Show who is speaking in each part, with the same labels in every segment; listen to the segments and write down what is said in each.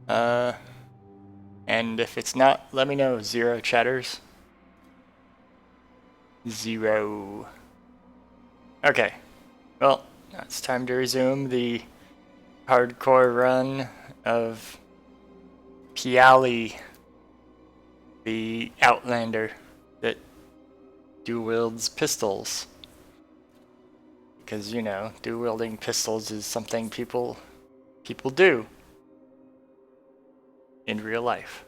Speaker 1: And if it's not, let me know. 0 chatters. 0. Okay. Well, it's time to resume the hardcore run of Piali, the Outlander that dual-wields pistols. Because, you know, dual-wielding pistols is something people do in real life.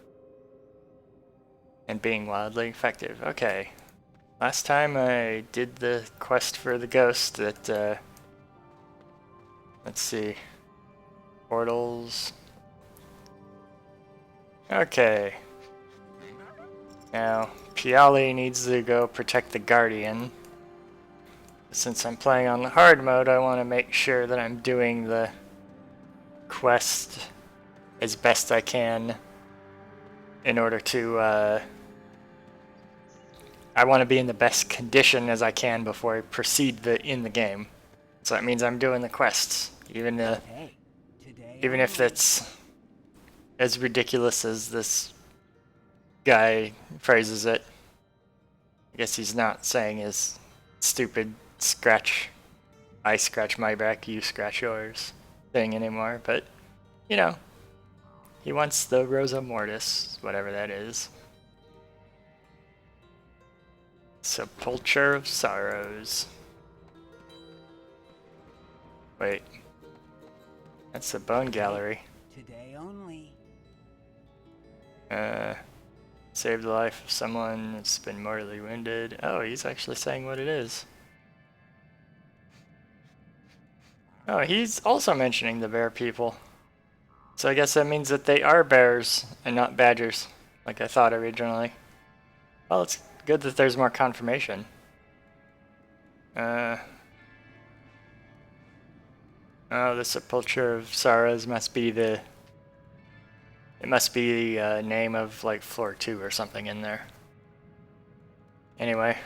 Speaker 1: And being wildly effective. Okay. Last time I did the quest for the ghost that, let's see. Portals. Okay. Now, Piali needs to go protect the Guardian. Since I'm playing on the hard mode, I want to make sure that I'm doing the quest as best I can in order to, I want to be in the best condition as I can before I proceed in the game. So that means I'm doing the quests, even if that's as ridiculous as this guy phrases it. I guess he's not saying his stupid I scratch my back, you scratch yours thing anymore, but, you know, he wants the Rosa Mortis, whatever that is. Sepulchre of Sorrows. Wait. That's the Bone Gallery.
Speaker 2: Today only.
Speaker 1: Save the life of someone that's been mortally wounded. Oh, he's actually saying what it is. Oh, he's also mentioning the bear people. So I guess that means that they are bears and not badgers, like I thought originally. Well, it's good that there's more confirmation. Oh, the Sepulchre of Sorrows must be the... It must be the name of, like, floor 2 or something in there. Anyway.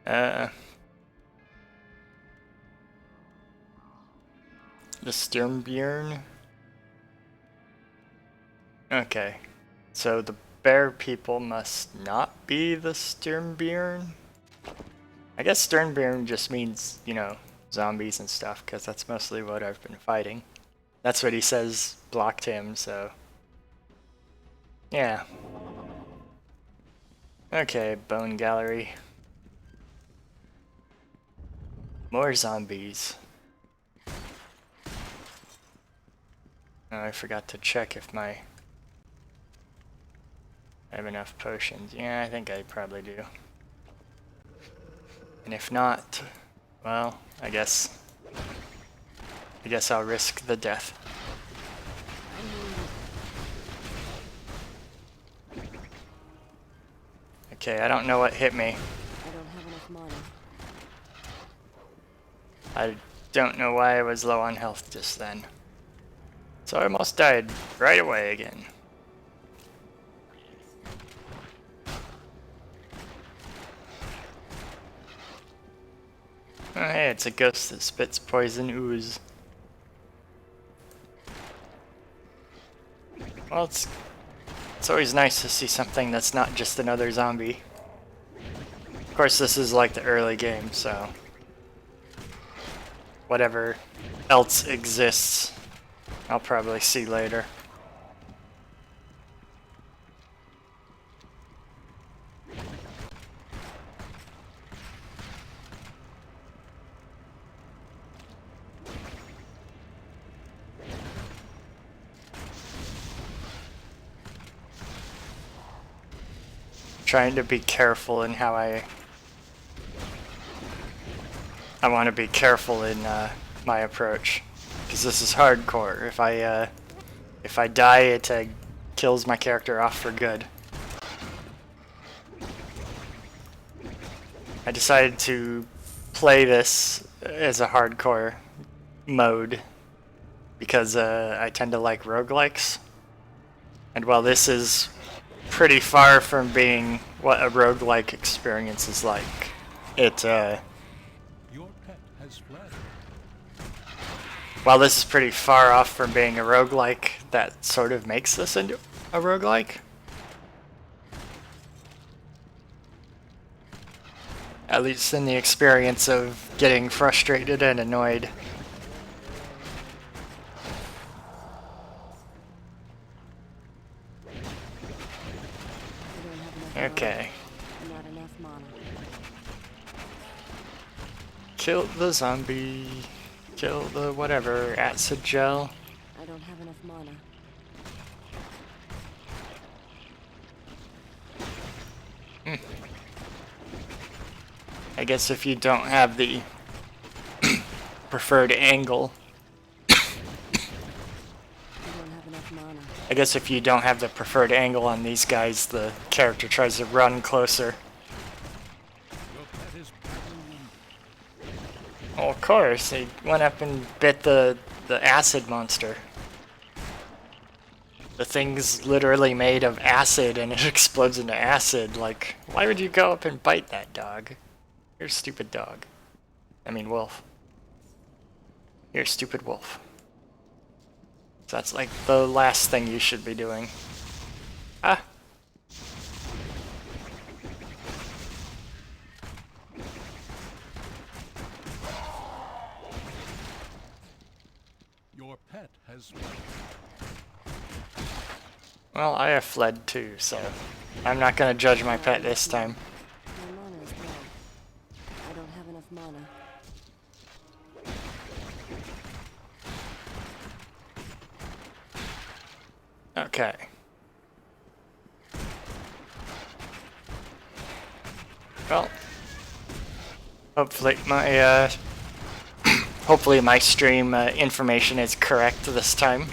Speaker 1: The Sturmbjörn. Okay. So the bear people must not be the Sturmbjörn? I guess Sturmbjörn just means, you know, zombies and stuff, because that's mostly what I've been fighting. That's what he says blocked him, so... Yeah. Okay, Bone Gallery. More zombies. Oh, I forgot to check if I have enough potions. Yeah, I think I probably do. And if not, well, I guess I'll risk the death. Okay, I don't know what hit me.
Speaker 3: I don't have enough money.
Speaker 1: I don't know why I was low on health just then. So I almost died right away again. Oh hey, it's a ghost that spits poison ooze. Well, it's always nice to see something that's not just another zombie. Of course, this is like the early game, so... whatever else exists, I'll probably see later. Trying to be careful in how I want to be careful in my approach, because this is hardcore. If I die, it kills my character off for good. I decided to play this as a hardcore mode because I tend to like roguelikes, and while this is pretty far from being what a roguelike experience is like, while this is pretty far off from being a roguelike, that sort of makes this into a roguelike. At least in the experience of getting frustrated and annoyed. Okay.
Speaker 2: Not enough mana.
Speaker 1: Kill the zombie. Kill the whatever. Acid gel.
Speaker 2: I don't have enough mana.
Speaker 1: I guess if you don't have the preferred angle.
Speaker 2: I don't have enough mana.
Speaker 1: I guess if you don't have the preferred angle on these guys, the character tries to run closer. Oh, of course, he went up and bit the acid monster. The thing's literally made of acid and it explodes into acid. Like, why would you go up and bite that dog? You're a stupid dog. I mean wolf. You're a stupid wolf. So that's like the last thing you should be doing. Ah!
Speaker 3: Your pet has...
Speaker 1: Well, I have fled too, so I'm not gonna judge my pet this time.
Speaker 2: My mana is low. I don't have enough mana.
Speaker 1: Okay. Well, hopefully my hopefully my stream information is correct this time.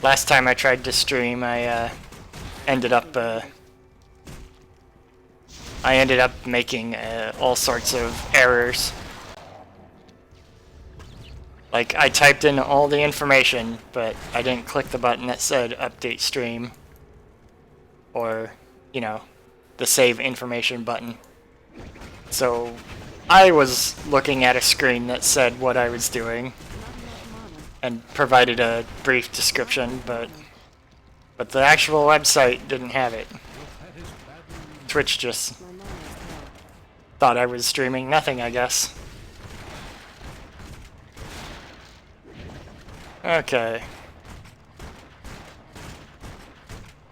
Speaker 1: Last time I tried to stream, I ended up making all sorts of errors. Like, I typed in all the information, but I didn't click the button that said update stream. Or, you know, the save information button. So, I was looking at a screen that said what I was doing. And provided a brief description, but the actual website didn't have it. Twitch just
Speaker 2: My mana is low.
Speaker 1: thought I was streaming nothing, I guess. Okay.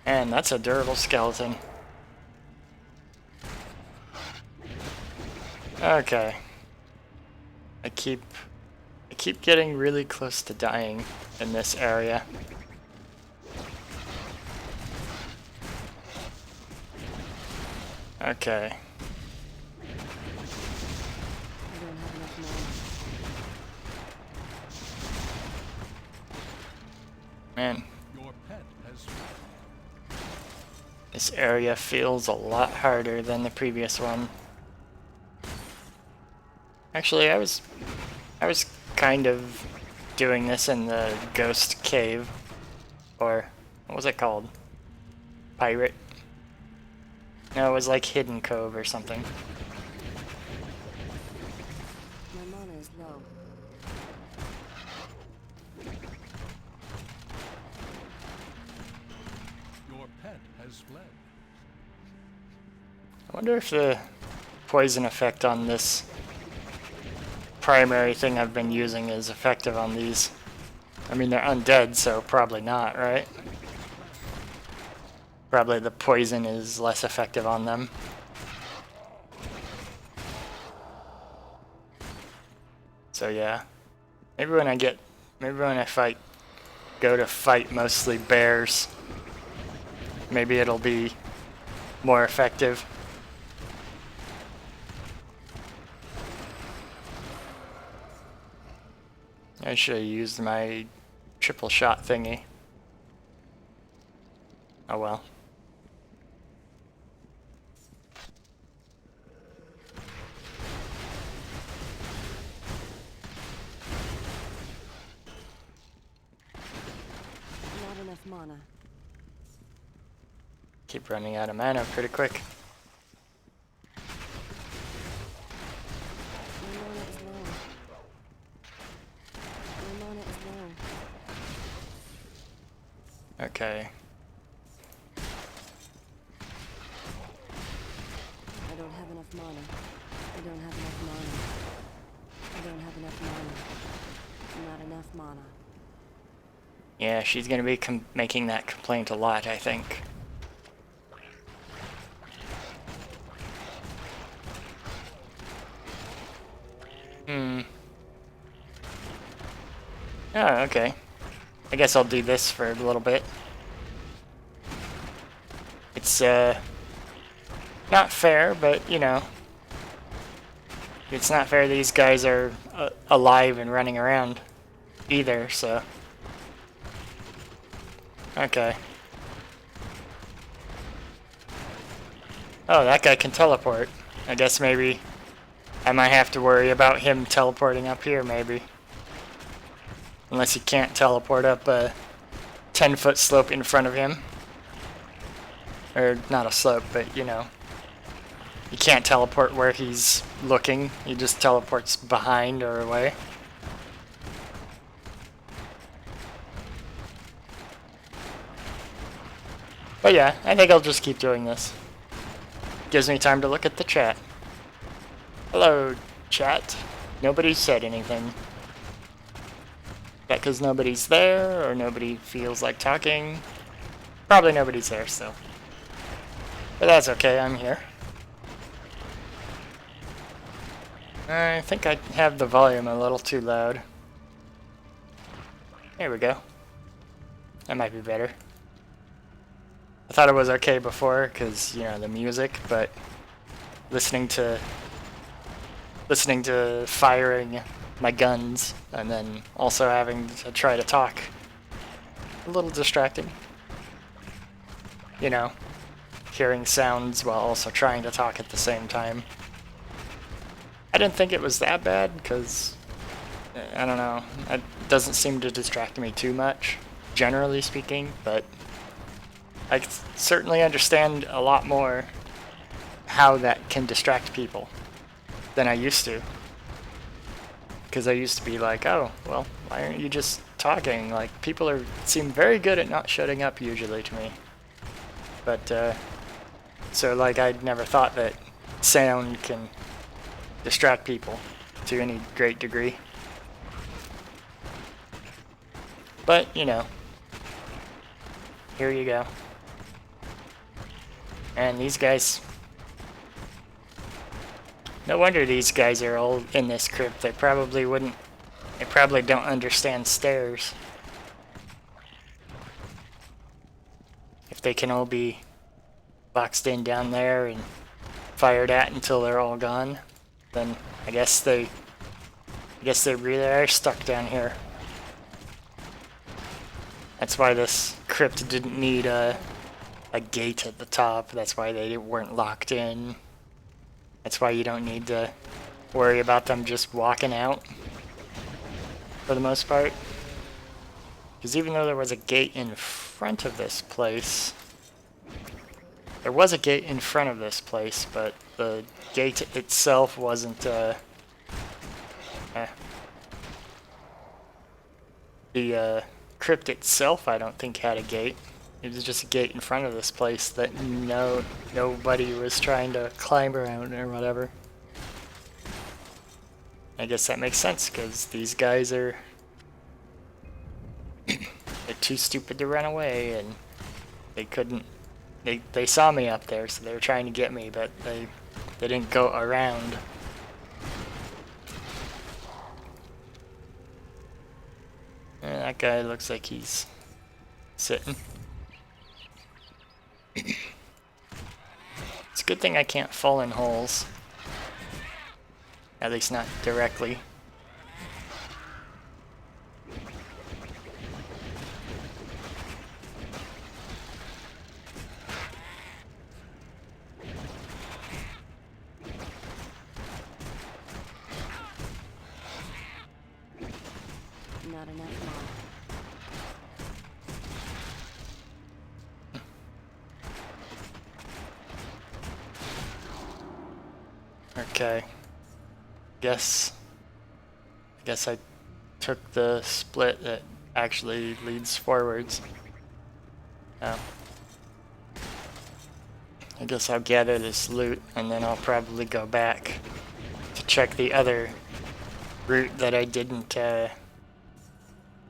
Speaker 1: And that's a durable skeleton. Okay. I keep getting really close to dying in this area. Okay.
Speaker 2: I don't have enough mana.
Speaker 1: Man,
Speaker 3: Your pet has...
Speaker 1: this area feels a lot harder than the previous one. Actually, I was kind of doing this in the ghost cave, or what was it called? Pirate? No, it was like Hidden Cove or something.
Speaker 2: My mana is low.
Speaker 3: Your pet has fled.
Speaker 1: I wonder if the poison effect on this primary thing I've been using is effective on these. I mean, they're undead, so probably not, right? Probably the poison is less effective on them. So yeah, maybe when I go to fight mostly bears, maybe it'll be more effective. I should have used my triple shot thingy. Oh well.
Speaker 2: Not enough mana.
Speaker 1: Keep running out of mana pretty quick.
Speaker 2: My mana is low.
Speaker 1: Okay.
Speaker 2: I don't have enough mana. I don't have enough mana. I don't have enough mana. Not enough mana.
Speaker 1: Yeah, she's gonna be making that complaint a lot, I think. Oh, okay. I guess I'll do this for a little bit. It's, not fair, but, you know. It's not fair these guys are alive and running around either, so. Okay. Oh, that guy can teleport. I guess maybe I might have to worry about him teleporting up here, maybe. Unless he can't teleport up a 10-foot slope in front of him. Or not a slope, but you know. He can't teleport where he's looking. He just teleports behind or away. But yeah, I think I'll just keep doing this. Gives me time to look at the chat. Hello, chat. Nobody said anything. That because nobody's there, or nobody feels like talking. Probably nobody's there still. But that's okay, I'm here. I think I have the volume a little too loud. There we go. That might be better. I thought it was okay before, because, you know, the music, but listening to firing my guns and then also having to try to talk, a little distracting. You know, hearing sounds while also trying to talk at the same time. I didn't think it was that bad because, I don't know, it doesn't seem to distract me too much, generally speaking, but I certainly understand a lot more how that can distract people than I used to. Because I used to be like, oh, well, why aren't you just talking? Like, people seem very good at not shutting up usually to me. But, so like, I'd never thought that sound can distract people to any great degree. But, you know, here you go. And these guys... No wonder these guys are all in this crypt. They probably don't understand stairs. If they can all be boxed in down there and fired at until they're all gone, then I guess they really are stuck down here. That's why this crypt didn't need a gate at the top. That's why they weren't locked in. That's why you don't need to worry about them just walking out, for the most part. Because even though there was a gate in front of this place, but the gate itself wasn't, the crypt itself, I don't think, had a gate. It was just a gate in front of this place that nobody was trying to climb around or whatever. I guess that makes sense, because these guys are they're too stupid to run away, and they couldn't. They saw me up there, so they were trying to get me, but they didn't go around. And that guy looks like he's sitting. It's a good thing I can't fall in holes. At least not directly.
Speaker 2: Not enough mana.
Speaker 1: Okay. Guess I took the split that actually leads forwards. Oh. I guess I'll gather this loot and then I'll probably go back to check the other route that I didn't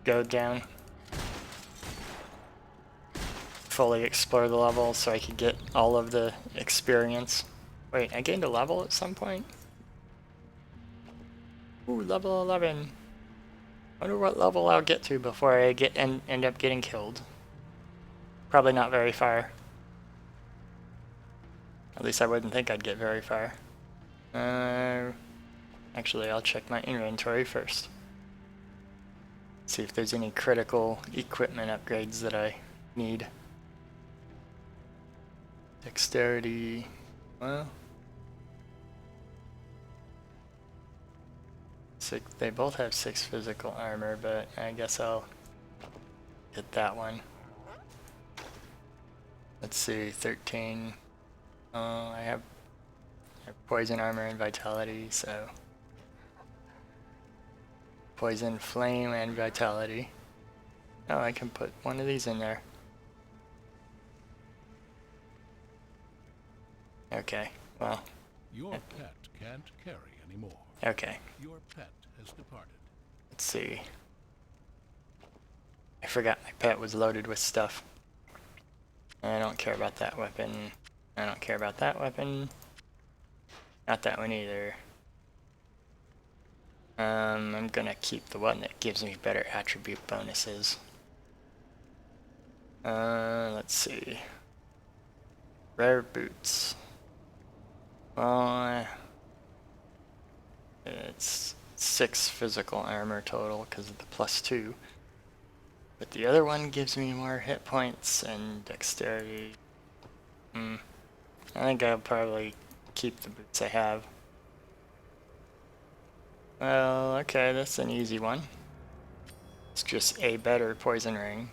Speaker 1: go down. Fully explore the level so I could get all of the experience. Wait, I gained a level at some point? Ooh, level 11. Wonder what level I'll get to before I end up getting killed. Probably not very far. At least I wouldn't think I'd get very far. Actually, I'll check my inventory first. See if there's any critical equipment upgrades that I need. Dexterity, well, they both have 6 physical armor, but I guess I'll get that one. Let's see, 13. Oh, I have poison armor and vitality, so poison, flame, and vitality. Oh, I can put one of these in there. Okay, well.
Speaker 3: Your pet can't carry anymore.
Speaker 1: Okay.
Speaker 3: Your pet has departed.
Speaker 1: Let's see. I forgot my pet was loaded with stuff. I don't care about that weapon. I don't care about that weapon. Not that one either. I'm gonna keep the one that gives me better attribute bonuses. Let's see. Rare boots. Well, it's 6 physical armor total because of the +2. But the other one gives me more hit points and dexterity. I think I'll probably keep the boots I have. Well, okay, that's an easy one. It's just a better poison ring.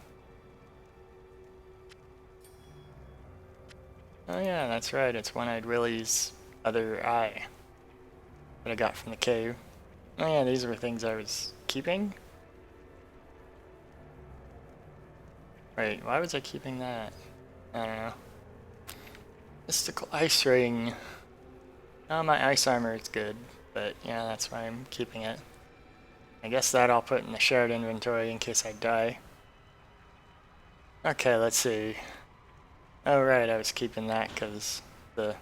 Speaker 1: Oh yeah, that's right, it's One-Eyed Willie's other eye that I got from the cave. Oh yeah, these were things I was keeping? Wait, why was I keeping that? I don't know. Mystical ice ring. Oh, my ice armor is good, but yeah, that's why I'm keeping it. I guess that I'll put in the shared inventory in case I die. Okay, let's see. Oh right, I was keeping that because the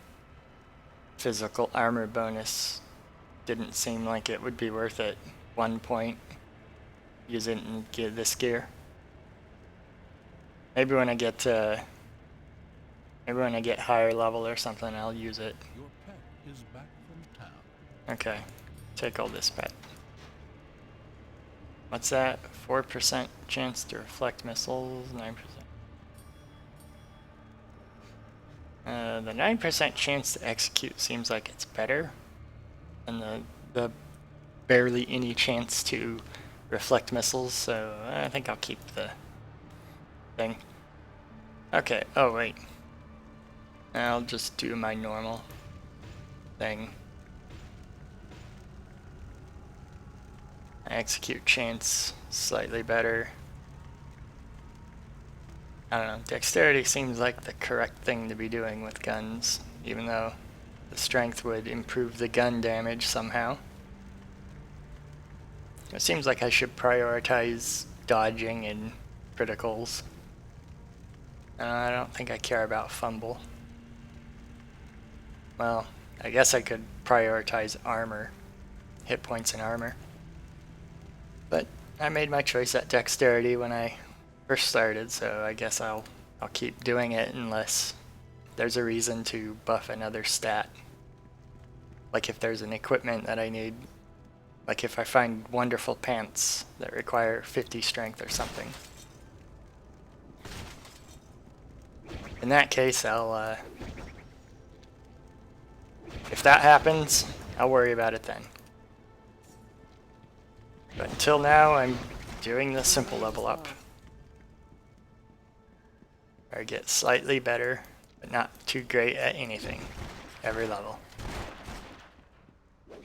Speaker 1: physical armor bonus didn't seem like it would be worth it. 1 point. Use it and get this gear. Maybe when I get higher level or something, I'll use it.
Speaker 3: Your pet is back from town.
Speaker 1: Okay, take all this pet. What's that? 4% chance to reflect missiles, 9%. The 9% chance to execute seems like it's better than the barely any chance to reflect missiles, so I think I'll keep the thing. Okay, oh wait. I'll just do my normal thing. Execute chance slightly better. I don't know, dexterity seems like the correct thing to be doing with guns, even though the strength would improve the gun damage somehow. It seems like I should prioritize dodging and criticals. I don't think I care about fumble. Well, I guess I could prioritize armor, hit points and armor. But I made my choice at dexterity when I first started, so I guess I'll keep doing it unless there's a reason to buff another stat. Like if there's an equipment that I need, like if I find wonderful pants that require 50 strength or something. In that case, I'll if that happens, I'll worry about it then. But until now, I'm doing the simple level up. Where I get slightly better, but not too great at anything, every level.
Speaker 2: Not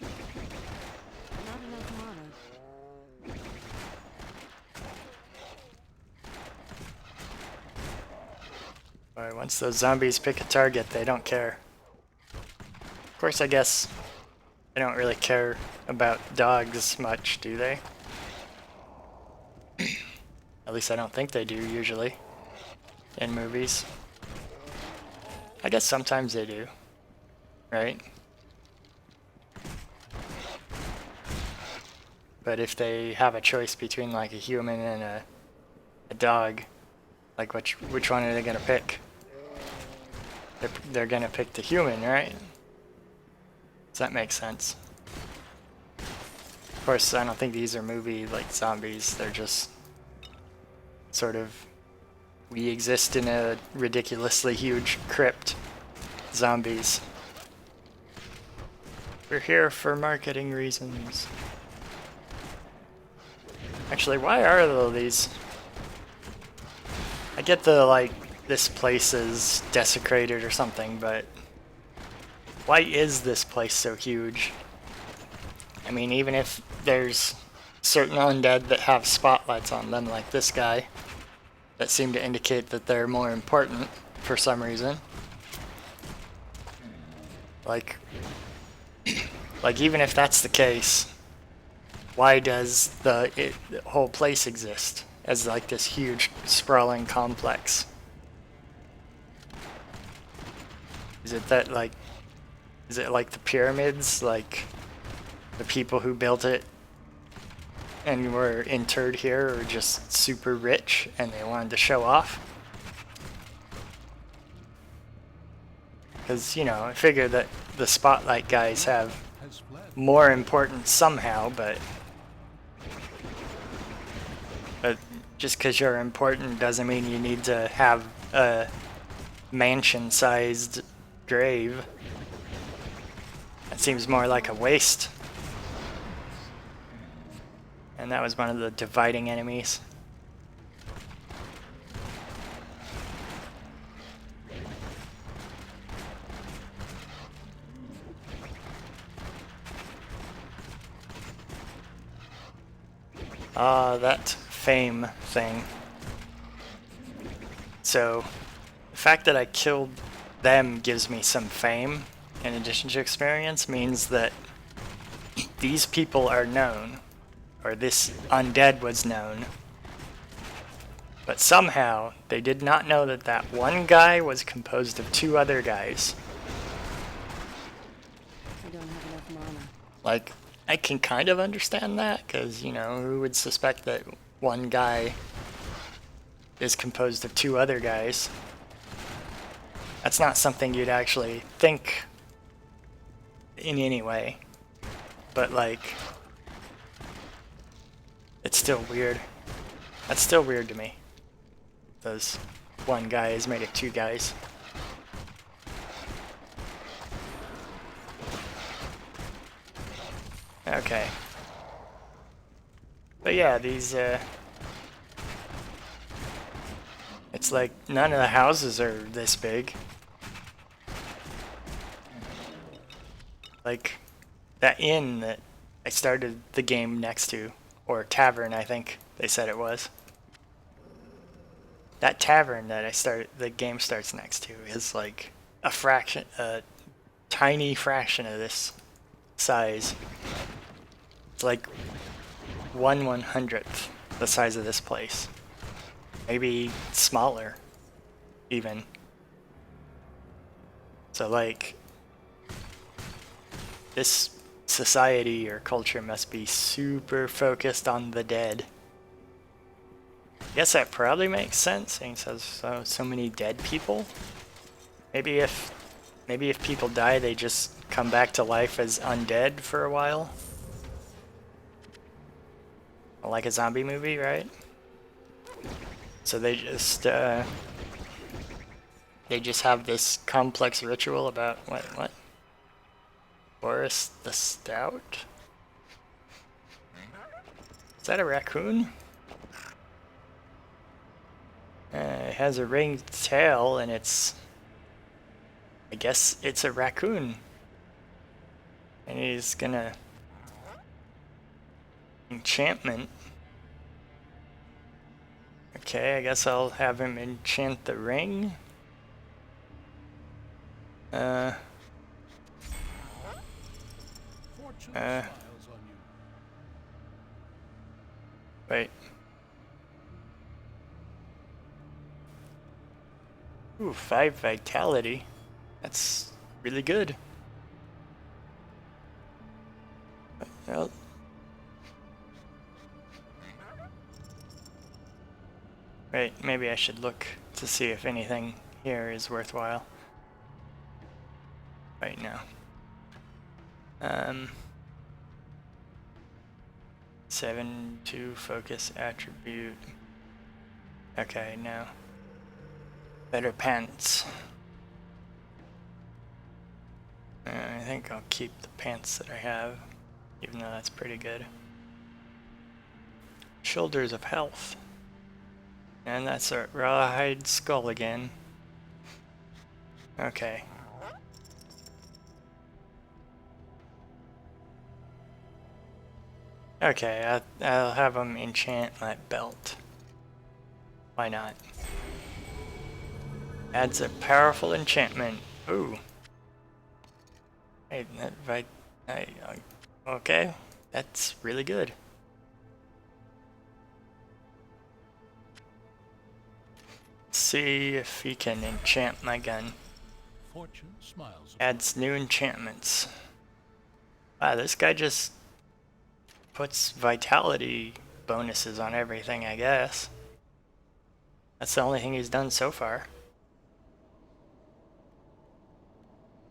Speaker 2: enough mana.
Speaker 1: Or once those zombies pick a target, they don't care. Of course, I guess they don't really care about dogs much, do they? At least I don't think they do, usually, in movies. I guess sometimes they do, right? But if they have a choice between like a human and a dog, like which one are they gonna pick? They're gonna pick the human, right? Does that make sense? Of course, I don't think these are movie like zombies. They're just sort of, we exist in a ridiculously huge crypt. Zombies. We're here for marketing reasons. Actually, why are all these? I get the, like, this place is desecrated or something, but why is this place so huge? I mean, even if there's certain undead that have spotlights on them, like this guy, that seem to indicate that they're more important for some reason. Like even if that's the case, why does the whole place exist as like this huge sprawling complex? Is it that like, is it like the pyramids, like the people who built it and were interred here are just super rich and they wanted to show off? Because, you know, I figure that the spotlight guys have more importance somehow, but just because you're important doesn't mean you need to have a mansion-sized grave. That seems more like a waste. And that was one of the dividing enemies. That fame thing. So, the fact that I killed them gives me some fame, in addition to experience, means that these people are known, or this undead was known, but somehow they did not know that that one guy was composed of two other guys.
Speaker 2: I don't have enough mana.
Speaker 1: Like, I can kind of understand that, because, you know, who would suspect that one guy is composed of two other guys? That's not something you'd actually think in any way. But, like, it's still weird. That's still weird to me. Those one guy is made of two guys. Okay. But yeah, these, it's like none of the houses are this big. Like, that inn that I started the game next to, or tavern I think they said it was. That tavern that the game starts next to is like a tiny fraction of this size. It's like 1/100th the size of this place. Maybe smaller, even. So like, this society or culture must be super focused on the dead. I guess that probably makes sense, seeing so many dead people. Maybe if people die, they just come back to life as undead for a while. Like a zombie movie, right? So they just have this complex ritual about what? Boris the Stout? Is that a raccoon? It has a ringed tail, and I guess it's a raccoon. And he's gonna... Enchantment. Okay, I guess I'll have him enchant the ring. Uh,
Speaker 3: Fortune
Speaker 1: Uh.
Speaker 3: smiles on you.
Speaker 1: wait. Ooh, 5 vitality. That's really good. Well, wait, maybe I should look to see if anything here is worthwhile. Right now. 7 to focus attribute. Okay, no. Better pants. I think I'll keep the pants that I have, even though that's pretty good. Shoulders of health. And that's a rawhide skull again. Okay. Okay, I'll have him enchant my belt. Why not? Adds a powerful enchantment. Ooh. Hey, okay, that's really good. See if he can enchant my gun.
Speaker 3: Fortune smiles.
Speaker 1: Adds new enchantments. Wow, this guy just puts vitality bonuses on everything, I guess. That's the only thing he's done so far.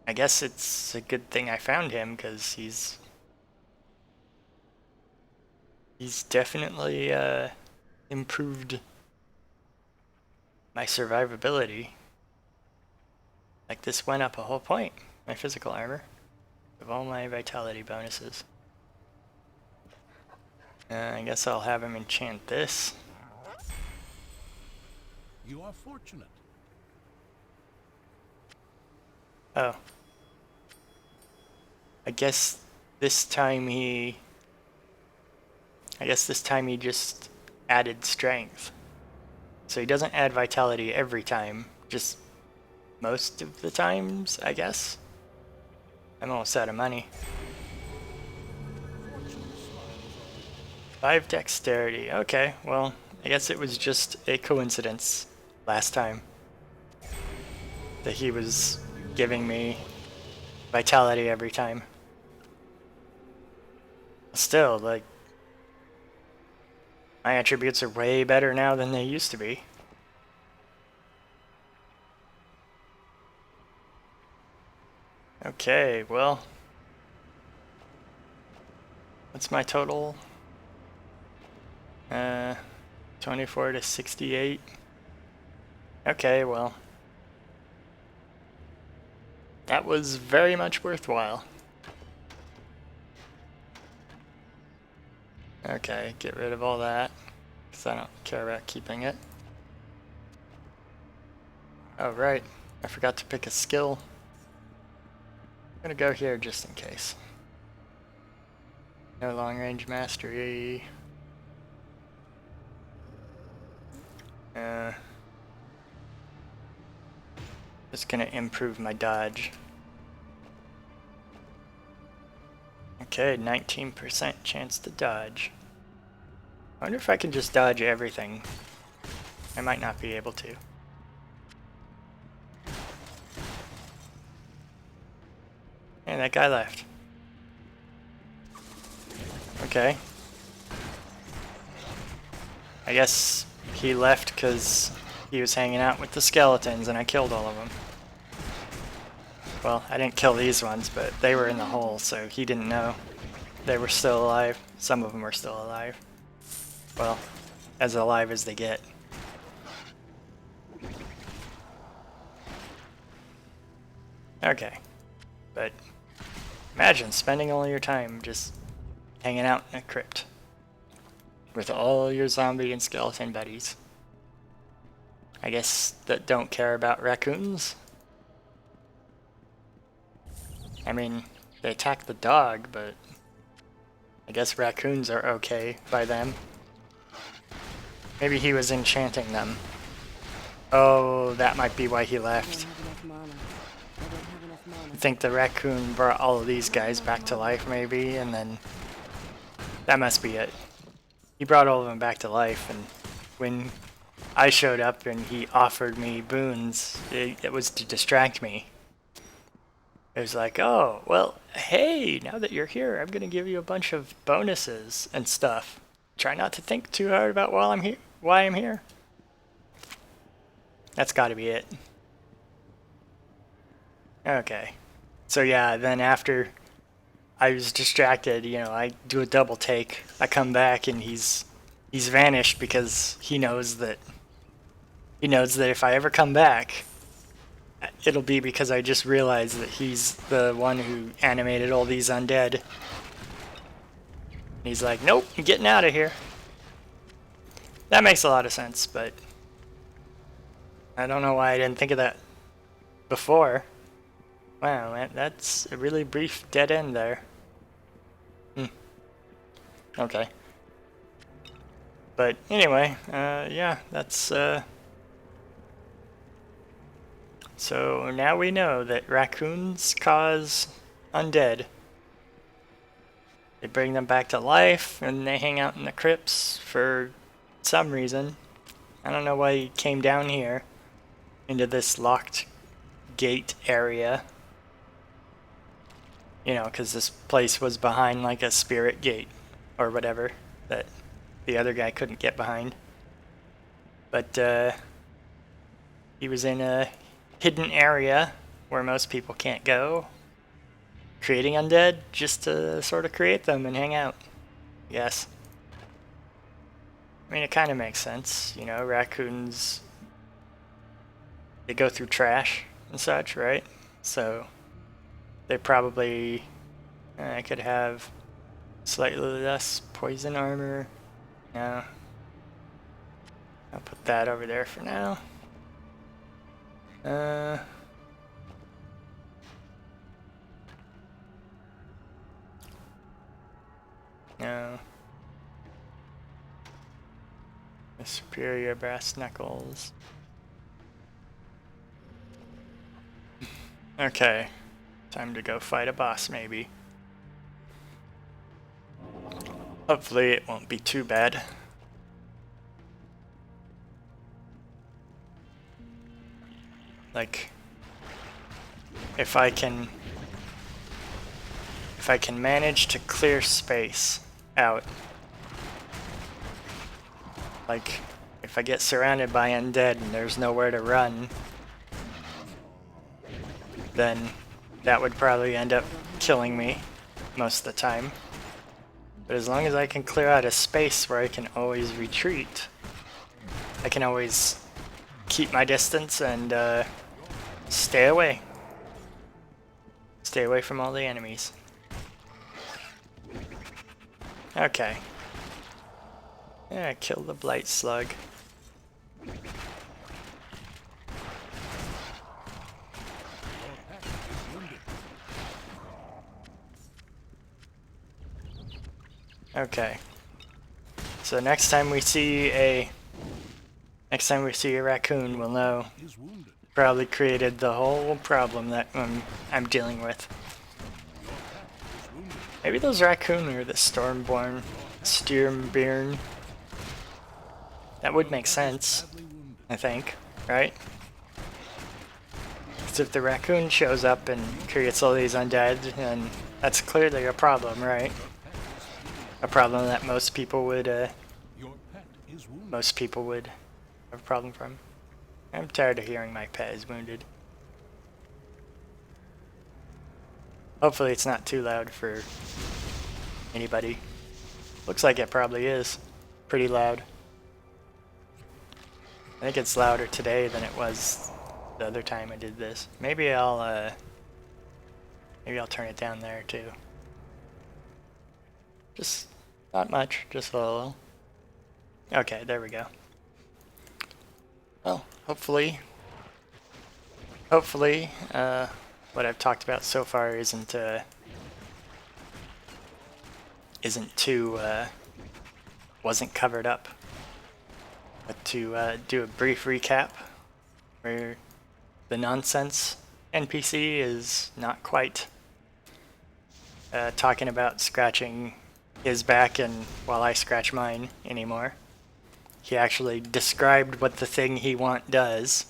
Speaker 1: I guess it's a good thing I found him, because he's definitely improved my survivability. Like, this went up a whole point, my physical armor, of all my vitality bonuses. I guess I'll have him enchant this.
Speaker 3: You are fortunate.
Speaker 1: Oh. I guess this time he just added strength. So he doesn't add vitality every time, just most of the times, I guess. I'm almost out of money. 5 dexterity. Okay, well, I guess it was just a coincidence last time that he was giving me vitality every time. Still, like, my attributes are way better now than they used to be. Okay, well, what's my total? 24 to 68. Okay, well, that was very much worthwhile. Okay, get rid of all that, because I don't care about keeping it. Oh right, I forgot to pick a skill. I'm gonna go here just in case. No long range mastery. Just gonna improve my dodge. Okay, 19% chance to dodge. I wonder if I can just dodge everything. I might not be able to. And that guy left. Okay. I guess he left because he was hanging out with the skeletons and I killed all of them. Well, I didn't kill these ones, but they were in the hole, so he didn't know they were still alive. Some of them were still alive. Well, as alive as they get. Okay. But imagine spending all your time just hanging out in a crypt with all your zombie and skeleton buddies. I guess that don't care about raccoons. I mean, they attack the dog, but I guess raccoons are okay by them. Maybe he was enchanting them. Oh, that might be why he
Speaker 2: I
Speaker 1: left.
Speaker 2: don't have enough mana. I don't have enough
Speaker 1: think the raccoon brought all of these guys back to life, maybe, and then that must be it. He brought all of them back to life, and when I showed up and he offered me boons, it was to distract me. It was like, oh, well, hey, now that you're here, I'm gonna give you a bunch of bonuses and stuff. Try not to think too hard about why I'm here. That's gotta be it. Okay. So yeah, then after I was distracted, you know, I do a double take. I come back and he's vanished because he knows that if I ever come back, it'll be because I just realized that he's the one who animated all these undead. And he's like, nope, I'm getting out of here. That makes a lot of sense, but I don't know why I didn't think of that before. Wow, man, that's a really brief dead end there. Okay. But anyway, yeah, that's, so now we know that raccoons cause undead. They bring them back to life, and they hang out in the crypts for some reason. I don't know why he came down here into this locked gate area. You know, because this place was behind like a spirit gate or whatever that the other guy couldn't get behind. But he was in a hidden area where most people can't go, creating undead just to sort of create them and hang out. Yes. I mean, it kind of makes sense, you know, raccoons, they go through trash and such, right? So they probably, I could have slightly less poison armor. No. I'll put that over there for now. No. The superior brass knuckles. Okay. Time to go fight a boss, maybe. Hopefully it won't be too bad. Like, if I can manage to clear space out, like if I get surrounded by undead and there's nowhere to run, then that would probably end up killing me most of the time. But as long as I can clear out a space where I can always retreat, I can always keep my distance and stay away. Stay away from all the enemies. Okay. Yeah, kill the blight slug. Okay. So next time we see a raccoon, we'll know probably created the whole problem that I'm dealing with. Maybe those raccoon are the Stormborn, Sturmbeern. That would make sense, I think, right? Because if the raccoon shows up and creates all these undead, then that's clearly a problem, right? A problem that most people would have a problem from. I'm tired of hearing my pet is wounded. Hopefully it's not too loud for anybody. Looks like it probably is. Pretty loud. I think it's louder today than it was the other time I did this. Maybe I'll turn it down there too. Just not much, just a little. Okay, there we go. Well, hopefully, what I've talked about so far isn't wasn't covered up. But to do a brief recap for the nonsense NPC is not quite talking about scratching his back and while I scratch mine anymore. He actually described what the thing he want does.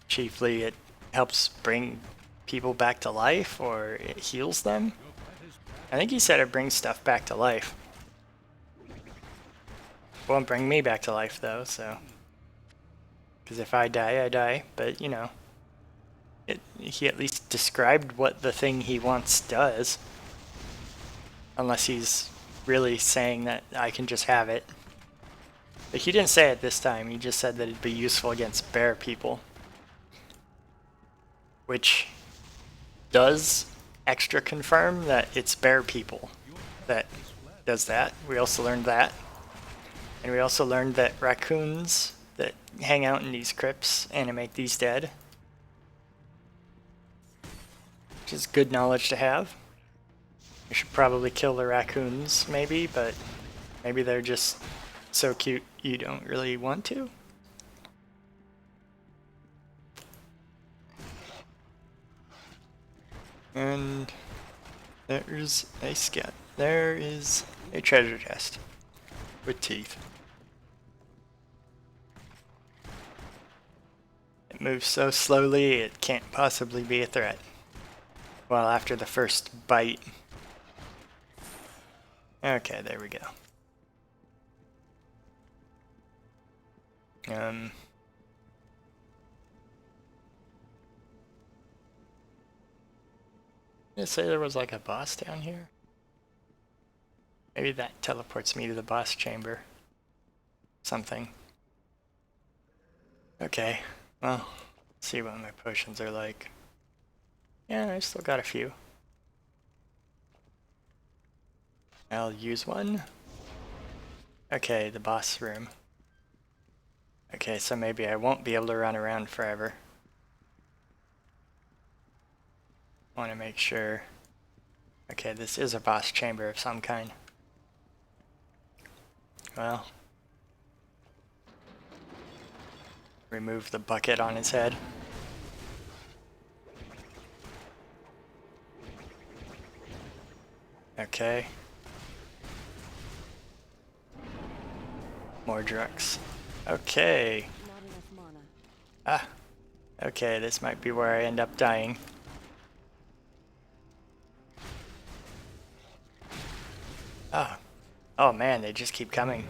Speaker 1: Chiefly, it helps bring people back to life, or it heals them. I think he said it brings stuff back to life. Won't bring me back to life though, so. Because if I die, I die. But, you know, he at least described what the thing he wants does. Unless he's really saying that I can just have it. But he didn't say it this time, he just said that it'd be useful against bear people. Which does extra confirm that it's bear people that does that. We also learned that. And we also learned that raccoons that hang out in these crypts animate these dead. Which is good knowledge to have. We should probably kill the raccoons, maybe, but maybe they're just so cute you don't really want to. And there's a scat. There is a treasure chest with teeth. It moves so slowly it can't possibly be a threat. Well, after the first bite. Okay, there we go. Did it say there was like a boss down here? Maybe that teleports me to the boss chamber. Something. Okay, well, let's see what my potions are like. Yeah, I still got a few. I'll use one. Okay, the boss room. Okay, so maybe I won't be able to run around forever. I want to make sure. Okay, this is a boss chamber of some kind. Well, remove the bucket on his head. Okay. More drugs. Okay.
Speaker 2: Not enough mana.
Speaker 1: Ah. Okay, this might be where I end up dying. Ah. Oh man, they just keep coming.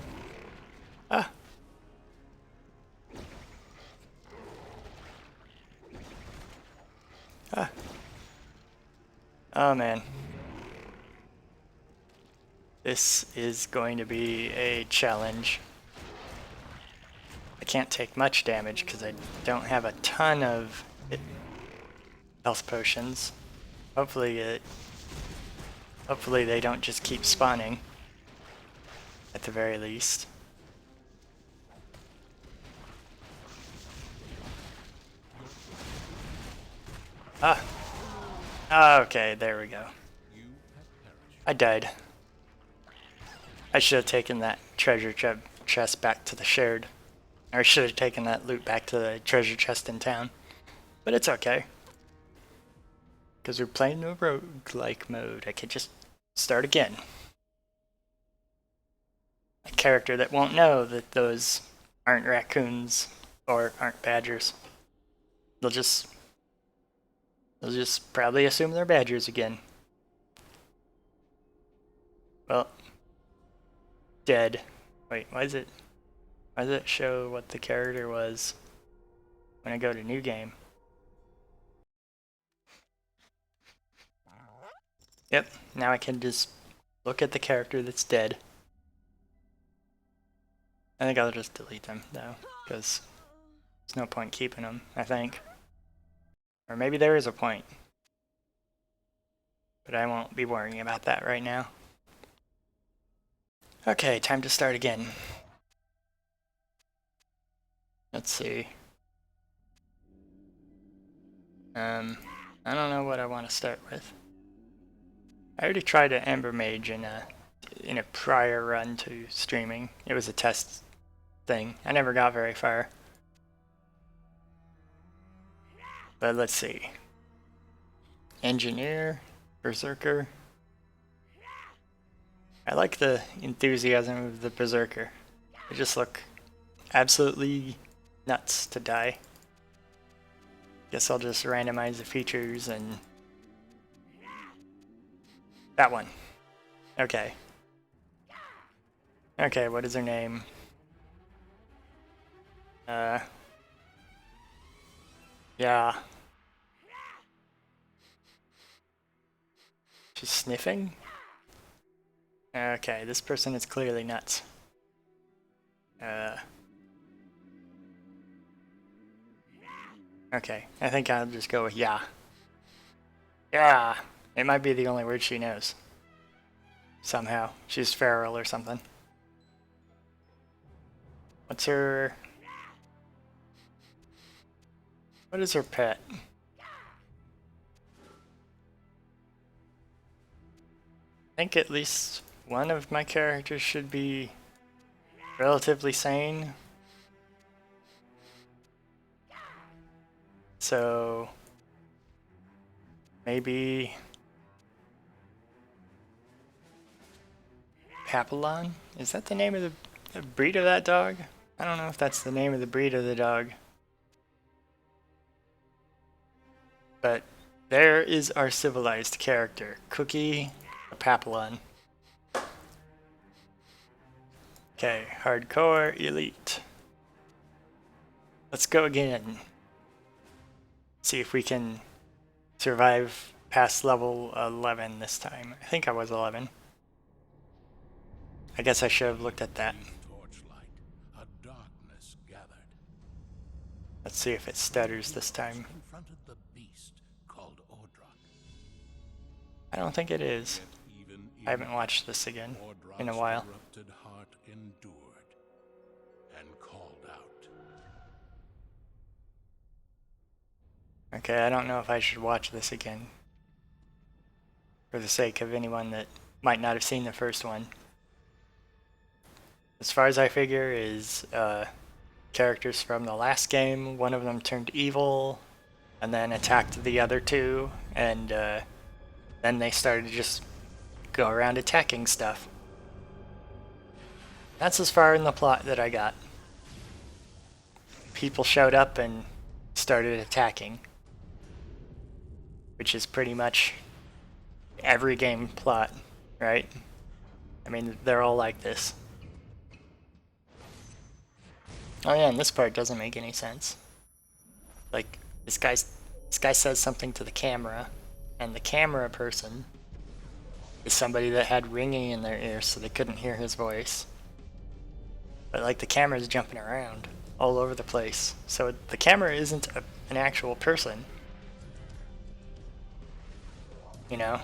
Speaker 1: Ah. Ah. Oh man. This is going to be a challenge. I can't take much damage because I don't have a ton of health potions. Hopefully they don't just keep spawning. At the very least. Ah. Okay, there we go. I died. I should have taken that treasure chest back to the shared. Or I should have taken that loot back to the treasure chest in town. But it's okay. Because we're playing the roguelike mode. I could just start again. A character that won't know that those aren't raccoons or aren't badgers. They'll just probably assume they're badgers again. Well, dead. Wait, why does it show what the character was when I go to new game? Yep, now I can just look at the character that's dead. I think I'll just delete them though, because there's no point keeping them, I think. Or maybe there is a point. But I won't be worrying about that right now. Okay, time to start again. Let's see. I don't know what I want to start with. I already tried an Ember Mage in a prior run to streaming. It was a test thing. I never got very far. But let's see. Engineer, berserker. I like the enthusiasm of the berserker. They just look absolutely nuts to die. Guess I'll just randomize the features and... that one. Okay. Okay, what is her name? Yeah. She's sniffing? Okay, this person is clearly nuts. Okay, I think I'll just go with yeah. Yeah! It might be the only word she knows. Somehow. She's feral or something. What's her... what is her pet? I think at least one of my characters should be relatively sane. So... maybe... Papillon? Is that the name of the breed of that dog? I don't know if that's the name of the breed of the dog. But there is our civilized character, Cookie, a Papillon. Okay, hardcore, elite. Let's go again. See if we can survive past level 11 this time. I think I was 11. I guess I should have looked at that.
Speaker 3: Torchlight, a darkness gathered.
Speaker 1: Let's see if it stutters this time.
Speaker 3: Confronted the beast called Ordrock.
Speaker 1: I don't think it is.
Speaker 3: Yet even
Speaker 1: I haven't watched this again in a
Speaker 3: Ordrock's
Speaker 1: while.
Speaker 3: corrupted heart endured and called out.
Speaker 1: Okay, I don't know if I should watch this again. For the sake of anyone that might not have seen the first one. As far as I figure is characters from the last game. One of them turned evil and then attacked the other two, and then they started to just go around attacking stuff. That's as far in the plot that I got. People showed up and started attacking, which is pretty much every game plot, right? I mean, they're all like this. Oh yeah, and this part doesn't make any sense. Like, this guy says something to the camera, and the camera person is somebody that had ringing in their ears so they couldn't hear his voice. But like, the camera's jumping around all over the place, so the camera isn't an actual person. You know?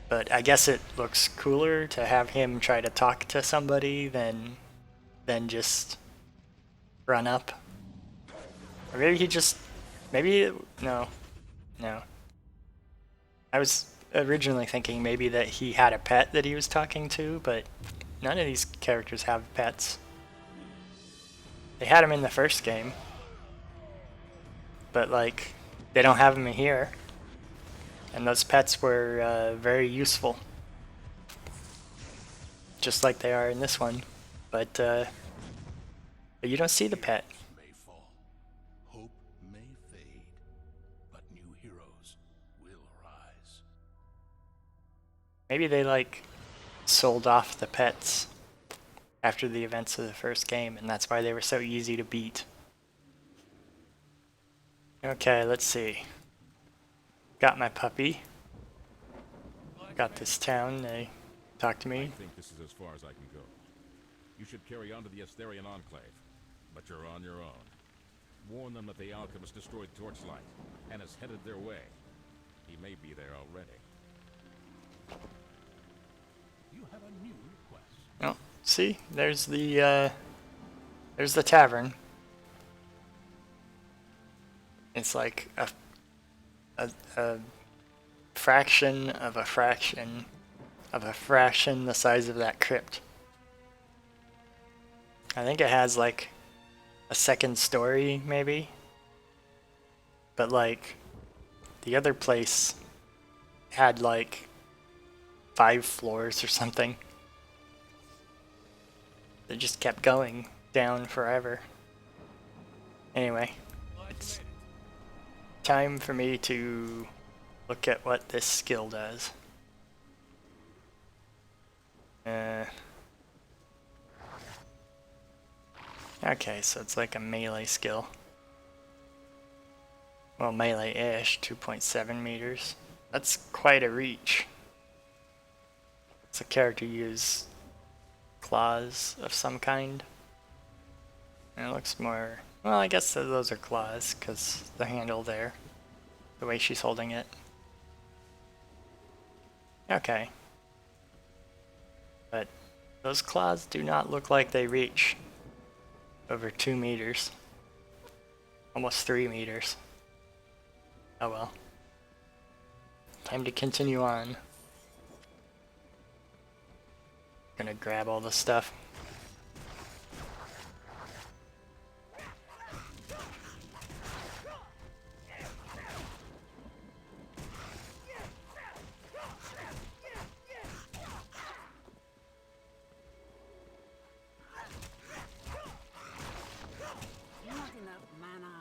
Speaker 1: But I guess it looks cooler to have him try to talk to somebody than just run up. Or maybe he just... no. I was originally thinking maybe that he had a pet that he was talking to, but none of these characters have pets. They had him in the first game. But, like, they don't have him in here. And those pets were very useful. Just like they are in this one. But you don't see the pet.
Speaker 3: May fall, hope may fade, but new heroes will rise.
Speaker 1: Maybe they, like, sold off the pets after the events of the first game, and that's why they were so easy to beat. Okay, let's see. Got my puppy. Got this town. They talked to
Speaker 4: I
Speaker 1: me.
Speaker 4: think this is as far as I can go. You should carry on to the Asterian Enclave, but you're on your own. Warn them that the alchemist destroyed Torchlight and is headed their way. He may be there already.
Speaker 3: You have a new request.
Speaker 1: Oh, see, there's the tavern. It's like a fraction of a fraction of a fraction the size of that crypt. I think it has like a second story, maybe. But like, the other place had like 5 floors or something. It just kept going down forever. Anyway, it's time for me to look at what this skill does. Okay, so it's like a melee skill. Well, melee-ish, 2.7 meters. That's quite a reach. Does the character use claws of some kind? And it looks more... Well, I guess those are claws, because the handle there. The way she's holding it. Okay. But those claws do not look like they reach over 2 meters. Almost 3 meters. Oh well. Time to continue on. Gonna grab all the stuff.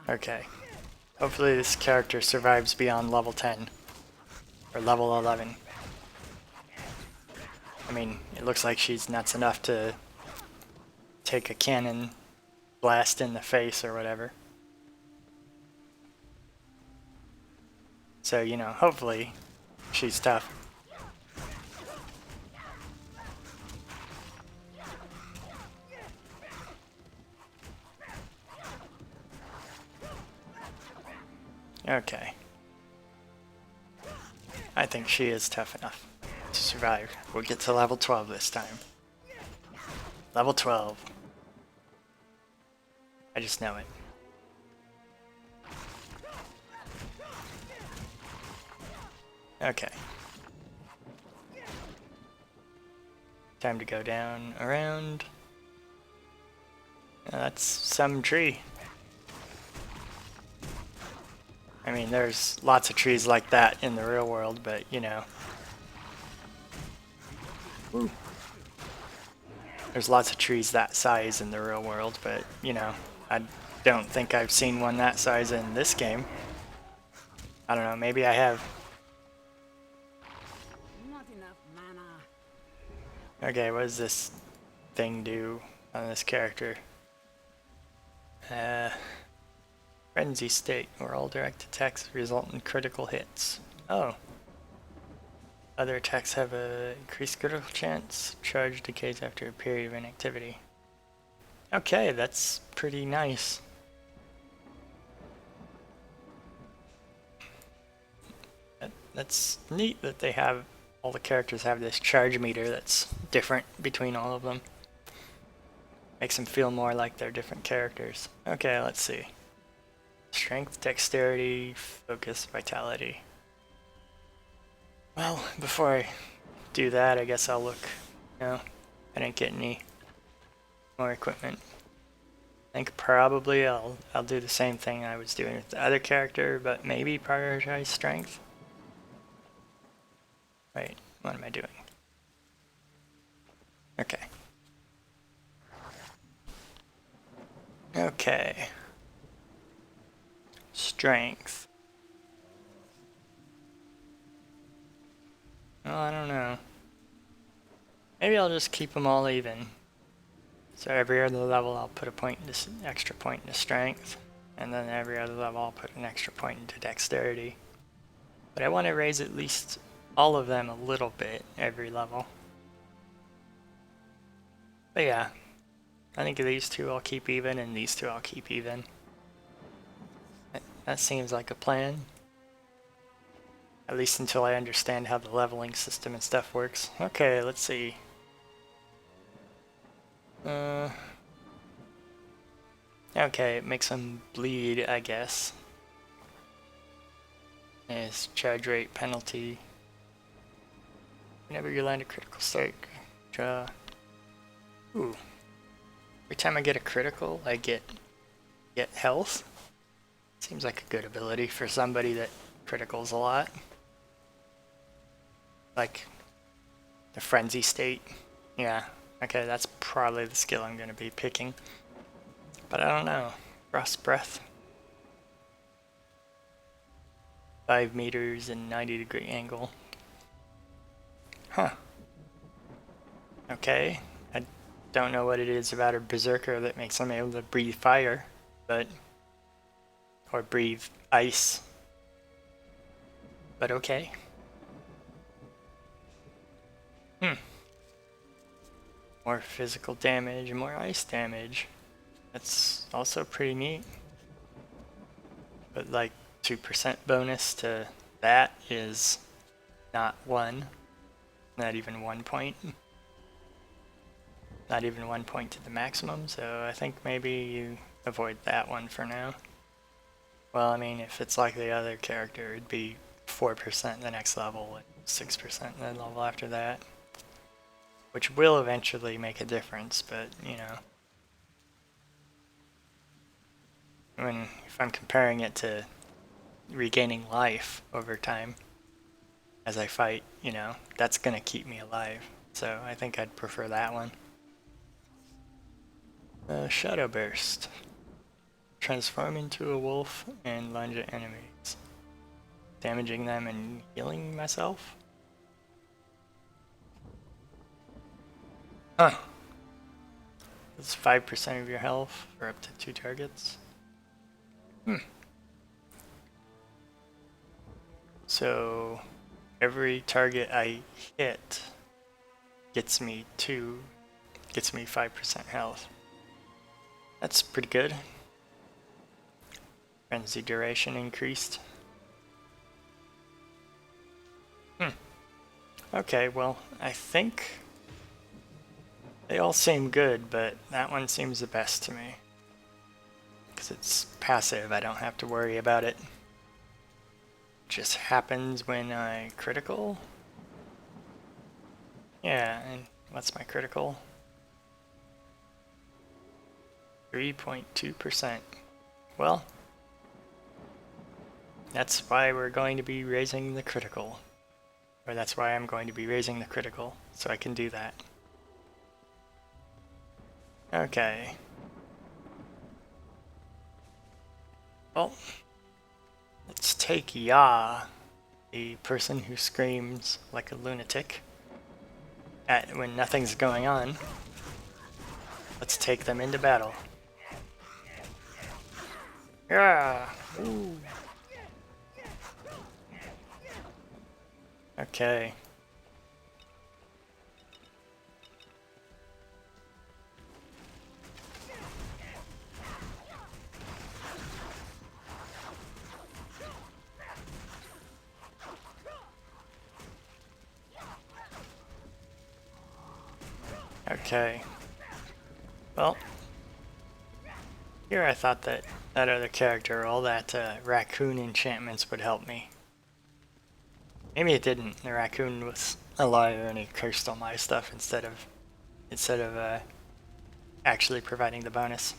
Speaker 1: Okay. Hopefully this character survives beyond level 10. Or level 11. I mean, it looks like she's nuts enough to take a cannon blast in the face or whatever. So, you know, hopefully she's tough. Okay. I think she is tough enough to survive. We'll get to level 12 this time. Level 12. I just know it. Okay. Time to go down, around. That's some tree. I mean, there's lots of trees like that in the real world, but you know. Ooh. There's lots of trees that size in the real world, but you know, I don't think I've seen one that size in this game. I don't know, maybe I have.
Speaker 5: Not enough mana.
Speaker 1: Okay, what does this thing do on this character? Frenzy state, where all direct attacks result in critical hits. Oh. Other attacks have a increased critical chance. Charge decays after a period of inactivity. Okay, that's pretty nice. That's neat that they have, all the characters have this charge meter that's different between all of them. Makes them feel more like they're different characters. Okay, let's see. Strength, dexterity, focus, vitality. Well, before I do that, I guess I'll look. No, I didn't get any more equipment. I think probably I'll do the same thing I was doing with the other character, but maybe prioritize strength. Wait, what am I doing? Okay. Okay. Strength. Well, I don't know. Maybe I'll just keep them all even. So every other level I'll put a point into extra point into strength, and then every other level I'll put an extra point into dexterity. But I want to raise at least all of them a little bit every level. But yeah, I think these two I'll keep even, and these two I'll keep even. That seems like a plan. At least until I understand how the leveling system and stuff works. Okay, let's see. Okay, it makes them bleed, I guess. It's charge rate penalty. Whenever you land a critical strike, draw. Ooh. Every time I get a critical, I get health. Seems like a good ability for somebody that criticals a lot. Like the frenzy state. Yeah, okay, that's probably the skill I'm going to be picking. But I don't know. Frost breath. 5 meters and 90-degree angle. Huh. Okay. I don't know what it is about a berserker that makes them able to breathe fire, but... or breathe ice. But okay. More physical damage and more ice damage. That's also pretty neat. But like 2% bonus to that is not 1. Not even 1 point. Not even 1 point to the maximum, so I think maybe you avoid that one for now. Well, I mean, if it's like the other character, it'd be 4% the next level and 6% the level after that. Which will eventually make a difference, but, you know. If I'm comparing it to regaining life over time as I fight, you know, that's gonna keep me alive. So I think I'd prefer that one. Shadow Burst. Transform into a wolf and lunge at enemies. Damaging them and healing myself? Huh. It's 5% of your health for up to 2 targets. So every target I hit gets me 5% health. That's pretty good. Frenzy duration increased. Okay, well, I think they all seem good, but that one seems the best to me. Because it's passive, I don't have to worry about it. Just happens when I critical. Yeah, and what's my critical? 3.2%. Well, that's why we're going to be raising the critical. Or that's why I'm going to be raising the critical, so I can do that. Okay. Well, let's take Ya, the person who screams like a lunatic when nothing's going on. Let's take them into battle. Yeah. Ooh. Okay. Okay. Well, here I thought that other character, all that raccoon enchantments would help me. Maybe it didn't. The raccoon was a liar and he cursed all my stuff instead of actually providing the bonus.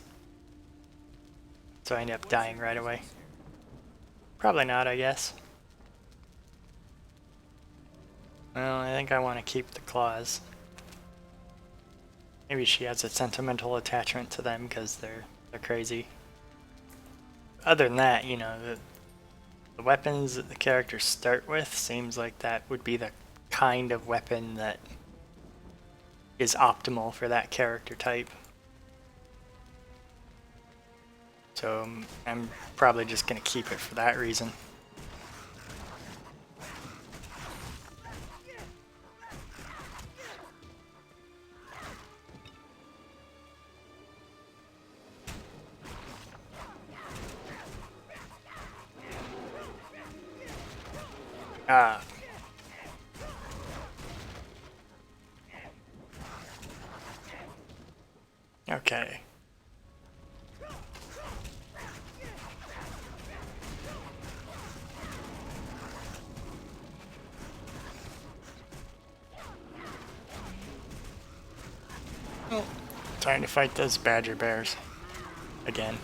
Speaker 1: So I ended up dying right away. Probably not, I guess. Well, I think I want to keep the claws. Maybe she has a sentimental attachment to them because they're crazy. Other than that, you know, the weapons that the characters start with seems like that would be the kind of weapon that is optimal for that character type. So I'm probably just going to keep it for that reason. Ah. Okay. Well, time to fight those badger bears again.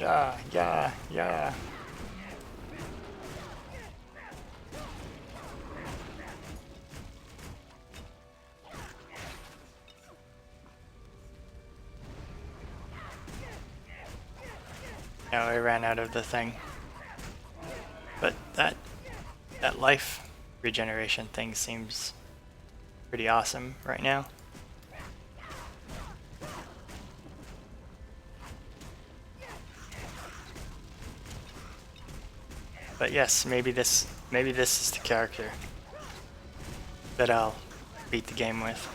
Speaker 1: Yeah, yeah, yeah. Now I ran out of the thing. But that life regeneration thing seems pretty awesome right now. But yes, maybe this is the character that I'll beat the game with.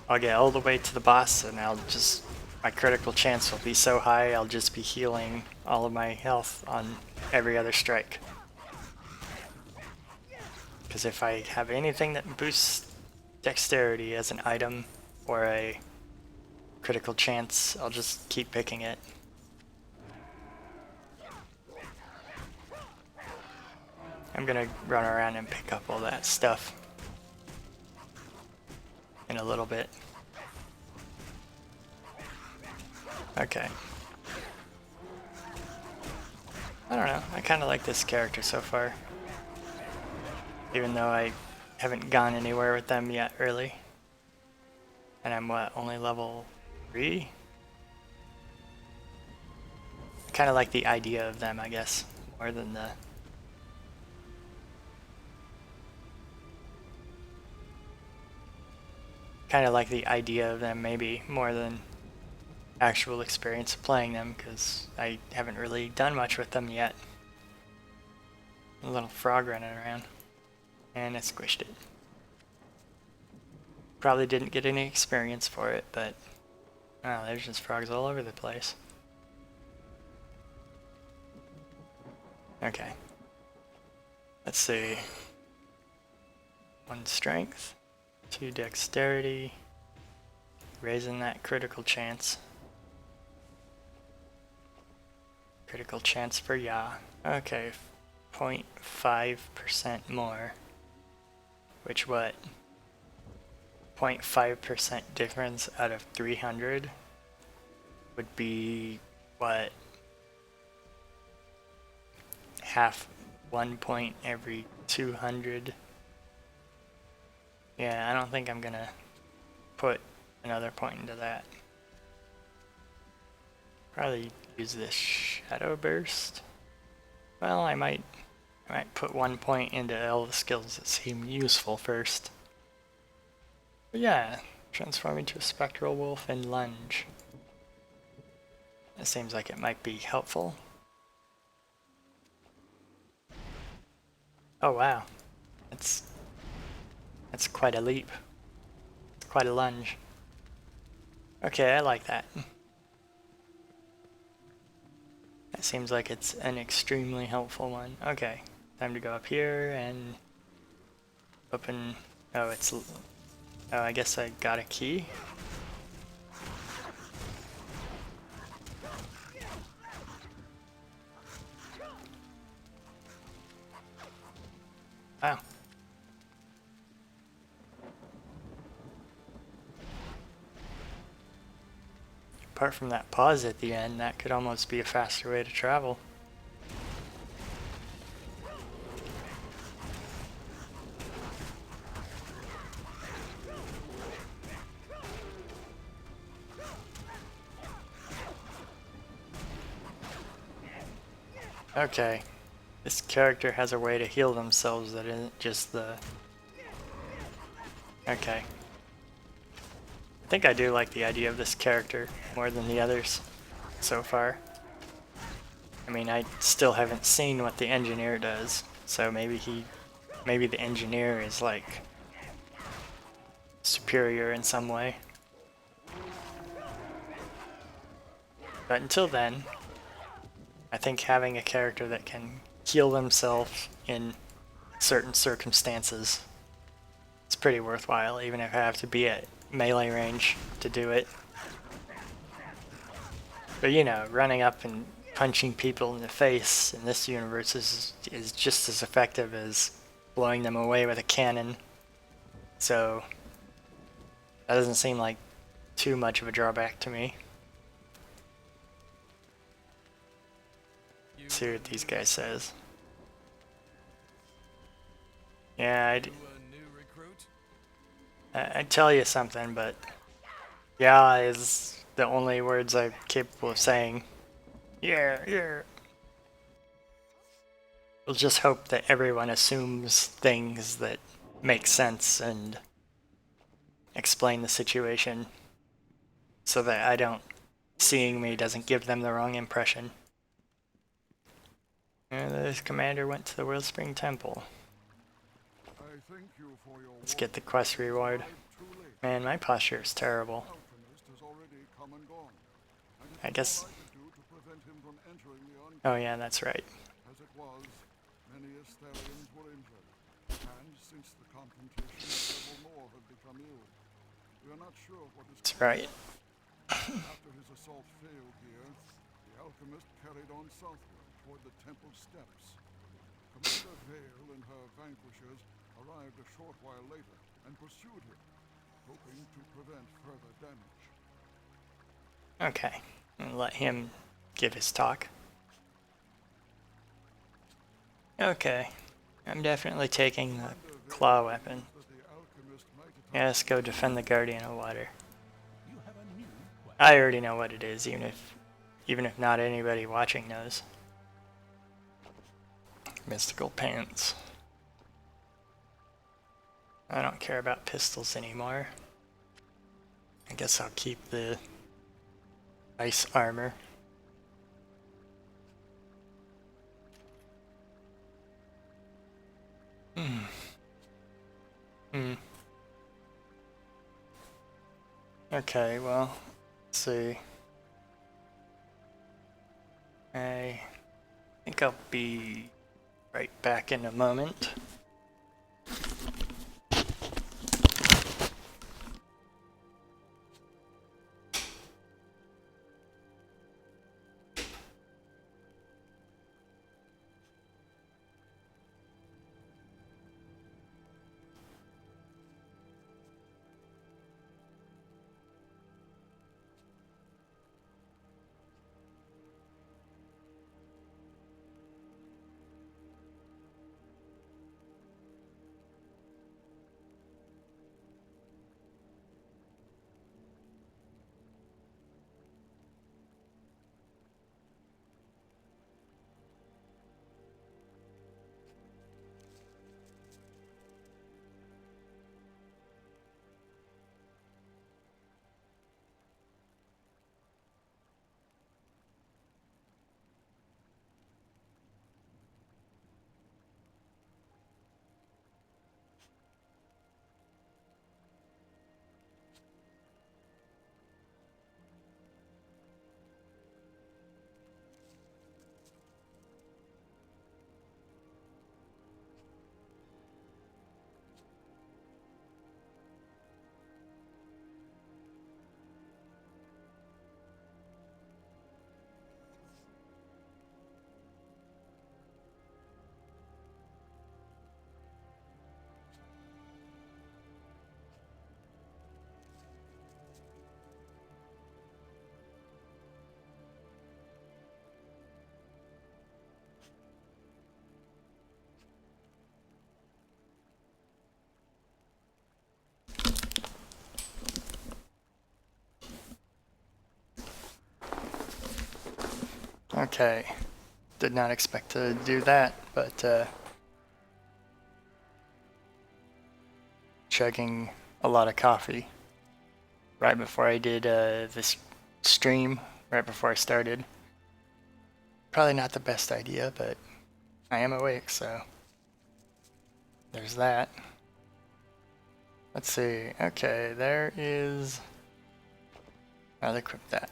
Speaker 1: I'll get all the way to the boss and my critical chance will be so high I'll just be healing all of my health on every other strike. Because if I have anything that boosts dexterity as an item or a critical chance, I'll just keep picking it. I'm gonna run around and pick up all that stuff in a little bit. Okay. I don't know, I kinda like this character so far. Even though I haven't gone anywhere with them yet, really. And I'm what, only level 3? I kinda like the idea of them, I guess, more than the... Kinda like the idea of them maybe more than actual experience of playing them, because I haven't really done much with them yet. A little frog running around. And I squished it. Probably didn't get any experience for it, but... Oh, there's just frogs all over the place. Okay. Let's see. 1 strength. 2 dexterity. Raising that critical chance. Critical chance for ya. Okay. 0.5% more. Which what? 0.5% difference out of 300 would be what? Half 1 point every 200. Yeah, I don't think I'm gonna put another point into that. Probably use this shadow burst. Well, I might put 1 point into all the skills that seem useful first. But yeah, transform into a spectral wolf and lunge. It seems like it might be helpful. Oh wow, that's quite a leap. Quite a lunge. Okay, I like that. That seems like it's an extremely helpful one. Okay, time to go up here and open... Oh, it's... Oh, I guess I got a key. Wow. Apart from that pause at the end, that could almost be a faster way to travel. Okay, this character has a way to heal themselves that isn't just the... Okay. I think I do like the idea of this character more than the others so far. I mean, I still haven't seen what the engineer does, so maybe the engineer is like superior in some way. But until then, I think having a character that can heal themselves in certain circumstances is pretty worthwhile, even if I have to be at melee range to do it. But you know, running up and punching people in the face in this universe is just as effective as blowing them away with a cannon. So that doesn't seem like too much of a drawback to me. see what these guys says. Yeah, I'd tell you something, but yeah is the only words I'm capable of saying. Yeah, yeah. We'll just hope that everyone assumes things that make sense and explain the situation so that I don't, seeing me doesn't give them the wrong impression. And this commander went to the Wellspring Temple. Let's get the quest reward. Man, my posture is terrible. I guess... Oh yeah, that's right.
Speaker 6: As it was, many Asterians were injured, and since the confrontation, several more have become ill. We are not sure what is.
Speaker 1: That's right.
Speaker 6: After his assault failed here, the alchemist carried on southward toward the temple steps. Commander Vale and her vanquishers arrived a short while later and pursued him, hoping to prevent further damage.
Speaker 1: Okay, and let him give his talk. Okay, I'm definitely taking the claw weapon. Yeah, let's go defend the Guardian of Water. I already know what it is, even if not anybody watching knows. Mystical pants. I don't care about pistols anymore. I guess I'll keep the ice armor. Okay, well, let's see. I think I'll be right back in a moment. Okay, did not expect to do that, but chugging a lot of coffee right before I did this stream, right before I started. Probably not the best idea, but I am awake, so there's that. Let's see, okay, there is... I'll equip that.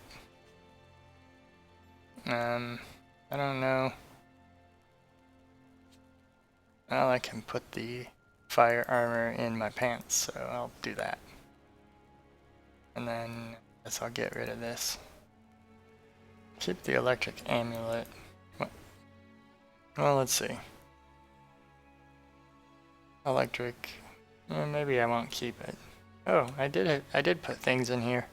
Speaker 1: I don't know. Well, I can put the fire armor in my pants, so I'll do that. And then I guess I'll get rid of this. Keep the electric amulet. What? Well, let's see. Electric. Maybe I won't keep it. Oh, I did put things in here.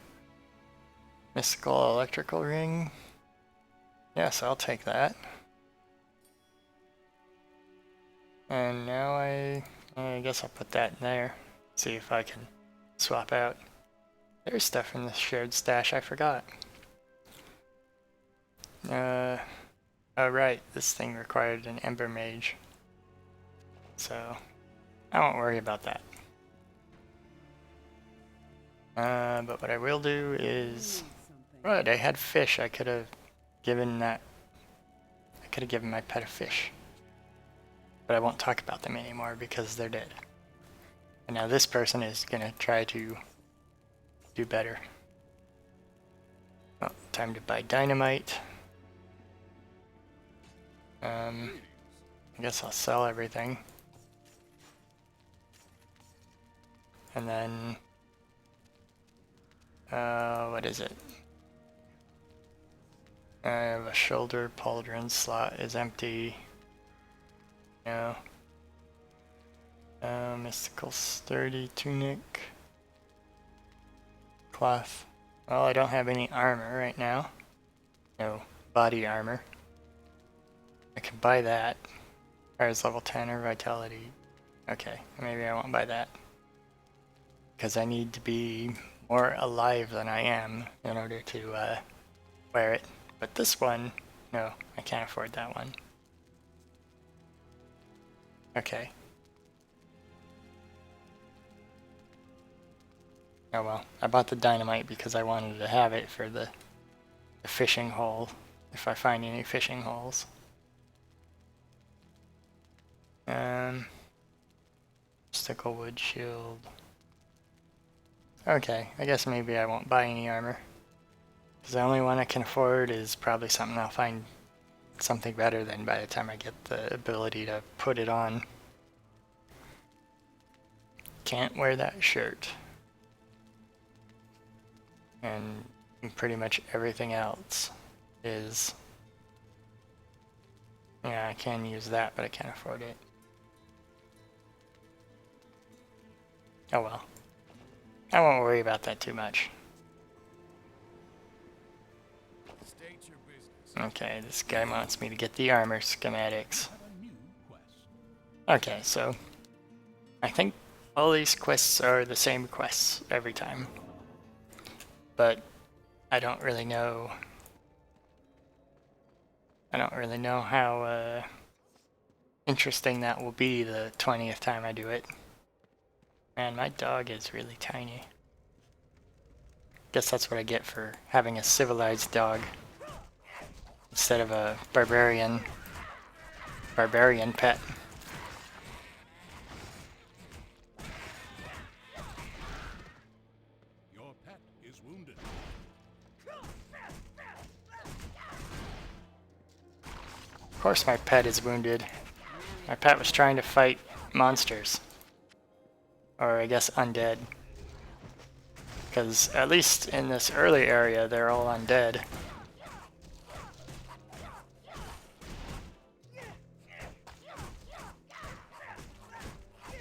Speaker 1: Mystical electrical ring. Yes, I'll take that. And now I guess I'll put that in there. See if I can swap out. There's stuff in the shared stash I forgot. Oh right, this thing required an Ember Mage. So, I won't worry about that. But what I will do is... Right, I had fish. I could have given that... I could have given my pet a fish. But I won't talk about them anymore because they're dead. And now this person is gonna try to do better. Oh, time to buy dynamite. I guess I'll sell everything. And then... what is it? I have a shoulder pauldron slot is empty. No. Mystical sturdy tunic. Cloth. Well, I don't have any armor right now. No body armor. I can buy that. Fires level 10 or vitality. Okay, maybe I won't buy that. Because I need to be more alive than I am in order to wear it. But this one, no, I can't afford that one. Okay. Oh well, I bought the dynamite because I wanted to have it for the fishing hole, if I find any fishing holes. Sticklewood shield. Okay, I guess maybe I won't buy any armor. Because the only one I can afford is probably something I'll find something better than by the time I get the ability to put it on. Can't wear that shirt. And pretty much everything else is... Yeah, I can use that, but I can't afford it. Oh well. I won't worry about that too much.
Speaker 3: State your business.
Speaker 1: Okay, this guy wants me to get the armor schematics.
Speaker 3: A new quest.
Speaker 1: Okay, so I think all these quests are the same quests every time. But I don't really know how interesting that will be the 20th time I do it. Man, my dog is really tiny. Guess that's what I get for having a civilized dog instead of a barbarian pet.
Speaker 3: Your pet is wounded.
Speaker 1: Of course my pet is wounded. My pet was trying to fight monsters. Or I guess undead. Because at least in this early area, they're all undead.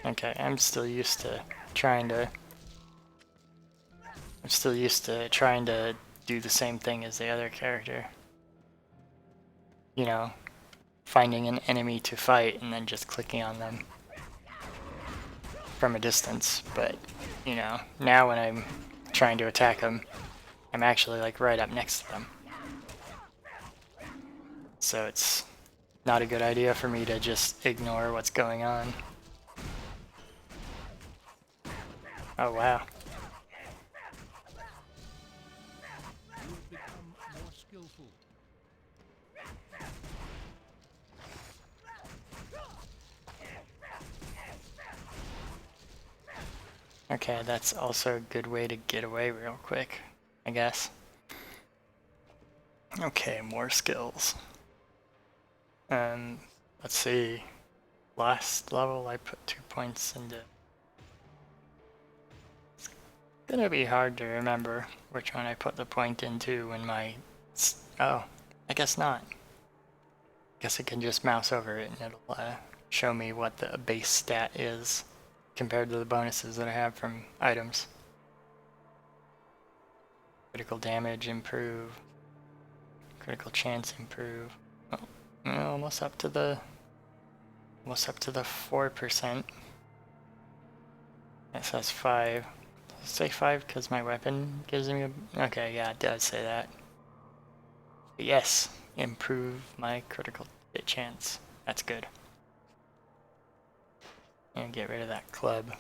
Speaker 1: Okay, I'm still used to trying to do the same thing as the other character. You know, finding an enemy to fight and then just clicking on them from a distance. But, you know, now when I'm trying to attack them, I'm actually like right up next to them. So it's not a good idea for me to just ignore what's going on. Oh wow.
Speaker 3: You have become more skillful.
Speaker 1: Okay, that's also a good way to get away real quick, I guess. Okay, more skills. Let's see. Last level I put 2 points into... It's gonna be hard to remember which one I put the point into when my... Oh, I guess not. Guess I can just mouse over it and it'll show me what the base stat is compared to the bonuses that I have from items. Critical damage improve. Critical chance improve. Oh, almost up to the Almost up to the 4%. It says 5. Does it say 5 because my weapon gives me a... Okay, yeah, it does say that. But yes, improve my critical hit chance. That's good. And get rid of that club.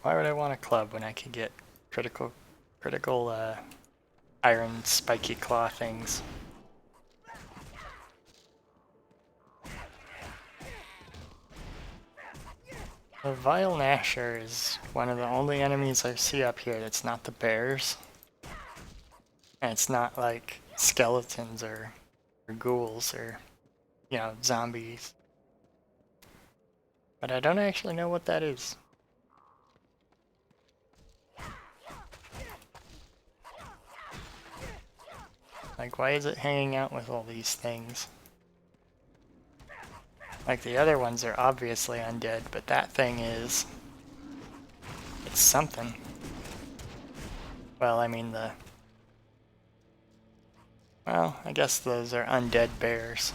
Speaker 1: Why would I want a club when I could get critical iron spiky claw things? The Vile Gnasher is one of the only enemies I see up here that's not the bears. And it's not like skeletons or ghouls or, you know, zombies. But I don't actually know what that is. Like, why is it hanging out with all these things? Like, the other ones are obviously undead, but that thing is... It's something. Well, I mean the... Well, I guess those are undead bears.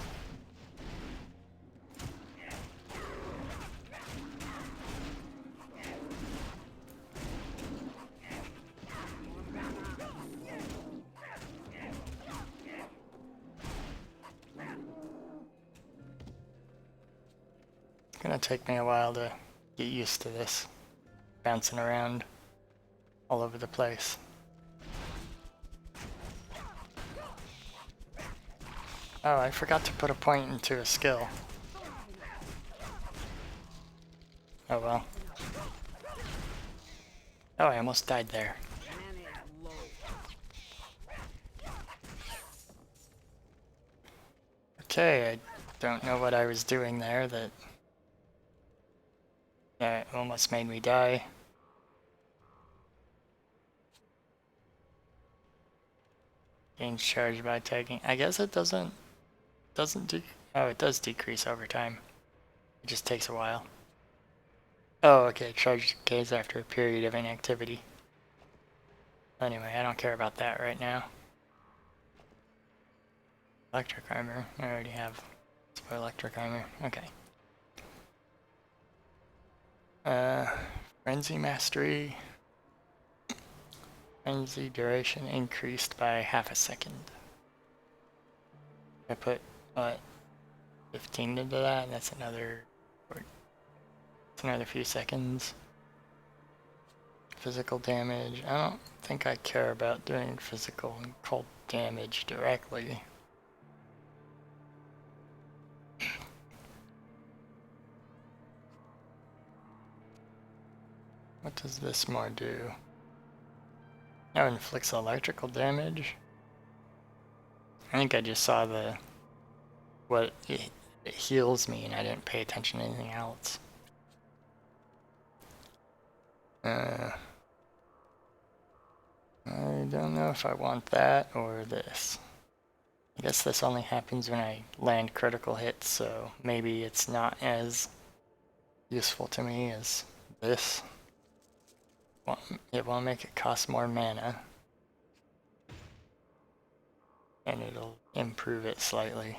Speaker 1: It's gonna take me a while to get used to this. Bouncing around all over the place. Oh, I forgot to put a point into a skill. Oh well. Oh, I almost died there. Okay, I don't know what I was doing there that almost made me die. Gains charge by taking. I guess it doesn't oh, it does decrease over time. It just takes a while. Oh, okay, charge decays after a period of inactivity. Anyway, I don't care about that right now. Electric armor. I already have electric armor. Okay. Frenzy mastery. Frenzy duration increased by half a second. I put, what, 15 into that, and that's another few seconds. Physical damage. I don't think I care about doing physical and cold damage directly. What does this more do? Oh, inflicts electrical damage. I think I just saw what it heals me and I didn't pay attention to anything else. I don't know if I want that or this. I guess this only happens when I land critical hits, so maybe it's not as useful to me as this. Well, it will make it cost more mana. And it'll improve it slightly.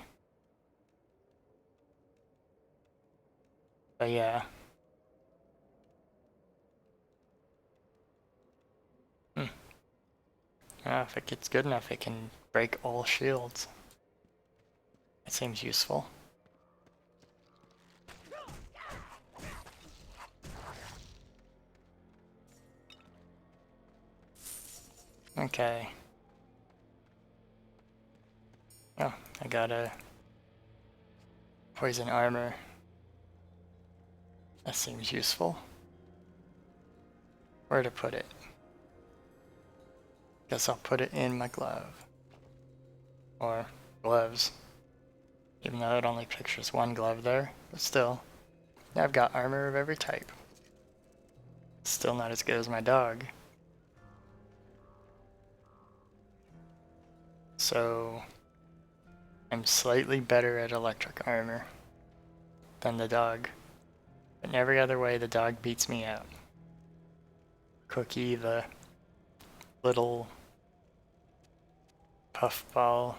Speaker 1: But yeah. If it gets good enough, it can break all shields. That seems useful. Okay. Oh, I got a poison armor. That seems useful. Where to put it? Guess I'll put it in my glove. Or gloves. Even though it only pictures one glove there. But still. I've got armor of every type. Still not as good as my dog. So I'm slightly better at electric armor than the dog. But in every other way, the dog beats me out. Cookie, the little puffball,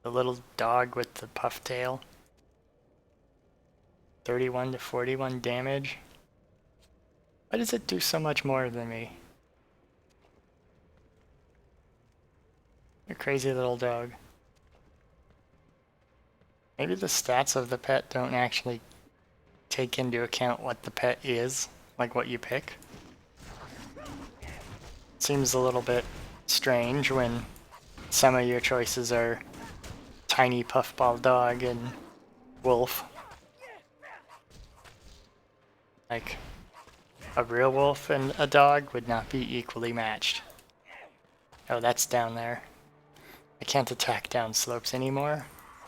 Speaker 1: the little dog with the puff tail. 31 to 41 damage. Why does it do so much more than me? You crazy little dog. Maybe the stats of the pet don't actually take into account what the pet is, like what you pick. Seems a little bit strange when some of your choices are tiny puffball dog and wolf. Like, a real wolf and a dog would not be equally matched. Oh, that's down there. I can't attack down slopes anymore.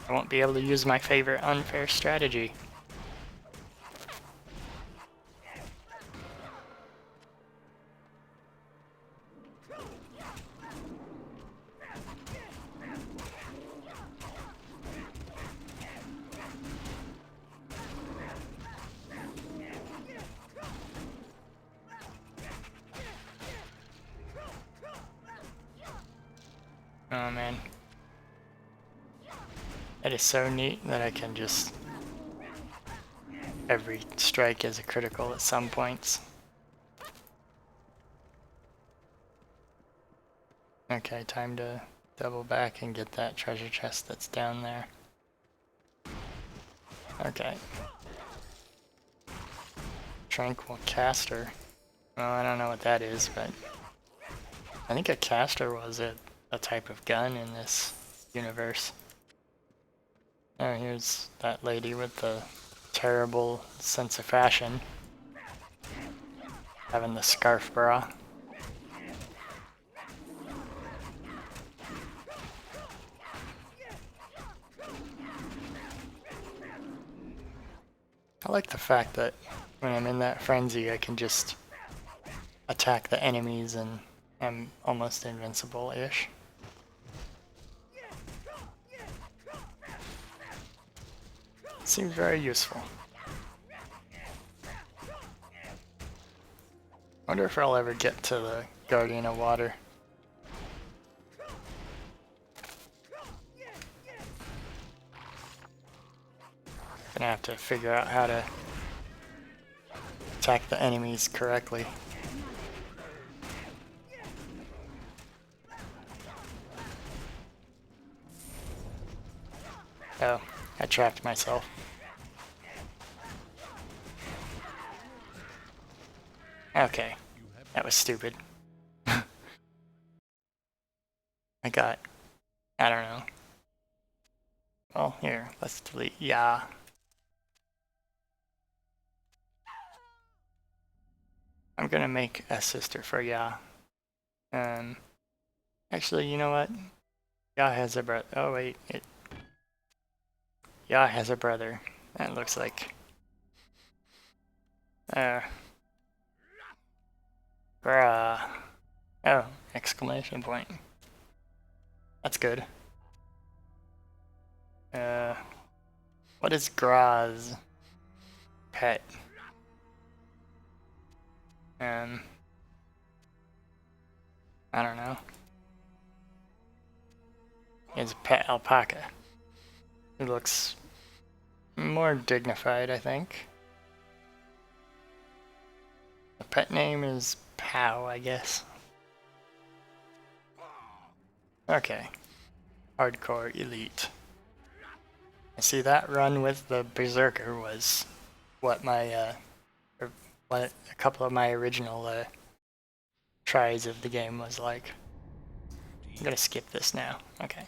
Speaker 1: I won't be able to use my favorite unfair strategy. Oh man. It is so neat that I can just... every strike is a critical at some points. Okay, time to double back and get that treasure chest that's down there. Okay. Tranquil caster. Well, I don't know what that is, but... I think a caster was a type of gun in this universe. Oh, here's that lady with the terrible sense of fashion. Having the scarf bra. I like the fact that when I'm in that frenzy I can just attack the enemies and I'm almost invincible-ish. Seems very useful. Wonder if I'll ever get to the Guardian of Water. Gonna have to figure out how to attack the enemies correctly. Oh, I trapped myself. Okay, that was stupid. I don't know. Well, here, let's delete Ya. I'm gonna make a sister for Ya. Actually, you know what? Ya has a brother. Oh wait, Ya has a brother. That looks like... Bruh. Oh, exclamation point. That's good. What is Graz? Pet. I don't know. It's a pet alpaca. It looks more dignified, I think. The pet name is Pow, I guess. Okay. Hardcore Elite. I see that run with the Berserker was what my, what a couple of my original tries of the game was like. I'm gonna skip this now. Okay.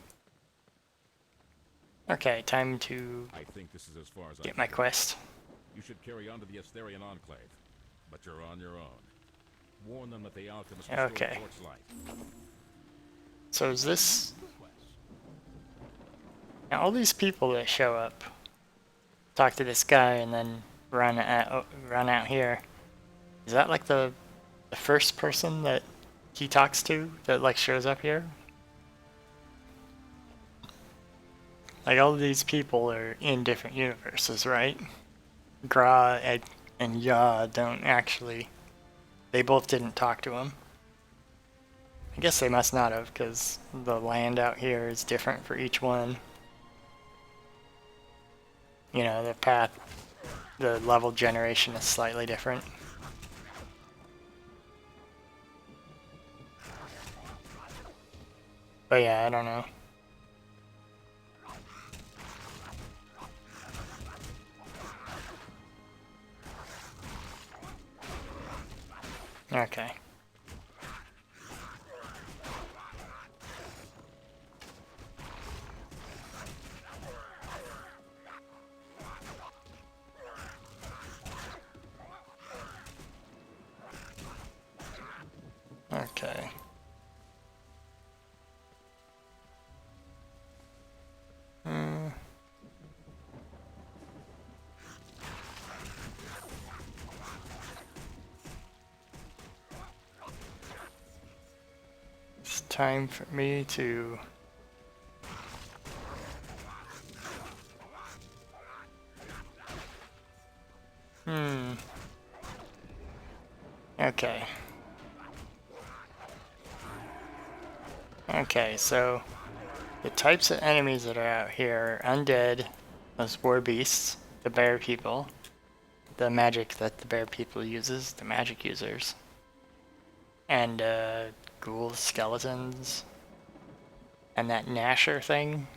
Speaker 1: Okay, time to
Speaker 4: I think this is as far as
Speaker 1: get my quest.
Speaker 4: You should carry on to the Asterian Enclave, but you're on your own. Warn them that the alchemist
Speaker 1: Okay.
Speaker 4: Torchlight.
Speaker 1: So is this... Now all these people that show up, talk to this guy and then run out here. Is that like the first person that he talks to that like shows up here? Like all of these people are in different universes, right? Gra and Ya don't actually... They both didn't talk to him. I guess they must not have, because the land out here is different for each one. You know, the path the level generation is slightly different. But yeah, I don't know. Okay. Okay. It's time for me to... Okay. Okay, so the types of enemies that are out here are undead, those war beasts, the bear people, the magic that the bear people uses, the magic users, and ghouls, skeletons, and that Nasher thing.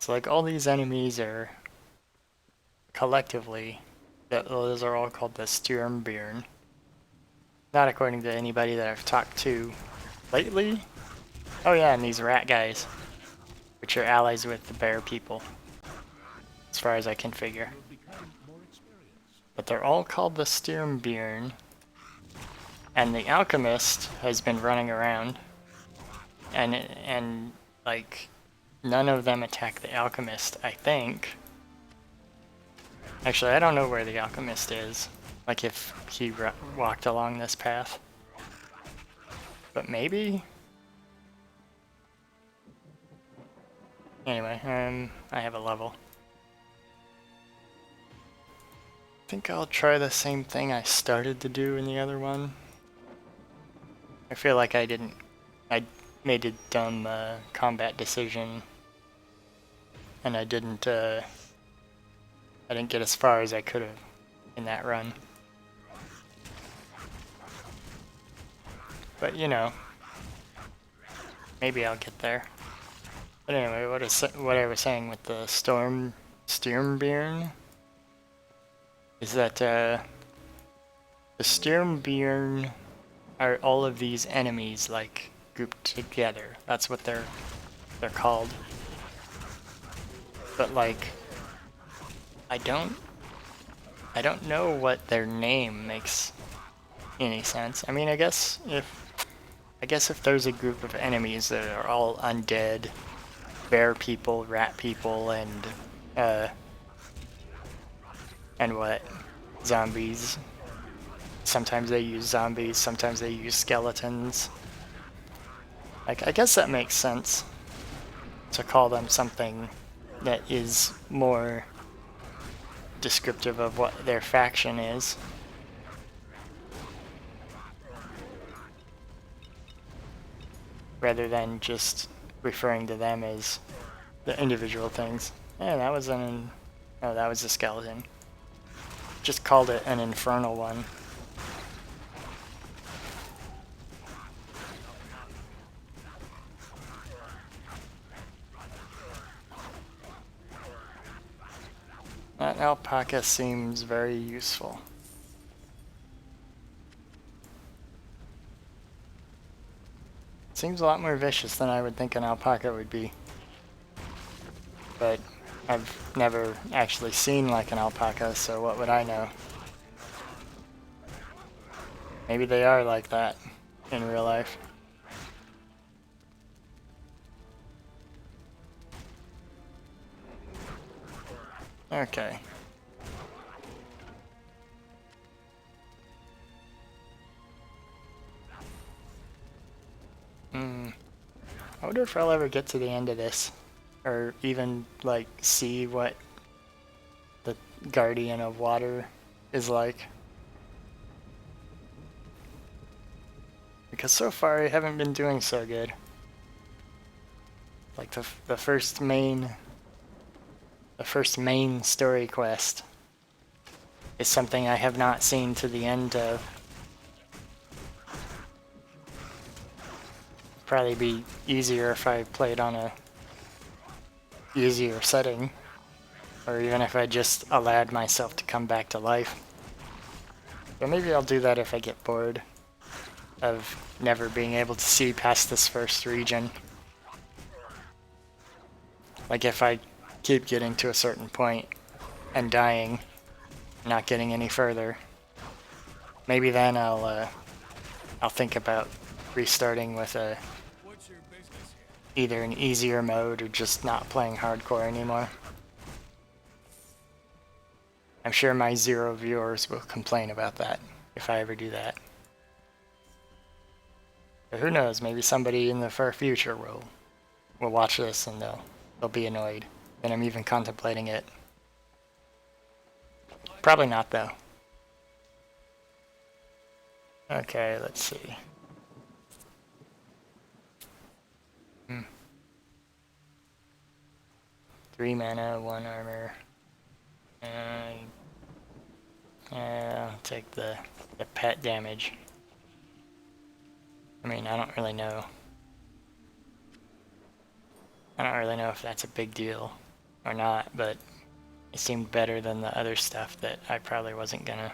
Speaker 1: So like all these enemies are collectively, those are all called the Sturmbjörn. Not according to anybody that I've talked to lately. Oh yeah, and these rat guys, which are allies with the bear people, as far as I can figure. But they're all called the Sturmbjörn, and the alchemist has been running around, and like none of them attack the alchemist, I think. Actually, I don't know where the alchemist is, like if he walked along this path. But maybe? Anyway, I have a level. I think I'll try the same thing I started to do in the other one. I feel like I made a dumb combat decision, and I didn't get as far as I could have in that run. But you know, maybe I'll get there. But anyway, what I was saying with the Sturmbjörn is that the Sturmbjörn are all of these enemies like grouped together. That's what they're called. But like, I don't know what their name makes any sense. I mean, I guess if there's a group of enemies that are all undead, bear people, rat people, and what? Zombies. Sometimes they use zombies, sometimes they use skeletons. Like, I guess that makes sense to call them something that is more descriptive of what their faction is. Rather than just referring to them as the individual things. Yeah, that was oh, that was a skeleton. Just called it an infernal one. That alpaca seems very useful. Seems a lot more vicious than I would think an alpaca would be. But I've never actually seen like an alpaca, so what would I know? Maybe they are like that in real life. Okay. I wonder if I'll ever get to the end of this, or even like see what the Guardian of Water is like. Because so far I haven't been doing so good. Like the first main the first main story quest is something I have not seen to the end of. Probably be easier if I played on a easier setting, or even if I just allowed myself to come back to life. But maybe I'll do that if I get bored of never being able to see past this first region. Like if I keep getting to a certain point and dying, not getting any further, maybe then I'll think about restarting with either an easier mode or just not playing hardcore anymore. I'm sure my 0 viewers will complain about that if I ever do that. But who knows, maybe somebody in the far future will watch this and they'll be annoyed. And I'm even contemplating it. Probably not though. Okay, let's see. 3 mana, 1 armor. I'll take the pet damage. I mean, I don't really know. I don't really know if that's a big deal or not, but it seemed better than the other stuff that I probably wasn't gonna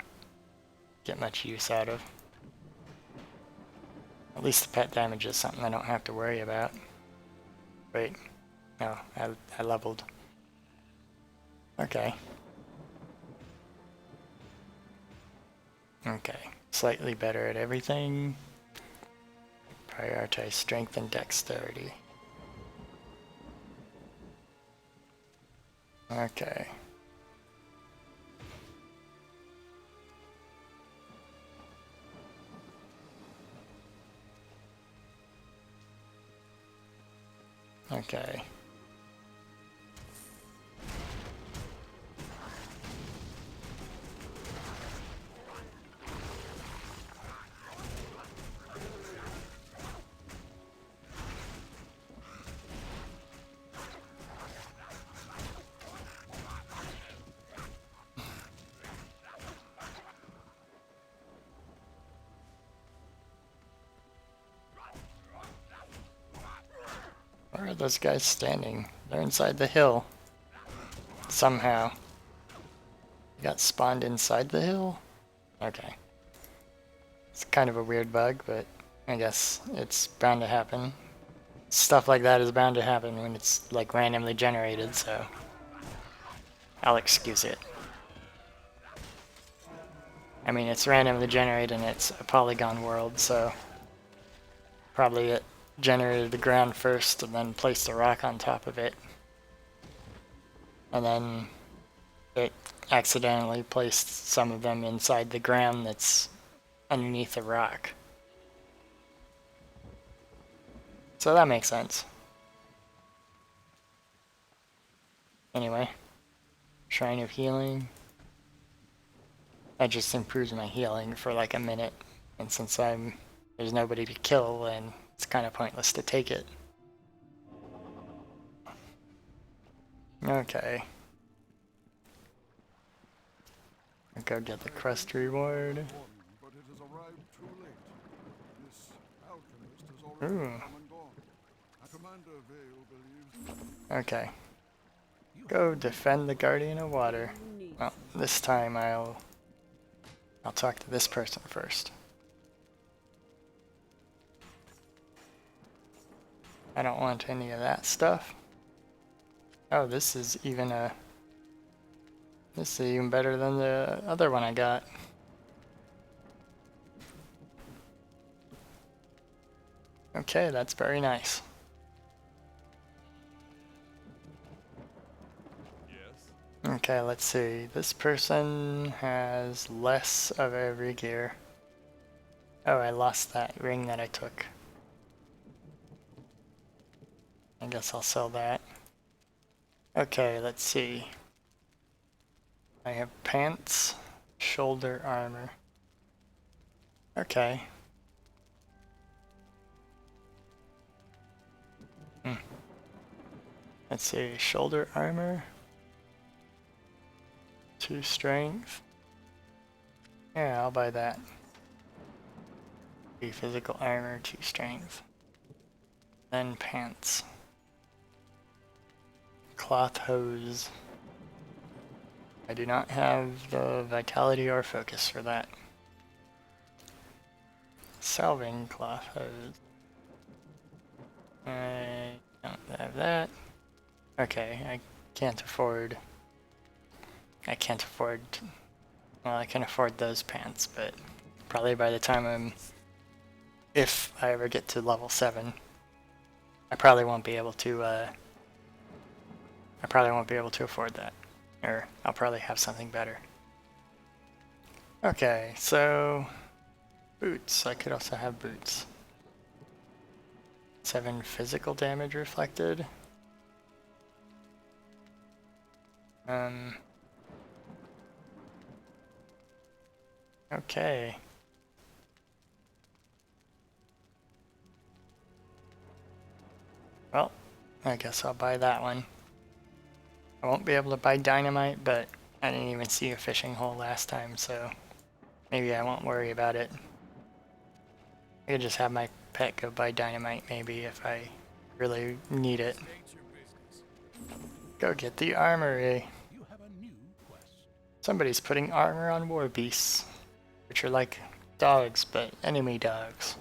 Speaker 1: get much use out of. At least the pet damage is something I don't have to worry about. Wait, no, I leveled. Okay. Okay, slightly better at everything. Prioritize strength and dexterity. Okay. Okay. Where are those guys standing? They're inside the hill. Somehow. They got spawned inside the hill? Okay. It's kind of a weird bug, but I guess it's bound to happen. Stuff like that is bound to happen when it's like randomly generated, so I'll excuse it. I mean, it's randomly generated and it's a polygon world, so probably it generated the ground first and then placed a rock on top of it. And then it accidentally placed some of them inside the ground that's underneath the rock. So that makes sense. Anyway, Shrine of Healing. That just improves my healing for like a minute. And since there's nobody to kill, then it's kind of pointless to take it. Okay. I'll go get the quest reward.
Speaker 6: But it has arrived too late. This alchemist has already come and gone. Commander Vale believes.
Speaker 1: Okay. Go defend the Guardian of Water. Well, this time I'll talk to this person first. I don't want any of that stuff. Oh, this is even better than the other one I got. Okay, that's very nice. Yes. Okay, let's see. This person has less of every gear. Oh, I lost that ring that I took. I guess I'll sell that. Okay, let's see. I have pants, shoulder armor. Okay. Let's see, shoulder armor. 2 strength. Yeah, I'll buy that. 3 physical armor, 2 strength. Then pants. Cloth hose. I do not have the vitality or focus for that. Salving cloth hose. I don't have that. Okay, I can't afford... Well, I can afford those pants, but probably by the time if I ever get to level 7, I probably won't be able to, afford that. Or I'll probably have something better. Okay, so... boots. I could also have boots. 7 physical damage reflected. Okay. Well, I guess I'll buy that one. I won't be able to buy dynamite, but I didn't even see a fishing hole last time, so maybe I won't worry about it. I could just have my pet go buy dynamite maybe if I really need it. Go get the armory.
Speaker 3: You have a new quest.
Speaker 1: Somebody's putting armor on war beasts, which are like dogs, but enemy dogs.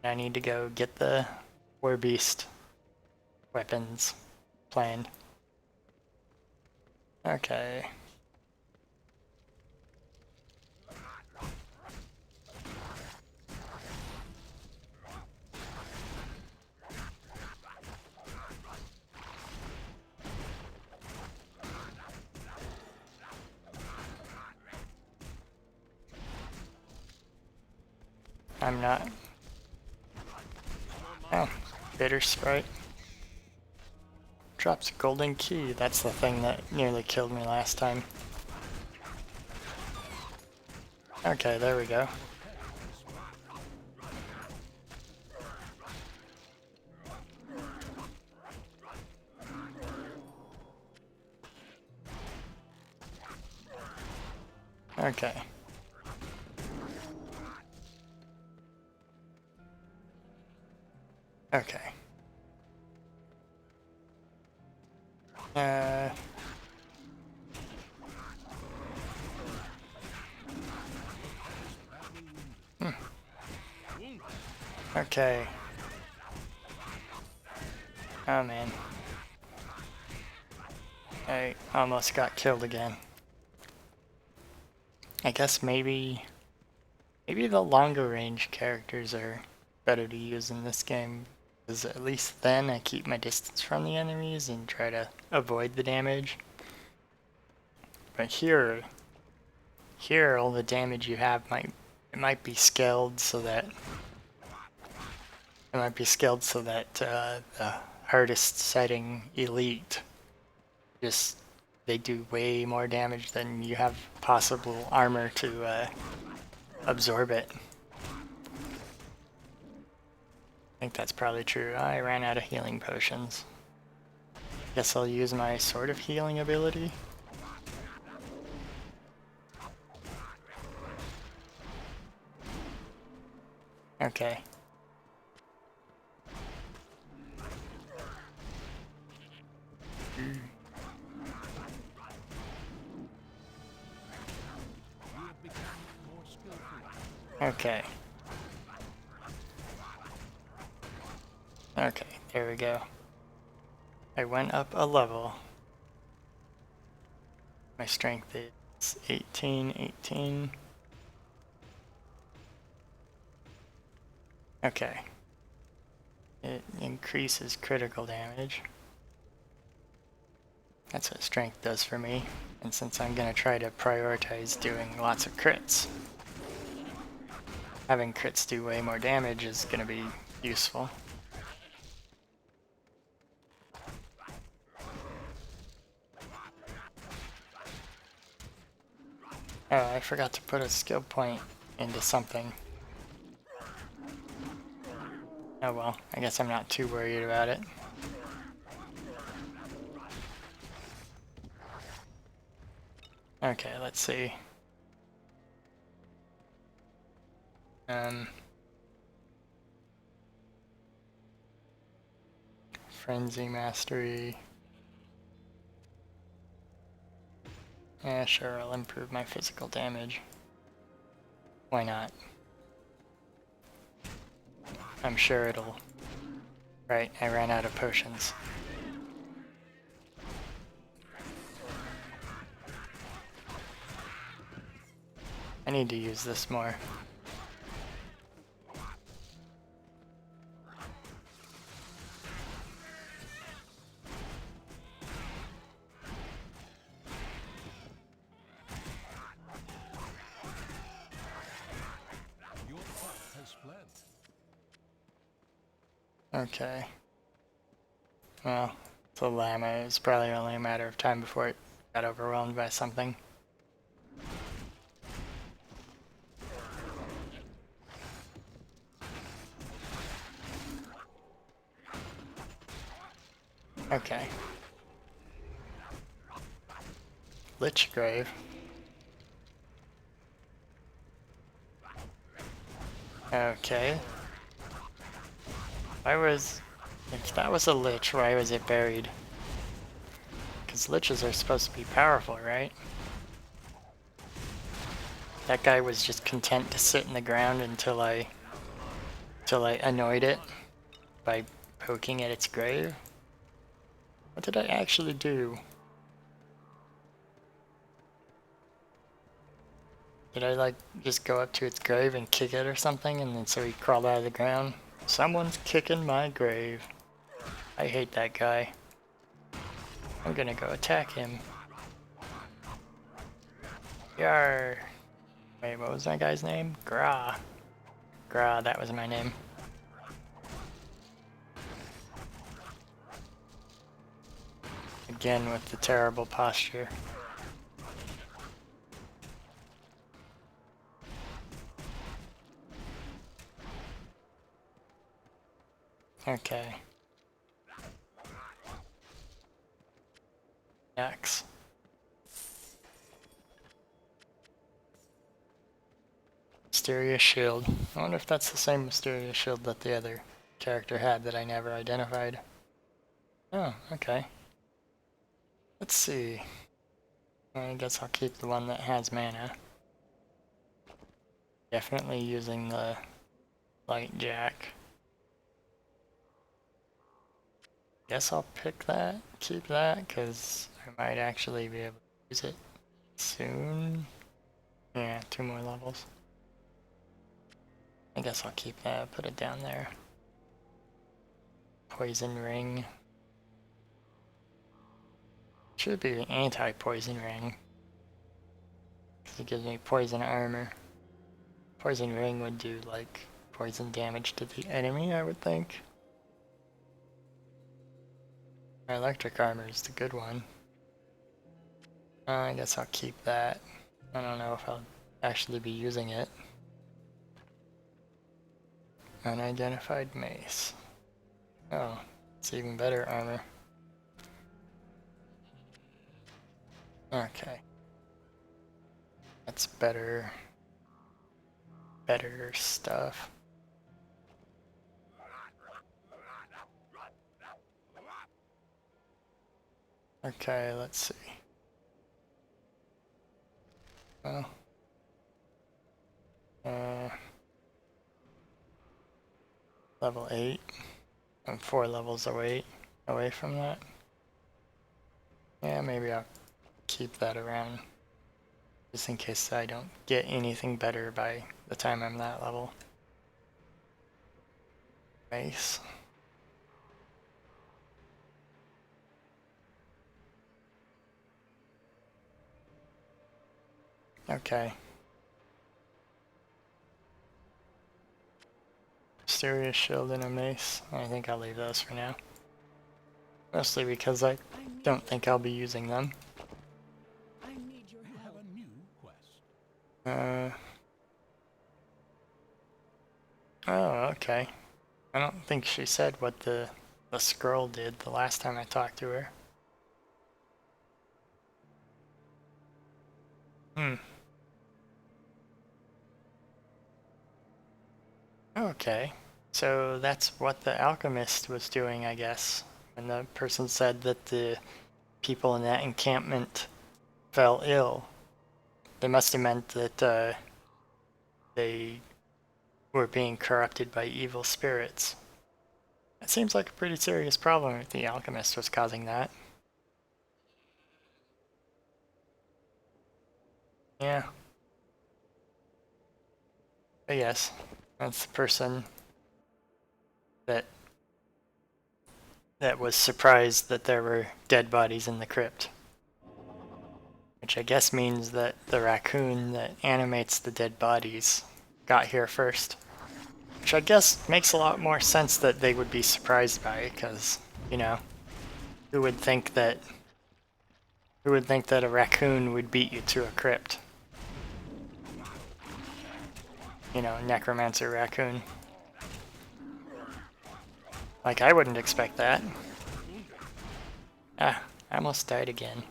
Speaker 1: I need to go get the war beast weapons planned. Okay. I'm not. Oh, bitter sprite. Drops a golden key. That's the thing that nearly killed me last time. Okay, there we go. Okay. Okay. Okay. Oh man. I almost got killed again. I guess maybe the longer range characters are better to use in this game, because at least then I keep my distance from the enemies and try to avoid the damage. But here all the damage you have might be scaled so that the hardest setting elite they do way more damage than you have possible armor to absorb it. I think that's probably true. I ran out of healing potions. Guess I'll use my Sword of Healing ability. Okay. Okay. Okay, there we go. I went up a level. My strength is 18. Okay. It increases critical damage. That's what strength does for me. And since I'm gonna try to prioritize doing lots of crits, having crits do way more damage is gonna be useful. Oh, I forgot to put a skill point into something. Oh well, I guess I'm not too worried about it. Okay, let's see. Frenzy Mastery. Yeah, sure, I'll improve my physical damage. Why not? I'm sure it'll... Right, I ran out of potions. I need to use this more.
Speaker 3: Your path has fled.
Speaker 1: Okay. Well, the llama is probably only a matter of time before it got overwhelmed by something. Okay. Lich Grave. Okay. If that was a lich, why was it buried? Because liches are supposed to be powerful, right? That guy was just content to sit in the ground until I annoyed it by poking at its grave. What did I actually do? Did I like just go up to its grave and kick it or something, and then so he crawled out of the ground? Someone's kicking my grave. I hate that guy. I'm gonna go attack him. Yar. Wait, what was that guy's name? Gra. Gra, that was my name. Again with the terrible posture. Okay. Axe. Mysterious shield. I wonder if that's the same mysterious shield that the other character had that I never identified. Oh, okay. Let's see. I guess I'll keep the one that has mana. Definitely using the light jack. Guess I'll pick that, keep that, because I might actually be able to use it soon. Yeah, 2 more levels. I guess I'll keep that, put it down there. Poison ring. Should be the anti-poison ring. Because it gives me poison armor. Poison ring would do like poison damage to the enemy, I would think. My electric armor is the good one. I guess I'll keep that. I don't know if I'll actually be using it. Unidentified mace. Oh, it's even better armor. Okay. That's better. Better stuff. Okay, let's see. Well. Level 8. I'm 4 levels away from that. Yeah, maybe I'll keep that around. Just in case I don't get anything better by the time I'm that level. Mace. Okay. Mysterious shield and a mace. I think I'll leave those for now. Mostly because I don't think I'll be using them.
Speaker 5: I need your
Speaker 3: You have
Speaker 5: help.
Speaker 3: a new quest.
Speaker 1: Oh, okay. I don't think she said what the scroll did the last time I talked to her. Hmm. Okay. So that's what the alchemist was doing, I guess. When the person said that the people in that encampment fell ill, they must have meant that they were being corrupted by evil spirits. That seems like a pretty serious problem if the alchemist was causing that. Yeah. But yes, that's the person that was surprised that there were dead bodies in the crypt. Which I guess means that the raccoon that animates the dead bodies got here first. Which I guess makes a lot more sense that they would be surprised by it, because, you know, who would think that a raccoon would beat you to a crypt? You know, necromancer raccoon. Like, I wouldn't expect that. Ah, I almost died again.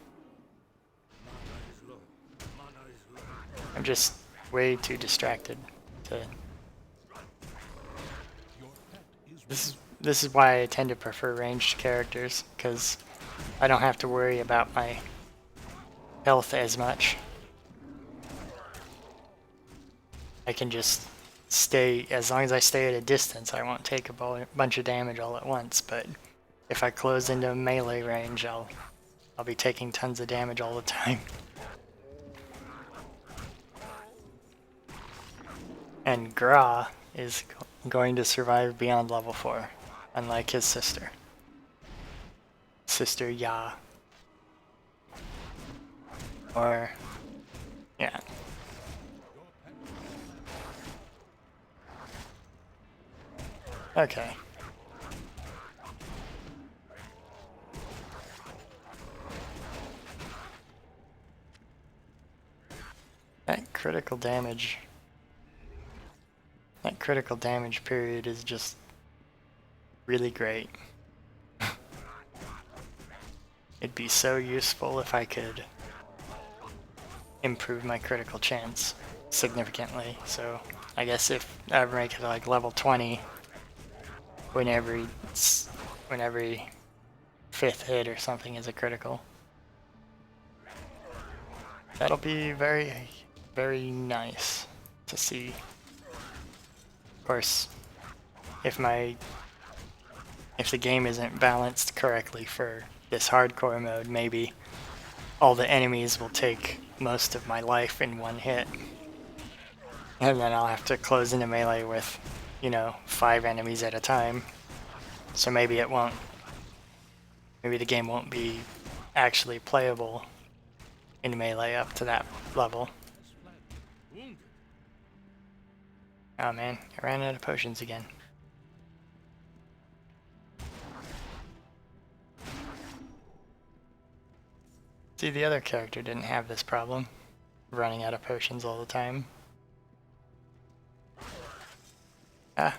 Speaker 1: I'm just way too distracted to... This is why I tend to prefer ranged characters, because I don't have to worry about my health as much. I can just stay, as long as I stay at a distance, I won't take a bunch of damage all at once, but if I close into melee range, I'll be taking tons of damage all the time. And Gra is going to survive beyond level 4, unlike his sister. Sister Ya. Or, yeah. Okay. That critical damage period is just really great. It'd be so useful if I could improve my critical chance significantly. So I guess if I ever make it to like level 20, when every 5th hit or something is a critical, that'll be very, very nice to see. Of course, if the game isn't balanced correctly for this hardcore mode, maybe all the enemies will take most of my life in one hit. And then I'll have to close into melee with, you know, 5 enemies at a time. So maybe the game won't be actually playable in melee up to that level. Oh man, I ran out of potions again. See, the other character didn't have this problem, running out of potions all the time. Ah.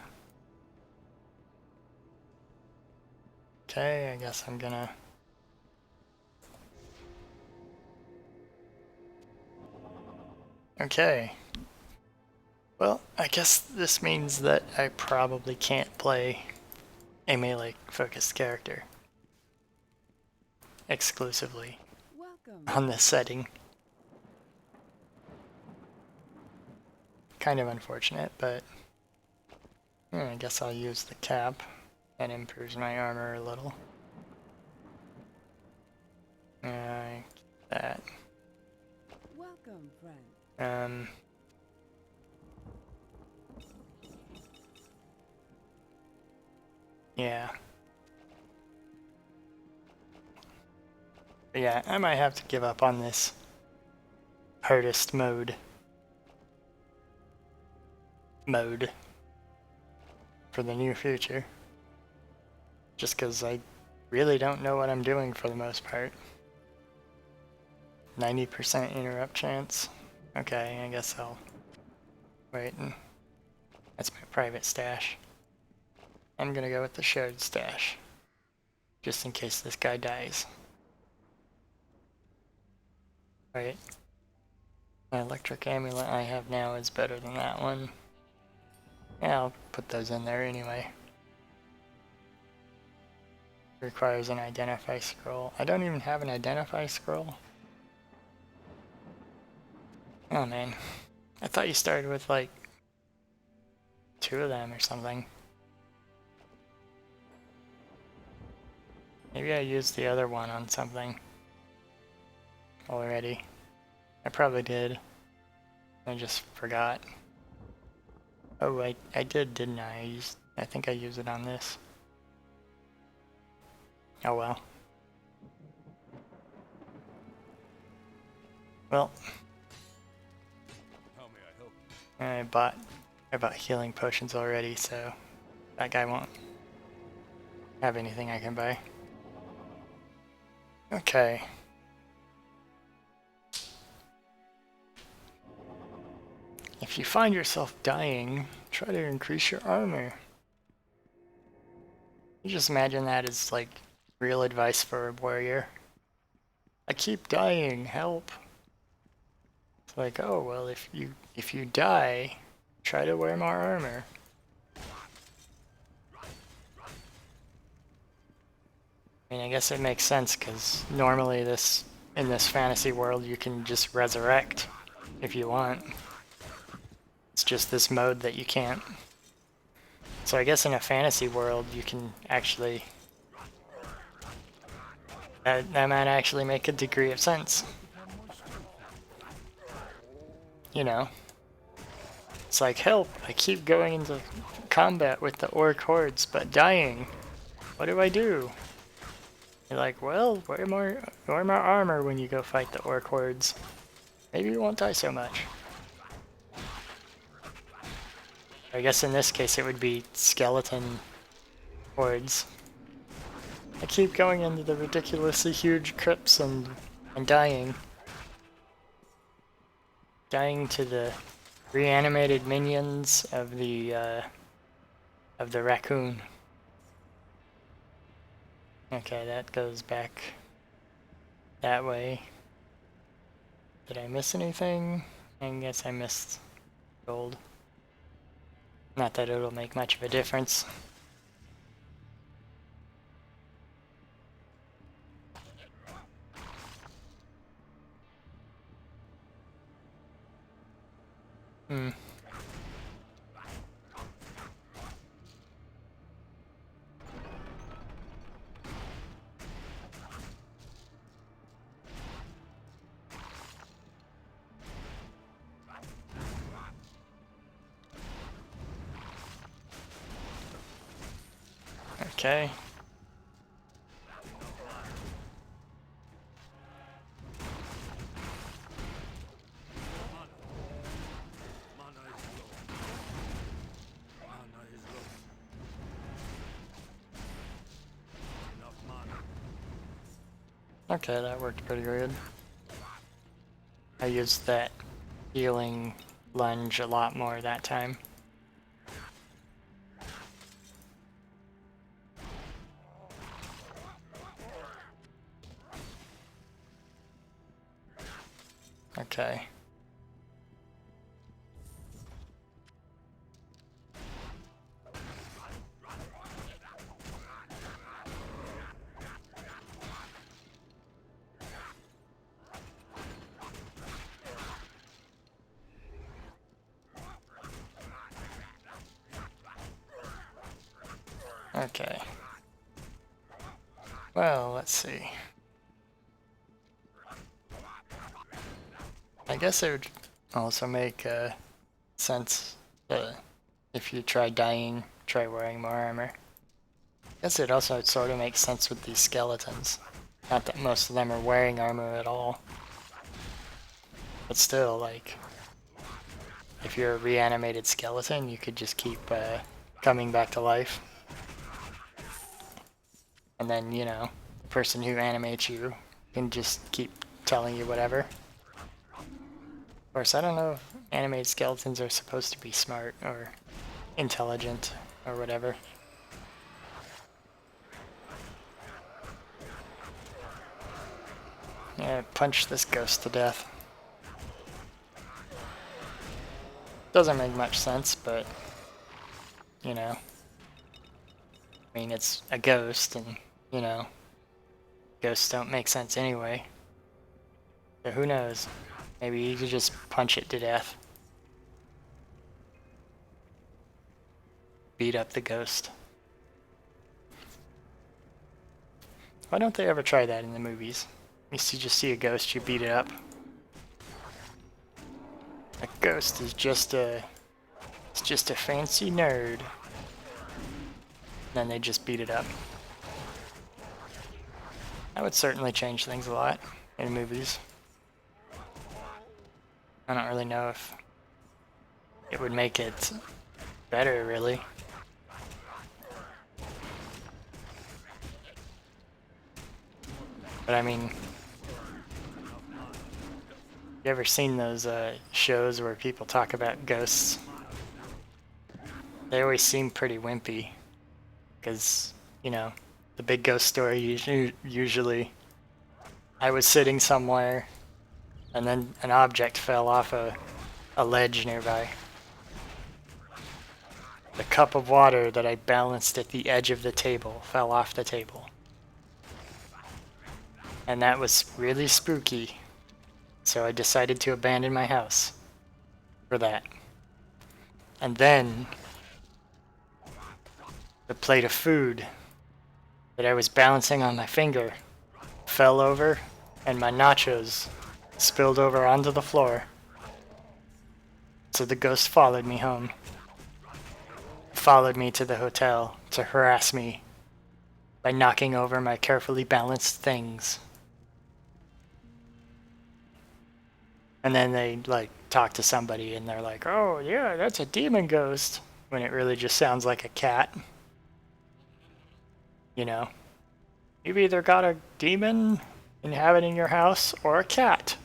Speaker 1: Okay, I guess I'm gonna... Okay. Well, I guess this means that I probably can't play a melee-focused character exclusively on this setting. Kind of unfortunate, but I guess I'll use the cap. That improves my armor a little. That.
Speaker 5: Welcome, friend.
Speaker 1: Yeah. But yeah, I might have to give up on this hardest mode for the near future. Just because I really don't know what I'm doing for the most part. 90% interrupt chance. Okay, I guess I'll wait. That's my private stash. I'm gonna go with the shared stash, just in case this guy dies. Right. My electric amulet I have now is better than that one. Yeah, I'll put those in there anyway. Requires an identify scroll. I don't even have an identify scroll. Oh man. I thought you started with like 2 of them or something. Maybe I used the other one on something already. I probably did. I just forgot. Oh, I did, didn't I? I think I used it on this. Oh well. Well,
Speaker 3: How may I help you?
Speaker 1: I bought healing potions already, so that guy won't have anything I can buy. Okay. If you find yourself dying, try to increase your armor. You just imagine that as like real advice for a warrior. I keep dying, help. It's like, oh well, if you die, try to wear more armor. I mean, I guess it makes sense because normally in this fantasy world you can just resurrect if you want. It's just this mode that you can't. So I guess in a fantasy world you can actually... That might actually make a degree of sense. You know? It's like, help! I keep going into combat with the orc hordes, but dying. What do I do? You're like, well, wear more armor when you go fight the orc hordes. Maybe you won't die so much. I guess in this case it would be skeleton hordes. I keep going into the ridiculously huge crypts and dying. Dying to the reanimated minions of the raccoon. Okay, that goes back that way. Did I miss anything? I guess I missed gold. Not that it'll make much of a difference. Okay. Okay, that worked pretty good. I used that healing lunge a lot more that time. Okay. Okay. Well, let's see. I guess it would also make sense if you try dying, try wearing more armor. I guess it also sort of makes sense with these skeletons. Not that most of them are wearing armor at all. But still, like, if you're a reanimated skeleton, you could just keep coming back to life. And then, you know, the person who animates you can just keep telling you whatever. Of course, I don't know if animated skeletons are supposed to be smart or intelligent or whatever. Yeah, punch this ghost to death. Doesn't make much sense, but you know, I mean, it's a ghost, and you know, ghosts don't make sense anyway. So who knows? Maybe you could just punch it to death. Beat up the ghost. Why don't they ever try that in the movies? You just see a ghost, you beat it up. A ghost is just a... it's just a fancy nerd. Then they just beat it up. That would certainly change things a lot in movies. I don't really know if it would make it better, really. But I mean, you ever seen those shows where people talk about ghosts? They always seem pretty wimpy, because, you know, the big ghost story usually, I was sitting somewhere, and then an object fell off a ledge nearby. The cup of water that I balanced at the edge of the table fell off the table. And that was really spooky, so I decided to abandon my house for that. And then the plate of food that I was balancing on my finger fell over, and my nachos spilled over onto the floor. So the ghost followed me home. Followed me to the hotel to harass me by knocking over my carefully balanced things. And then they like talk to somebody and they're like, oh yeah, that's a demon ghost, when it really just sounds like a cat. You know, you've either got a demon inhabiting your house or a cat.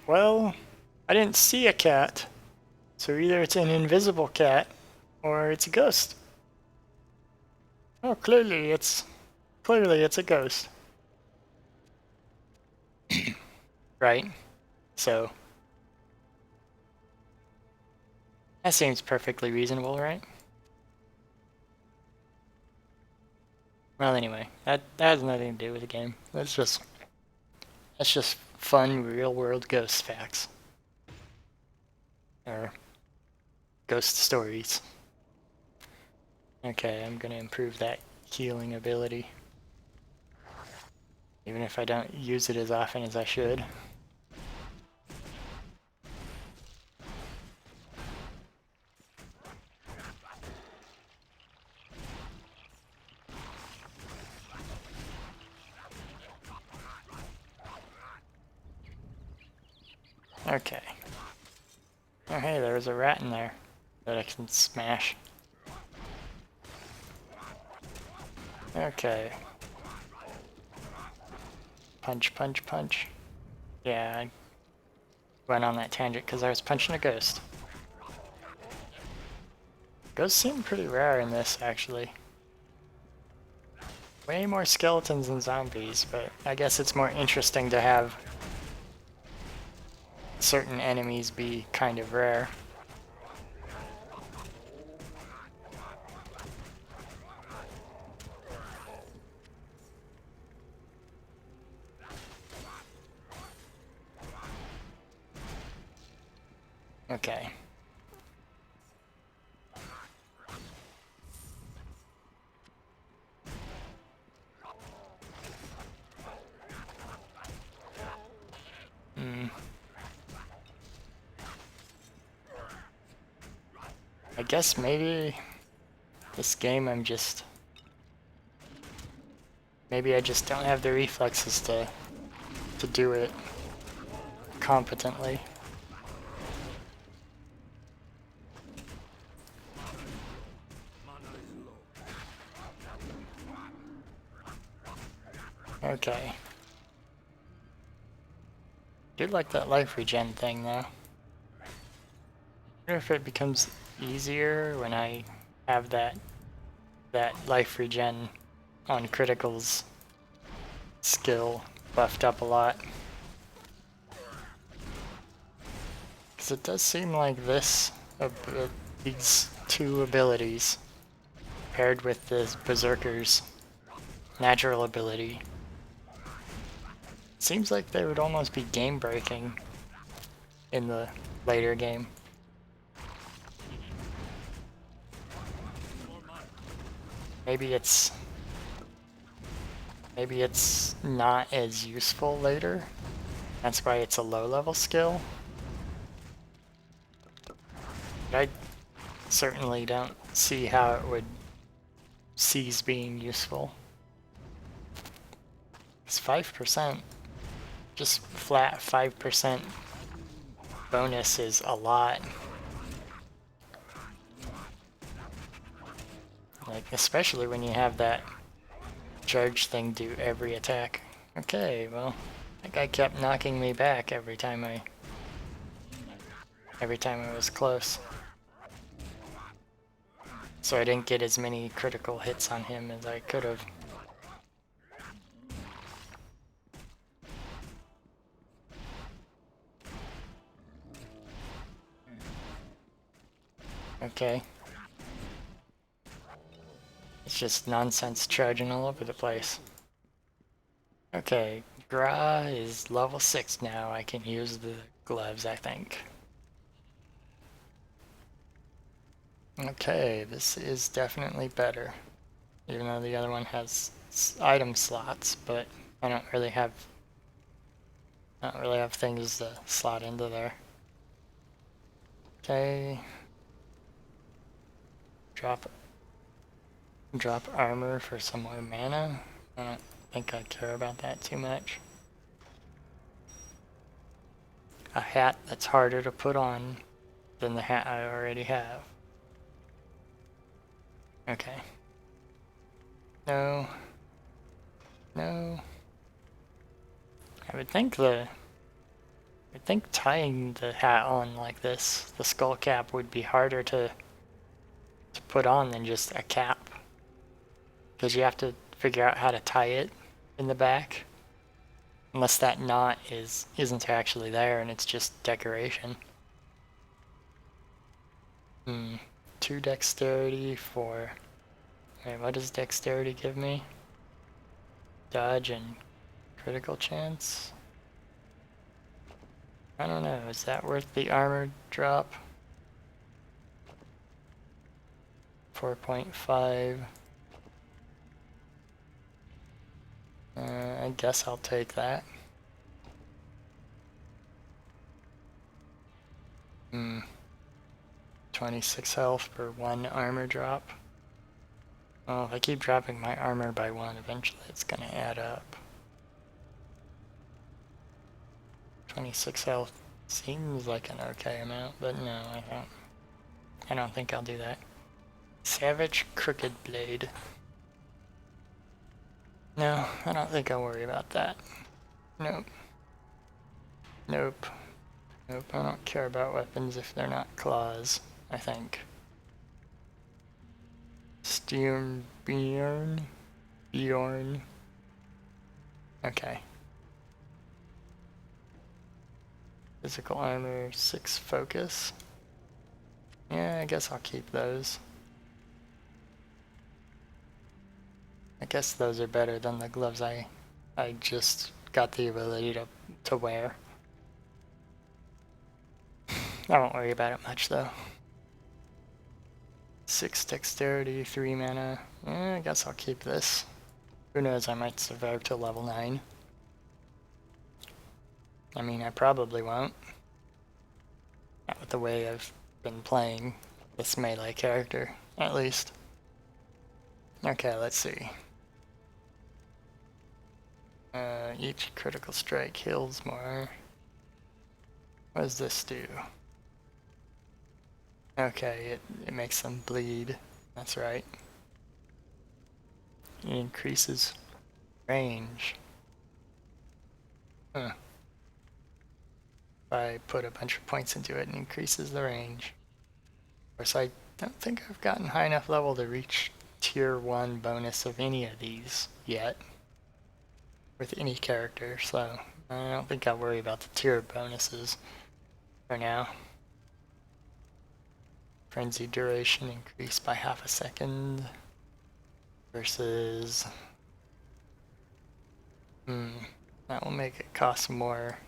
Speaker 1: Well, I didn't see a cat, so either it's an invisible cat or it's a ghost. Oh, clearly it's a ghost. Right? So that seems perfectly reasonable, right? Well, anyway, that has nothing to do with the game. That's just fun real-world ghost facts. Or ghost stories. Okay, I'm gonna improve that healing ability. Even if I don't use it as often as I should. Okay. Oh hey, there's a rat in there that I can smash. Okay. Punch, punch, punch. Yeah, I went on that tangent because I was punching a ghost. Ghosts seem pretty rare in this, actually. Way more skeletons than zombies, but I guess it's more interesting to have certain enemies be kind of rare. Okay. I guess maybe this game maybe I just don't have the reflexes to do it competently. Okay. I do like that life regen thing though. I wonder if it becomes easier when I have that life regen on criticals skill buffed up a lot. Because it does seem like this these two abilities paired with the Berserker's natural ability. Seems like they would almost be game breaking in the later game. Maybe it's not as useful later. That's why it's a low level skill. But I certainly don't see how it would cease being useful. It's 5%. Just flat 5% bonus is a lot. Like, especially when you have that charge thing do every attack. Okay, well, that guy kept knocking me back every time I was close. So I didn't get as many critical hits on him as I could have. Okay. It's just nonsense charging all over the place. Okay, Gra is level 6 now. I can use the gloves, I think. Okay, this is definitely better. Even though the other one has item slots, but I don't really have things to slot into there. Okay. Drop armor for some more mana. I don't think I care about that too much. A hat that's harder to put on than the hat I already have. Okay. No. No. I would think tying the hat on like this, the skull cap, would be harder to put on than just a cap. Because you have to figure out how to tie it in the back. Unless that knot isn't actually there and it's just decoration. 2 dexterity for... Wait, what does dexterity give me? Dodge and critical chance? I don't know, is that worth the armor drop? 4.5. I guess I'll take that. 26 health for 1 armor drop. Well, if I keep dropping my armor by 1, eventually it's gonna add up. 26 health seems like an okay amount, but no, I don't think I'll do that. Savage Crooked Blade. No, I don't think I'll worry about that. Nope. Nope. Nope, I don't care about weapons if they're not claws, I think. Bjorn. Okay. Physical armor, 6 focus. Yeah, I guess I'll keep those. I guess those are better than the gloves I just got the ability to wear. I won't worry about it much though. 6 dexterity, 3 mana. Yeah, I guess I'll keep this. Who knows, I might survive to level 9. I mean, I probably won't. Not with the way I've been playing this melee character, at least. Okay, let's see. Each critical strike heals more. What does this do? Okay, it makes them bleed. That's right. It increases range. Huh. If I put a bunch of points into it, it increases the range. Of course, I don't think I've gotten high enough level to reach tier 1 bonus of any of these yet. With any character, so I don't think I'll worry about the tier bonuses for now. Frenzy duration increased by half a second versus that will make it cost more.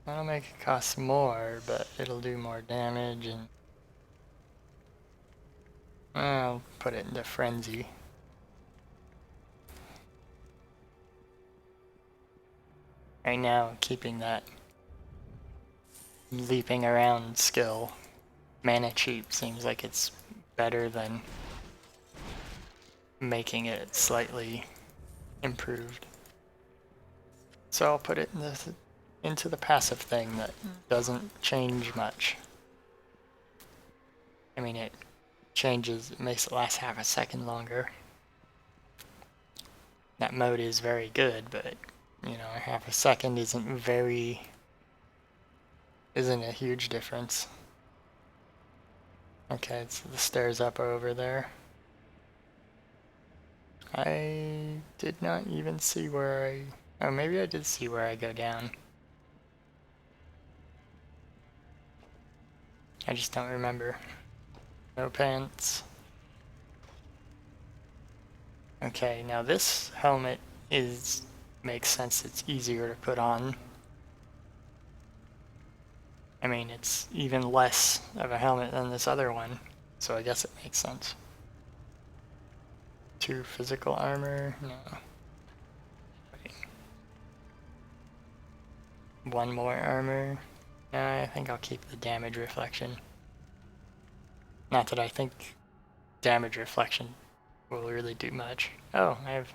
Speaker 1: That'll make it cost more, but it'll do more damage, and I'll put it into frenzy. Right now, keeping that leaping around skill mana cheap seems like it's better than making it slightly improved. So I'll put it into the passive thing that doesn't change much. I mean, it changes, it makes it last half a second longer. That mode is very good, but you know, half a second isn't a huge difference. Okay, so the stairs up are over there. I did not even see where oh, maybe I did see where I go down. I just don't remember. No pants. Okay, now this helmet makes sense, it's easier to put on. I mean, it's even less of a helmet than this other one, so I guess it makes sense. 2 physical armor, no. Wait. 1 more armor. No, I think I'll keep the damage reflection. Not that I think damage reflection will really do much. Oh, I've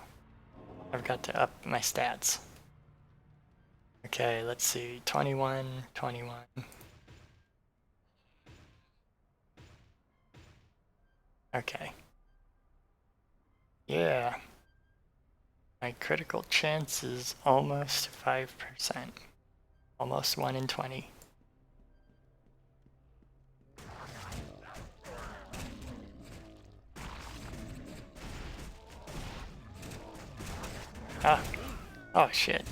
Speaker 1: got to up my stats. Okay, let's see. 21, 21. Okay. Yeah. My critical chance is almost 5%. Almost 1 in 20. Ah. Oh shit.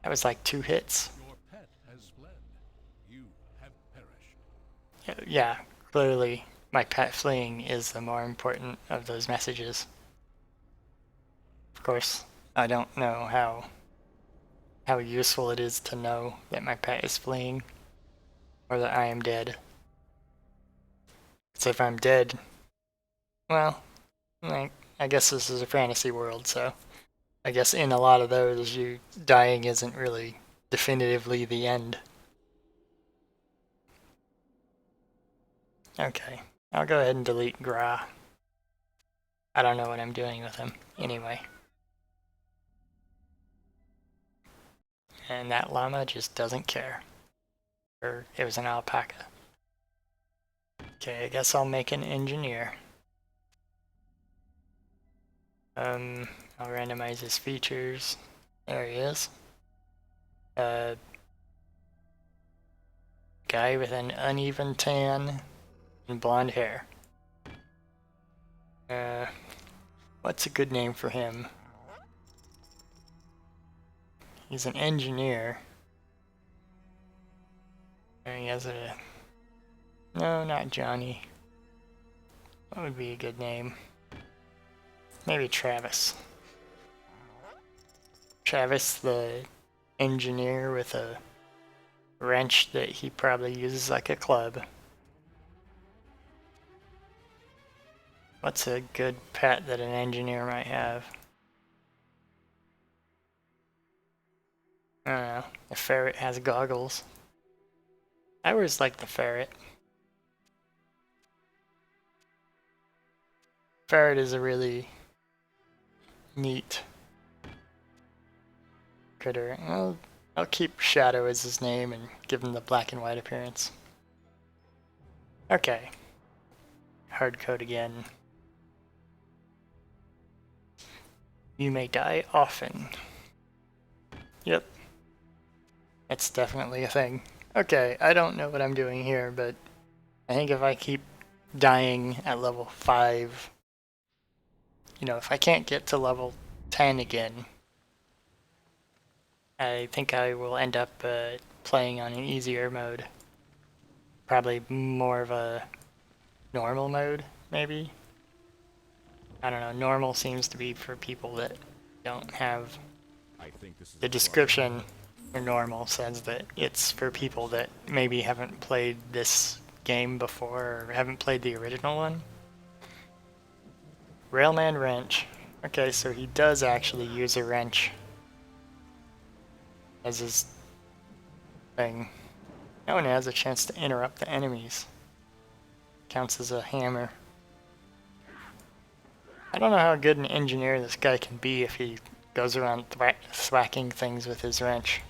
Speaker 1: That was like 2 hits.
Speaker 3: Your pet has fled. You have perished.
Speaker 1: Yeah, clearly my pet fleeing is the more important of those messages. Of course, I don't know how useful it is to know that my pet is fleeing or that I am dead. So if I'm dead, well, I guess this is a fantasy world, so I guess in a lot of those, dying isn't really definitively the end. Okay, I'll go ahead and delete Gra. I don't know what I'm doing with him anyway. And that llama just doesn't care. Or it was an alpaca. Okay, I guess I'll make an engineer. I'll randomize his features. There he is. Guy with an uneven tan and blonde hair. What's a good name for him? He's an engineer. And he has a... No, not Johnny. What would be a good name? Maybe Travis. Travis, the engineer with a wrench that he probably uses like a club. What's a good pet that an engineer might have? I don't know. The ferret has goggles. I always like the ferret. Ferret is a really neat critter. I'll keep Shadow as his name and give him the black and white appearance. Okay. Hard code again. You may die often. Yep. That's definitely a thing. Okay, I don't know what I'm doing here, but I think if I keep dying at level 5, you know, if I can't get to level 10 again, I think I will end up playing on an easier mode. probably more of a normal mode, maybe. I don't know, normal seems to be for people that don't have...
Speaker 4: I think this is
Speaker 1: The description for normal says that it's for people that maybe haven't played this game before or haven't played the original one. Railman wrench. Okay, so he does actually use a wrench as his thing. Oh, and it has a chance to interrupt the enemies. Counts as a hammer. I don't know how good an engineer this guy can be if he goes around thwacking things with his wrench.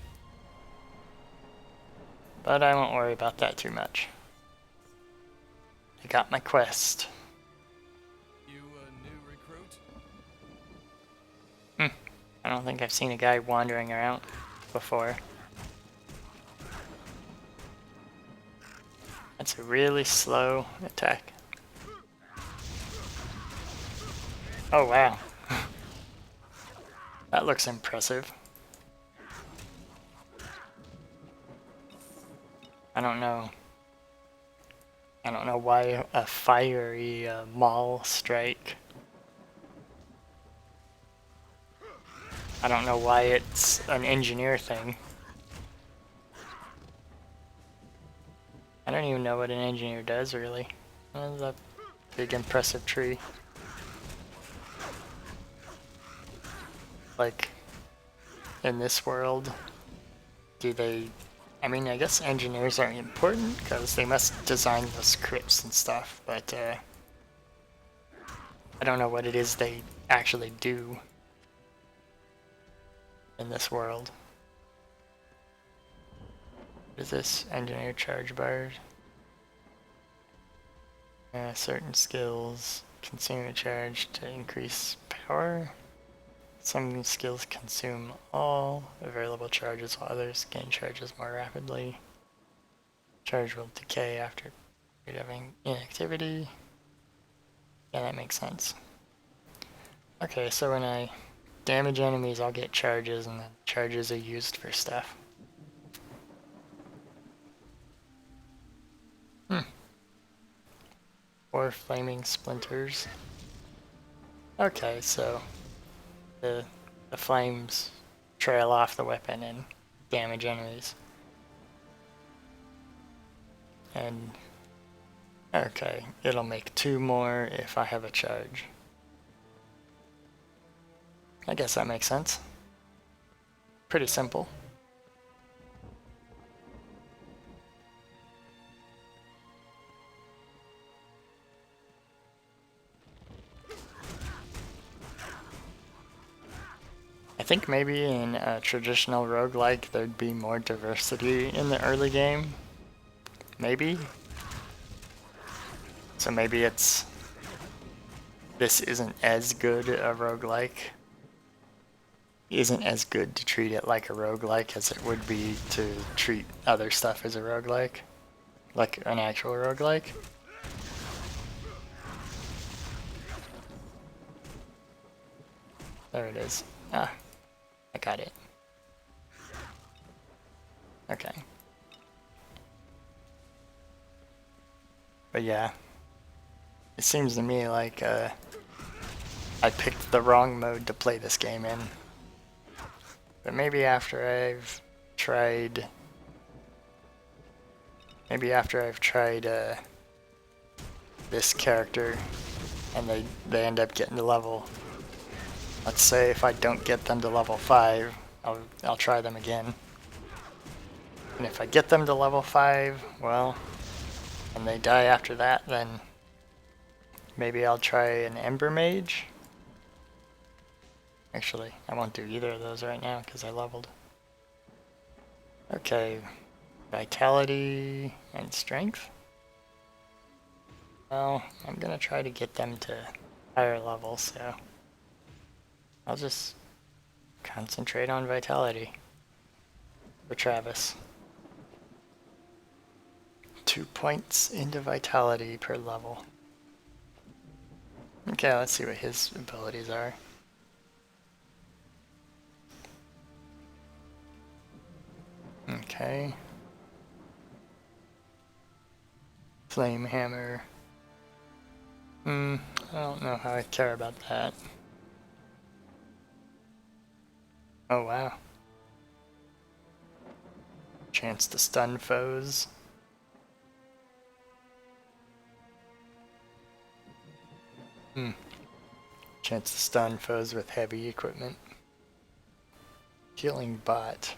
Speaker 1: But I won't worry about that too much. I got my quest.
Speaker 7: You a new recruit?
Speaker 1: I don't think I've seen a guy wandering around before. That's a really slow attack. Oh wow. That looks impressive. I don't know why a fiery maul strike. I don't know why it's an engineer thing. I don't even know what an engineer does, really. That's a big impressive tree. Like, in this world, do they... I mean, I guess engineers are important, because they must design those crypts and stuff, but, I don't know what it is they actually do in this world. What is this? Engineer charge bars. Certain skills consume a charge to increase power. Some skills consume all available charges while others gain charges more rapidly. Charge will decay after having inactivity. Yeah, that makes sense. Okay, so when I damage enemies, I'll get charges, and then charges are used for stuff. Or flaming splinters. Okay, so the flames trail off the weapon and damage enemies. And okay, it'll make 2 more if I have a charge. I guess that makes sense. Pretty simple. I think maybe in a traditional roguelike there'd be more diversity in the early game. Maybe? So maybe this isn't as good a roguelike. Isn't as good to treat it like a roguelike as it would be to treat other stuff as a roguelike. Like an actual roguelike. There it is. Ah, I got it. Okay. But yeah, it seems to me like I picked the wrong mode to play this game in. But maybe after I've tried... this character and they end up getting to level... Let's say if I don't get them to level 5, I'll try them again. And if I get them to level 5, well, and they die after that, then maybe I'll try an Ember Mage. Actually, I won't do either of those right now because I leveled. Okay, Vitality and Strength. Well, I'm gonna try to get them to higher levels, so I'll just concentrate on Vitality for Travis. 2 points into Vitality per level. Okay, let's see what his abilities are. Okay. Flame hammer. I don't know how I care about that. Oh wow. Chance to stun foes. Chance to stun foes with heavy equipment. Healing bot.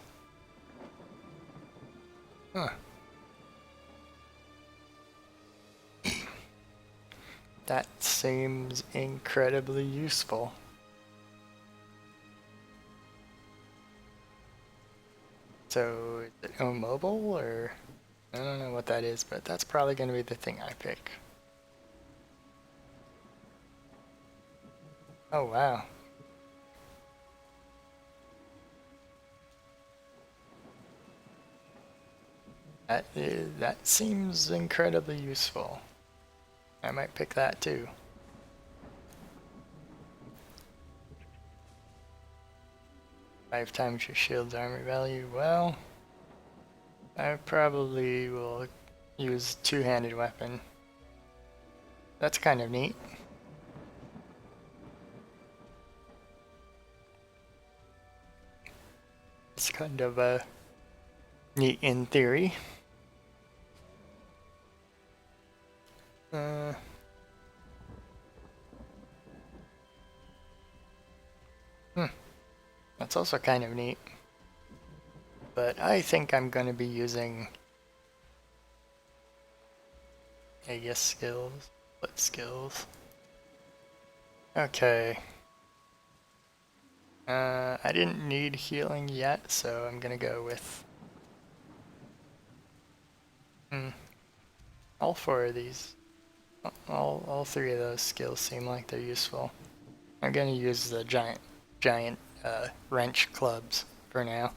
Speaker 1: Huh. That seems incredibly useful. So, is it immobile, or I don't know what that is, but that's probably going to be the thing I pick. Oh wow. That seems incredibly useful. I might pick that too. Five times your shield's armor value. Well, I probably will use two-handed weapon. That's kind of neat. It's kind of neat in theory. That's also kind of neat. But I think I'm going to be using Aegis skills, split skills. Okay. I didn't need healing yet, so I'm going to go with all four of these. All three of those skills seem like they're useful. I'm going to use the giant wrench clubs for now.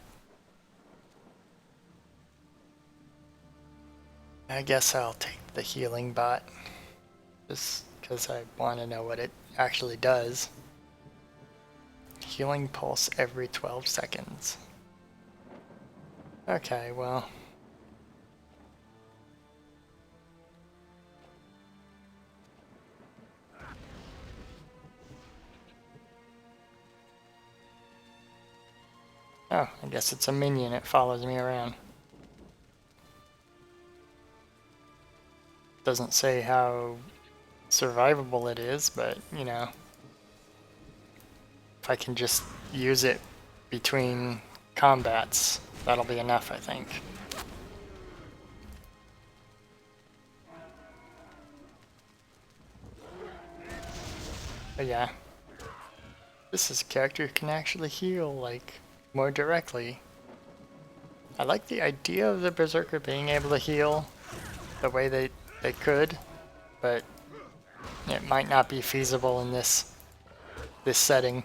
Speaker 1: I guess I'll take the healing bot, just because I want to know what it actually does. Healing pulse every 12 seconds. Okay, well. Oh, I guess it's a minion. It follows me around. Doesn't say how survivable it is, but, you know, if I can just use it between combats, that'll be enough, I think. But yeah, this is a character who can actually heal, like, more directly. I like the idea of the Berserker being able to heal the way they could, but it might not be feasible in this setting.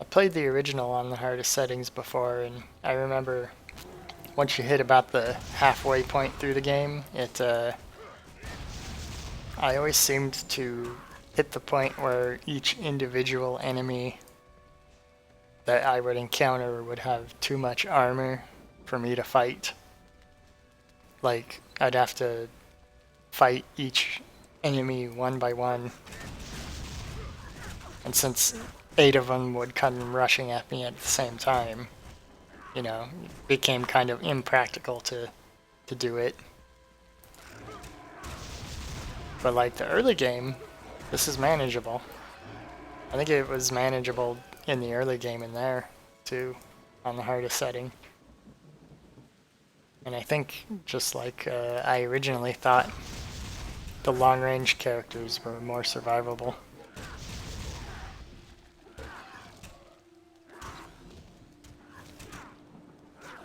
Speaker 1: I played the original on the hardest settings before, and I remember once you hit about the halfway point through the game, I always seemed to hit the point where each individual enemy that I would encounter would have too much armor for me to fight. Like, I'd have to fight each enemy one by one. And since 8 of them would come rushing at me at the same time, you know, it became kind of impractical to do it. But like the early game, this is manageable. I think it was manageable in the early game in there, too, on the hardest setting. And I think, just like I originally thought, the long-range characters were more survivable.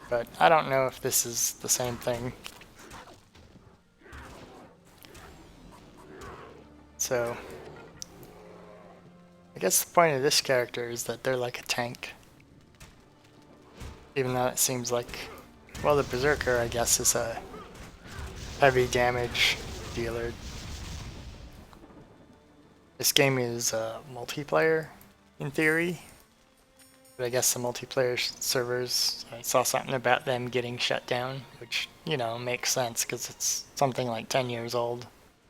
Speaker 1: But I don't know if this is the same thing. So, I guess the point of this character is that they're like a tank. Even though it seems like, well, the Berserker, I guess, is a heavy damage dealer. This game is multiplayer, in theory. But I guess the multiplayer servers, I saw something about them getting shut down, which, you know, makes sense because it's something like 10 years old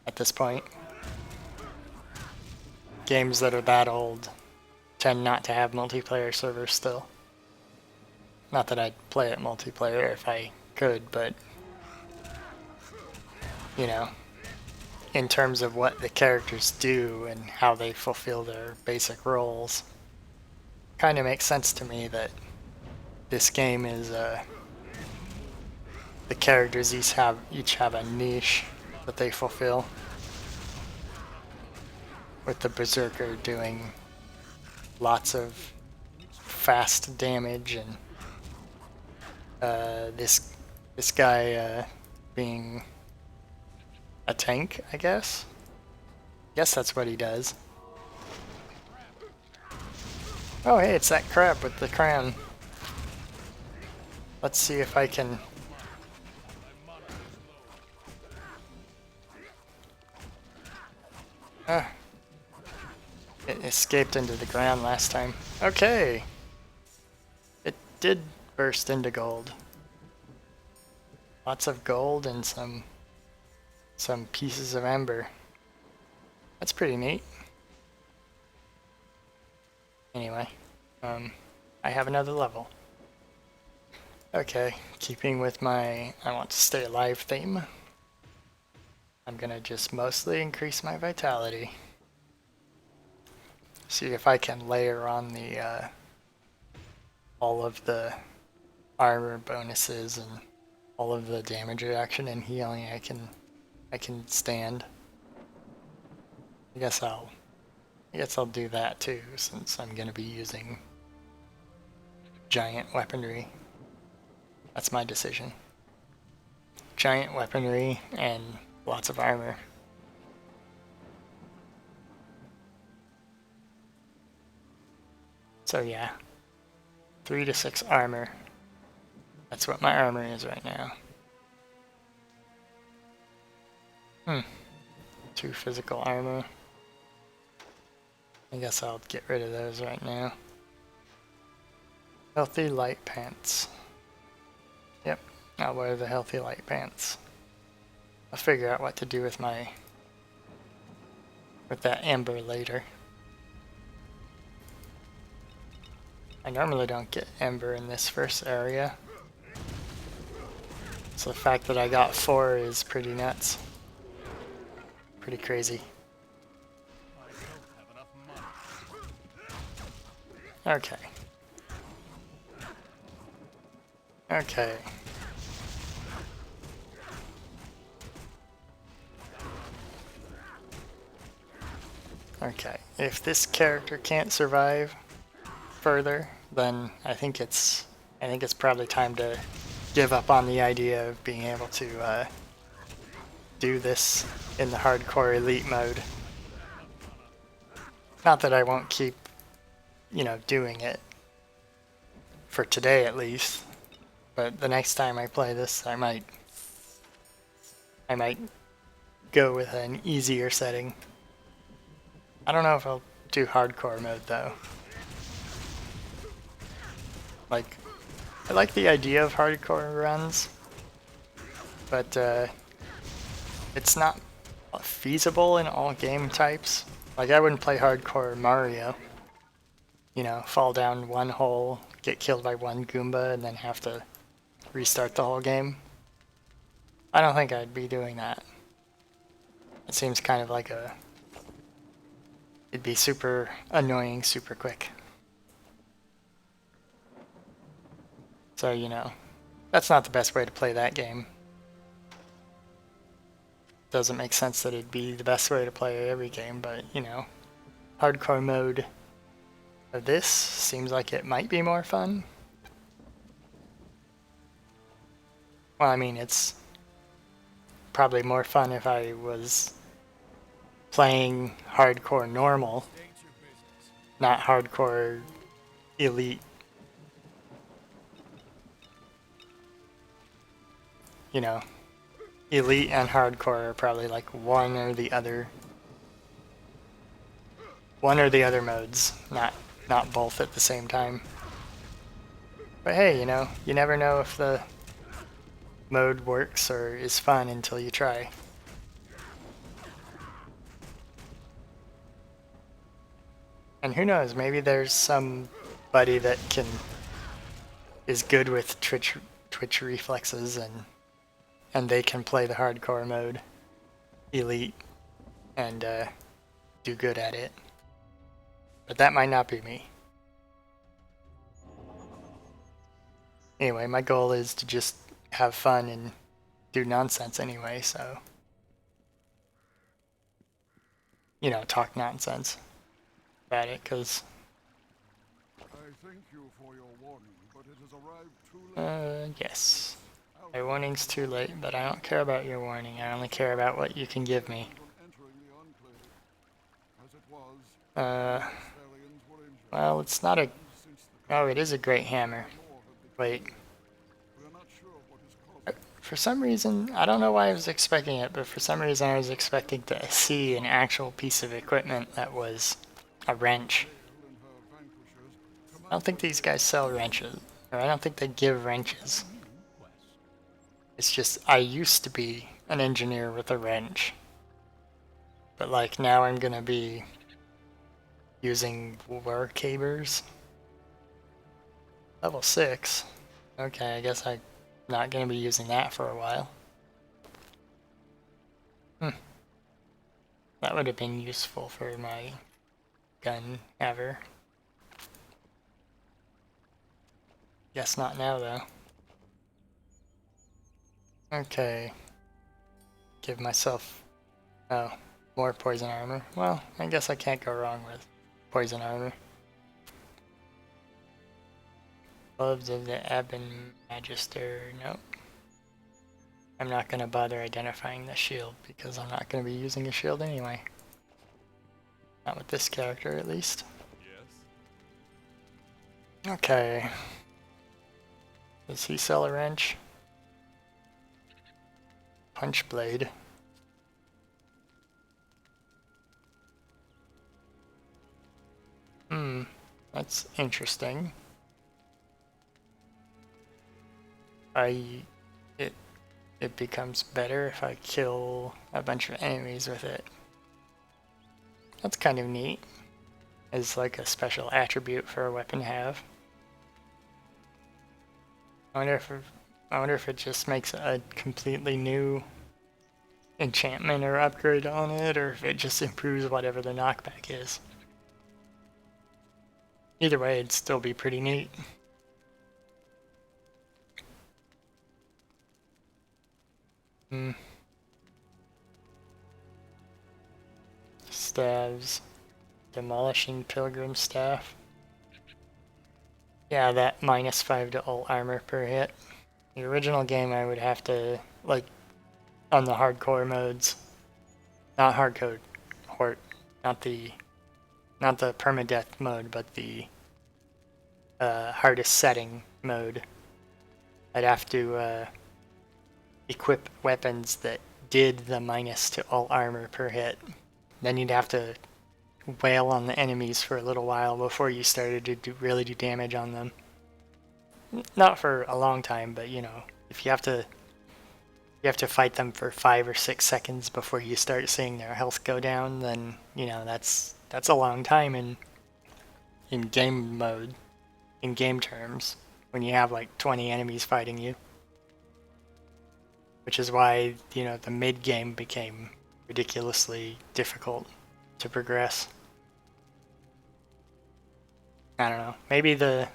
Speaker 1: at this point. Games that are that old tend not to have multiplayer servers still. Not that I'd play it multiplayer if I could, but, you know, in terms of what the characters do and how they fulfill their basic roles, kind of makes sense to me that this game is the characters each have a niche that they fulfill, with the berserker doing lots of fast damage and this guy being a tank, I guess. Guess that's what he does. Oh hey, it's that crab with the crown. Let's see if I can... It escaped into the ground last time. Okay! It did burst into gold. Lots of gold and some pieces of ember. That's pretty neat. Anyway, I have another level. Okay, keeping with my I want to stay alive theme, I'm gonna just mostly increase my vitality. See if I can layer on the all of the armor bonuses and all of the damage reduction and healing I can stand. I guess I'll do that too, since I'm gonna be using giant weaponry. That's my decision. Giant weaponry and lots of armor. So yeah, 3 to 6 armor. That's what my armor is right now. 2 physical armor. I guess I'll get rid of those right now. Healthy light pants. Yep, I'll wear the healthy light pants. I'll figure out what to do with that ember later. I normally don't get ember in this first area, so the fact that I got 4 is pretty nuts. Pretty crazy. Okay. Okay. Okay, if this character can't survive further, then I think it's probably time to give up on the idea of being able to do this in the hardcore elite mode. Not that I won't keep, you know, doing it for today at least, but the next time I play this, I might go with an easier setting. I don't know if I'll do hardcore mode though. Like, I like the idea of hardcore runs, but it's not feasible in all game types. Like, I wouldn't play hardcore Mario. You know, fall down one hole, get killed by one Goomba, and then have to restart the whole game. I don't think I'd be doing that. It seems kind of like it'd be super annoying super quick. So, you know, that's not the best way to play that game. Doesn't make sense that it'd be the best way to play every game, but, you know, hardcore mode of this seems like it might be more fun. Well, I mean, it's probably more fun if I was playing hardcore normal, not hardcore elite. You know, elite and hardcore are probably like one or the other modes, not both at the same time. But hey, you know, you never know if the mode works or is fun until you try. And who knows, maybe there's somebody that is good with twitch reflexes and they can play the hardcore mode, elite, and do good at it. But that might not be me. Anyway, my goal is to just have fun and do nonsense anyway, so... You know, talk nonsense about it, because...
Speaker 6: I thank you for your warning, but it has arrived too late.
Speaker 1: Yes. My warning's too late, but I don't care about your warning. I only care about what you can give me.
Speaker 6: Entering the enclave. As it was, Therians were injured.
Speaker 1: Well, it's not a...
Speaker 6: Since the
Speaker 1: Oh, it is a great hammer.
Speaker 6: war had
Speaker 1: Wait.
Speaker 6: begun, we are not sure what is causing
Speaker 1: For some reason, I don't know why I was expecting it, but for some reason I was expecting to see an actual piece of equipment that was a wrench.
Speaker 6: Vale and her vanquishers
Speaker 1: I don't think these guys sell wrenches, or I don't think they give wrenches. It's just, I used to be an engineer with a wrench. But like, now I'm gonna be using war cabers. Level 6. Okay, I guess I'm not gonna be using that for a while. That would have been useful for my gun ever. Guess not now though. Okay. Give myself, oh, more poison armor. Well, I guess I can't go wrong with poison armor. Gloves of the Ebon Magister, nope. I'm not gonna bother identifying the shield because I'm not gonna be using a shield anyway. Not with this character at least.
Speaker 4: Yes.
Speaker 1: Okay. Does he sell a wrench? Punch blade. That's interesting. It becomes better if I kill a bunch of enemies with it. That's kind of neat. It's like a special attribute for a weapon to have. I wonder if it just makes a completely new enchantment or upgrade on it, or if it just improves whatever the knockback is. Either way, it'd still be pretty neat. Staves. Demolishing Pilgrim Staff. Yeah, that -5 to all armor per hit. The original game I would have to, like, on the hardcore modes, not hardcore, not the permadeath mode, but the hardest setting mode, I'd have to equip weapons that did the minus to all armor per hit. Then you'd have to wail on the enemies for a little while before you started to really do damage on them. Not for a long time, but you know, if you have to fight them for 5 or 6 seconds before you start seeing their health go down, then you know that's a long time in game mode, in game terms, when you have like 20 enemies fighting you. Which is why, you know, the mid game became ridiculously difficult to progress. I don't know. Maybe the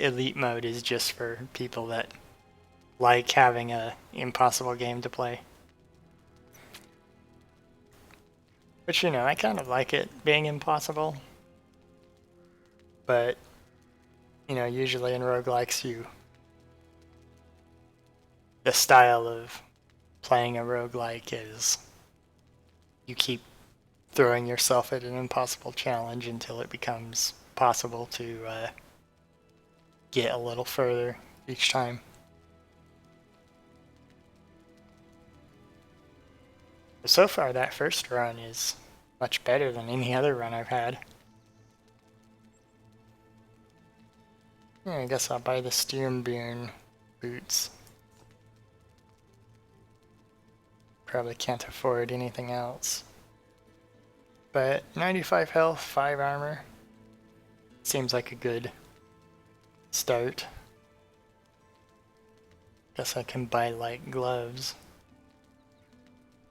Speaker 1: elite mode is just for people that like having a impossible game to play. Which, you know, I kind of like it being impossible. But, you know, usually in roguelikes the style of playing a roguelike is you keep throwing yourself at an impossible challenge until it becomes possible to get a little further each time. So far, that first run is much better than any other run I've had. Yeah, I guess I'll buy the Sturmbeeren boots. Probably can't afford anything else. But 95 health, 5 armor. Seems like a good start. Guess I can buy light gloves.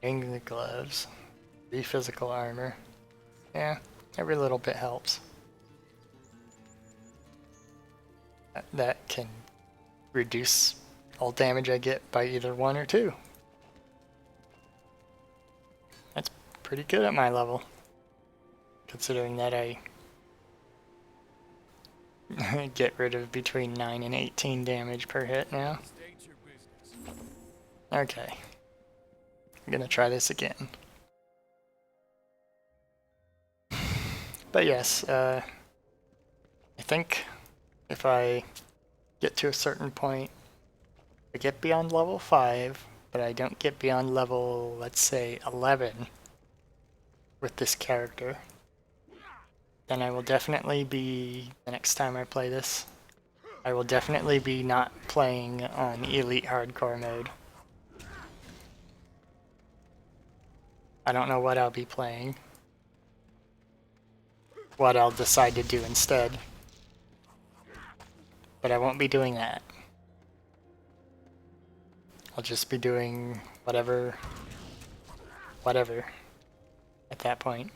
Speaker 1: Angry gloves. 3 physical armor. Yeah, every little bit helps. That can reduce all damage I get by either 1 or 2. That's pretty good at my level. Considering that I get rid of between 9 and 18 damage per hit now.
Speaker 7: State your business.
Speaker 1: Okay. I'm gonna try this again. But yes, I think if I get to a certain point, I get beyond level 5, but I don't get beyond level, let's say, 11 with this character, then I will definitely be, the next time I play this, I will definitely be not playing on Elite Hardcore mode. I don't know what I'll be playing. What I'll decide to do instead. But I won't be doing that. I'll just be doing whatever at that point.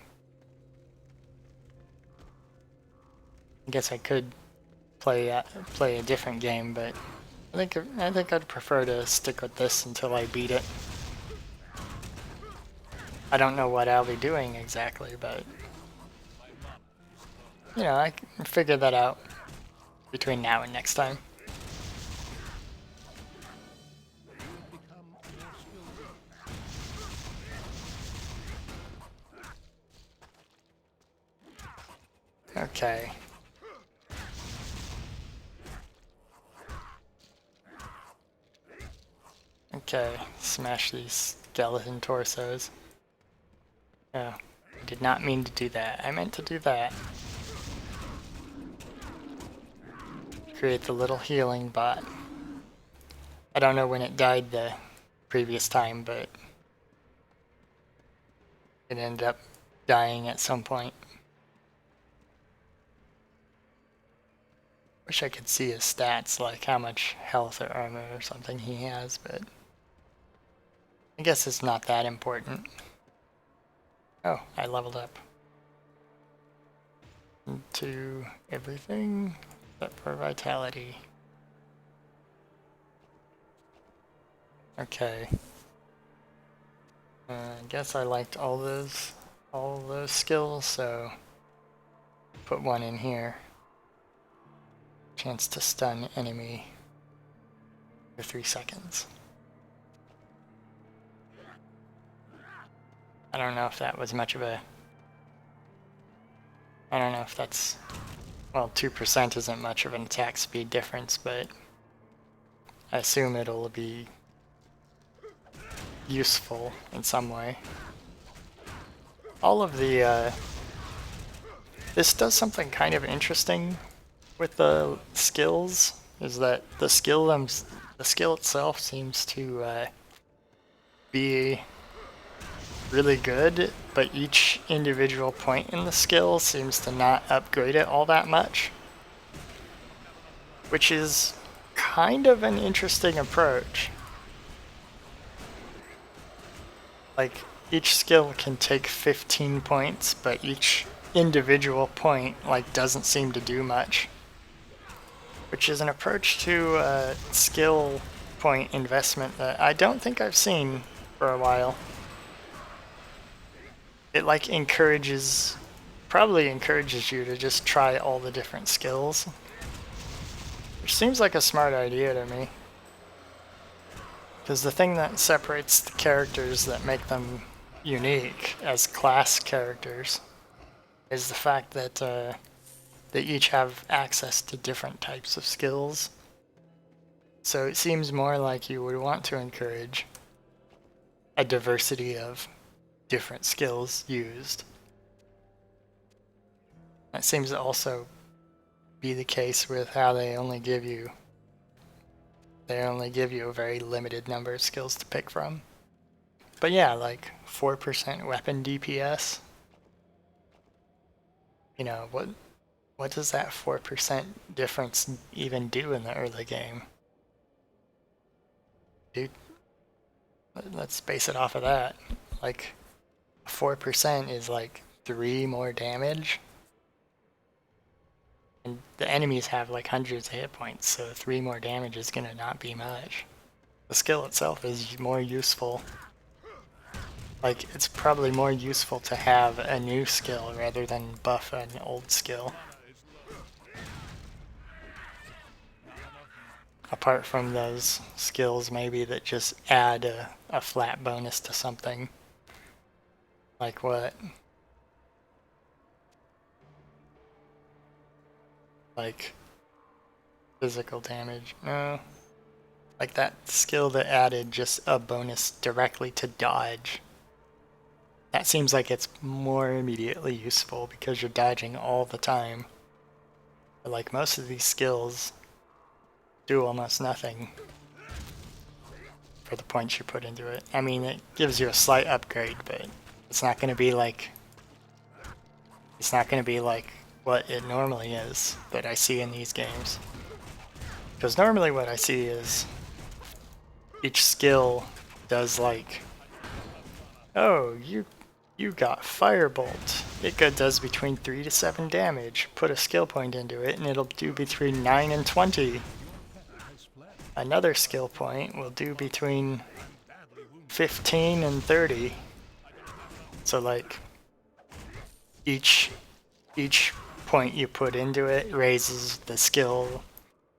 Speaker 1: I guess I could play a different game, but I think I'd prefer to stick with this until I beat it. I don't know what I'll be doing exactly, but you know, I can figure that out between now and next time. Okay. Okay, smash these skeleton torsos. Oh, I did not mean to do that. I meant to do that. Create the little healing bot. I don't know when it died the previous time, but it ended up dying at some point. Wish I could see his stats, like how much health or armor or something he has, but I guess it's not that important. Oh, I leveled up. Into everything except for vitality. Okay. I guess I liked all those skills, so put one in here. Chance to stun enemy for 3 seconds. I don't know if that was much of a... I don't know if that's... Well, 2% isn't much of an attack speed difference, but I assume it'll be useful in some way. All of the... This does something kind of interesting with the skills, is that the skill itself seems to be really good, but each individual point in the skill seems to not upgrade it all that much, which is kind of an interesting approach. Like, each skill can take 15 points, but each individual point like doesn't seem to do much, which is an approach to skill point investment that I don't think I've seen for a while. It like probably encourages you to just try all the different skills, which seems like a smart idea to me. Because the thing that separates the characters that make them unique as class characters is the fact that they each have access to different types of skills. So it seems more like you would want to encourage a diversity of different skills used. That seems to also be the case with how they only give you a very limited number of skills to pick from. But yeah, like 4% weapon DPS. You know, what does that 4% difference even do in the early game? Dude, let's base it off of that. Like 4% is like 3 more damage. And the enemies have like hundreds of hit points, so 3 more damage is gonna not be much. The skill itself is more useful. Like, it's probably more useful to have a new skill rather than buff an old skill. Apart from those skills maybe that just add a flat bonus to something. Like what? Like physical damage? No. Like that skill that added just a bonus directly to dodge. That seems like it's more immediately useful because you're dodging all the time. But like most of these skills do almost nothing for the points you put into it. I mean, it gives you a slight upgrade, but it's not going to be like what it normally is that I see in these games. Because normally what I see is each skill does like, oh, you got Firebolt. It does between 3 to 7 damage. Put a skill point into it and it'll do between 9 and 20. Another skill point will do between 15 and 30. So like each point you put into it raises the skill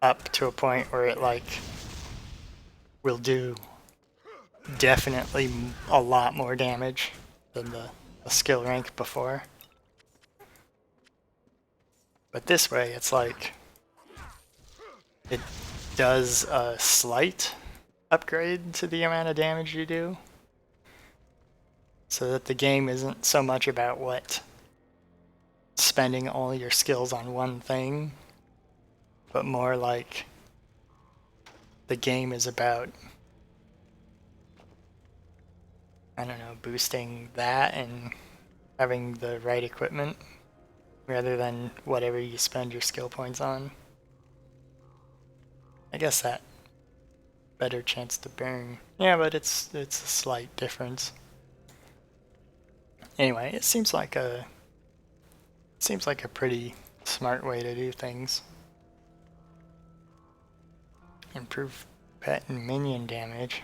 Speaker 1: up to a point where it like will do definitely a lot more damage than the skill rank before. But this way it's like it does a slight upgrade to the amount of damage you do, so that the game isn't so much about spending all your skills on one thing, but more like the game is about, I don't know, boosting that and having the right equipment rather than whatever you spend your skill points on. I guess that better chance to burn. Yeah, but it's a slight difference. Anyway, it seems like a pretty smart way to do things. Improve pet and minion damage.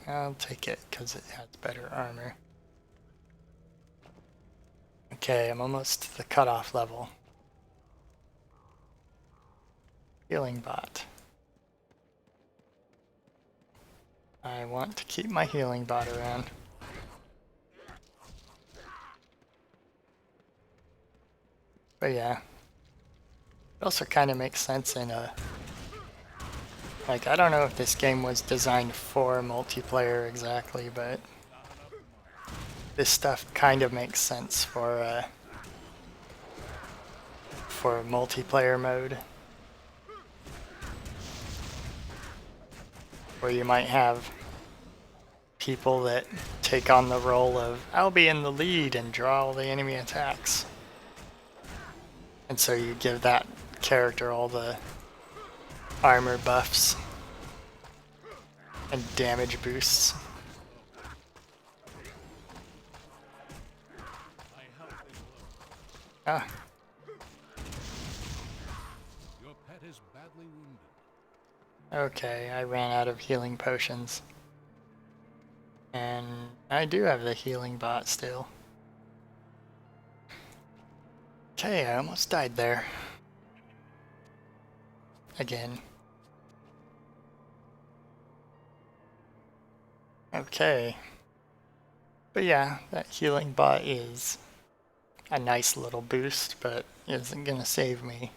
Speaker 1: I'll take it because it has better armor. Okay, I'm almost to the cutoff level. Healing bot. I want to keep my healing bot around. But yeah. It also kind of makes sense in a... Like, I don't know if this game was designed for multiplayer exactly, but this stuff kind of makes sense for multiplayer mode. Where you might have people that take on the role of, I'll be in the lead and draw all the enemy attacks. And so you give that character all the armor buffs and damage boosts. Ah.
Speaker 3: Your pet is badly wounded.
Speaker 1: Okay, I ran out of healing potions. And I do have the healing bot still. Okay, I almost died there. Again. Okay. But yeah, that healing bot is a nice little boost, but isn't gonna save me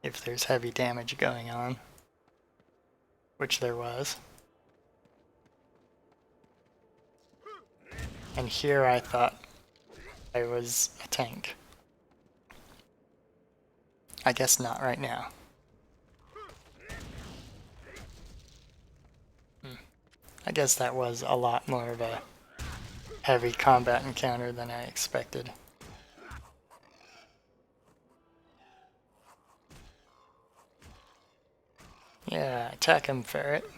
Speaker 1: if there's heavy damage going on. Which there was. And here I thought I was a tank. I guess not right now. I guess that was a lot more of a heavy combat encounter than I expected. Yeah, attack him, ferret.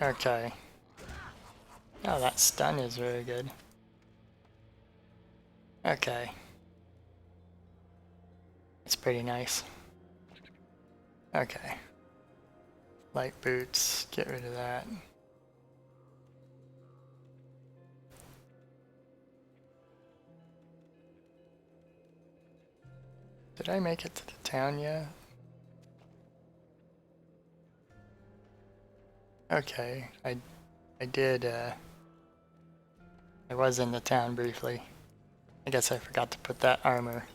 Speaker 1: Okay. Oh, that stun is very good. Okay. It's pretty nice. Okay. Light boots, get rid of that. Did I make it to the town yet? Okay, I did, I was in the town briefly. I guess I forgot to put that armor,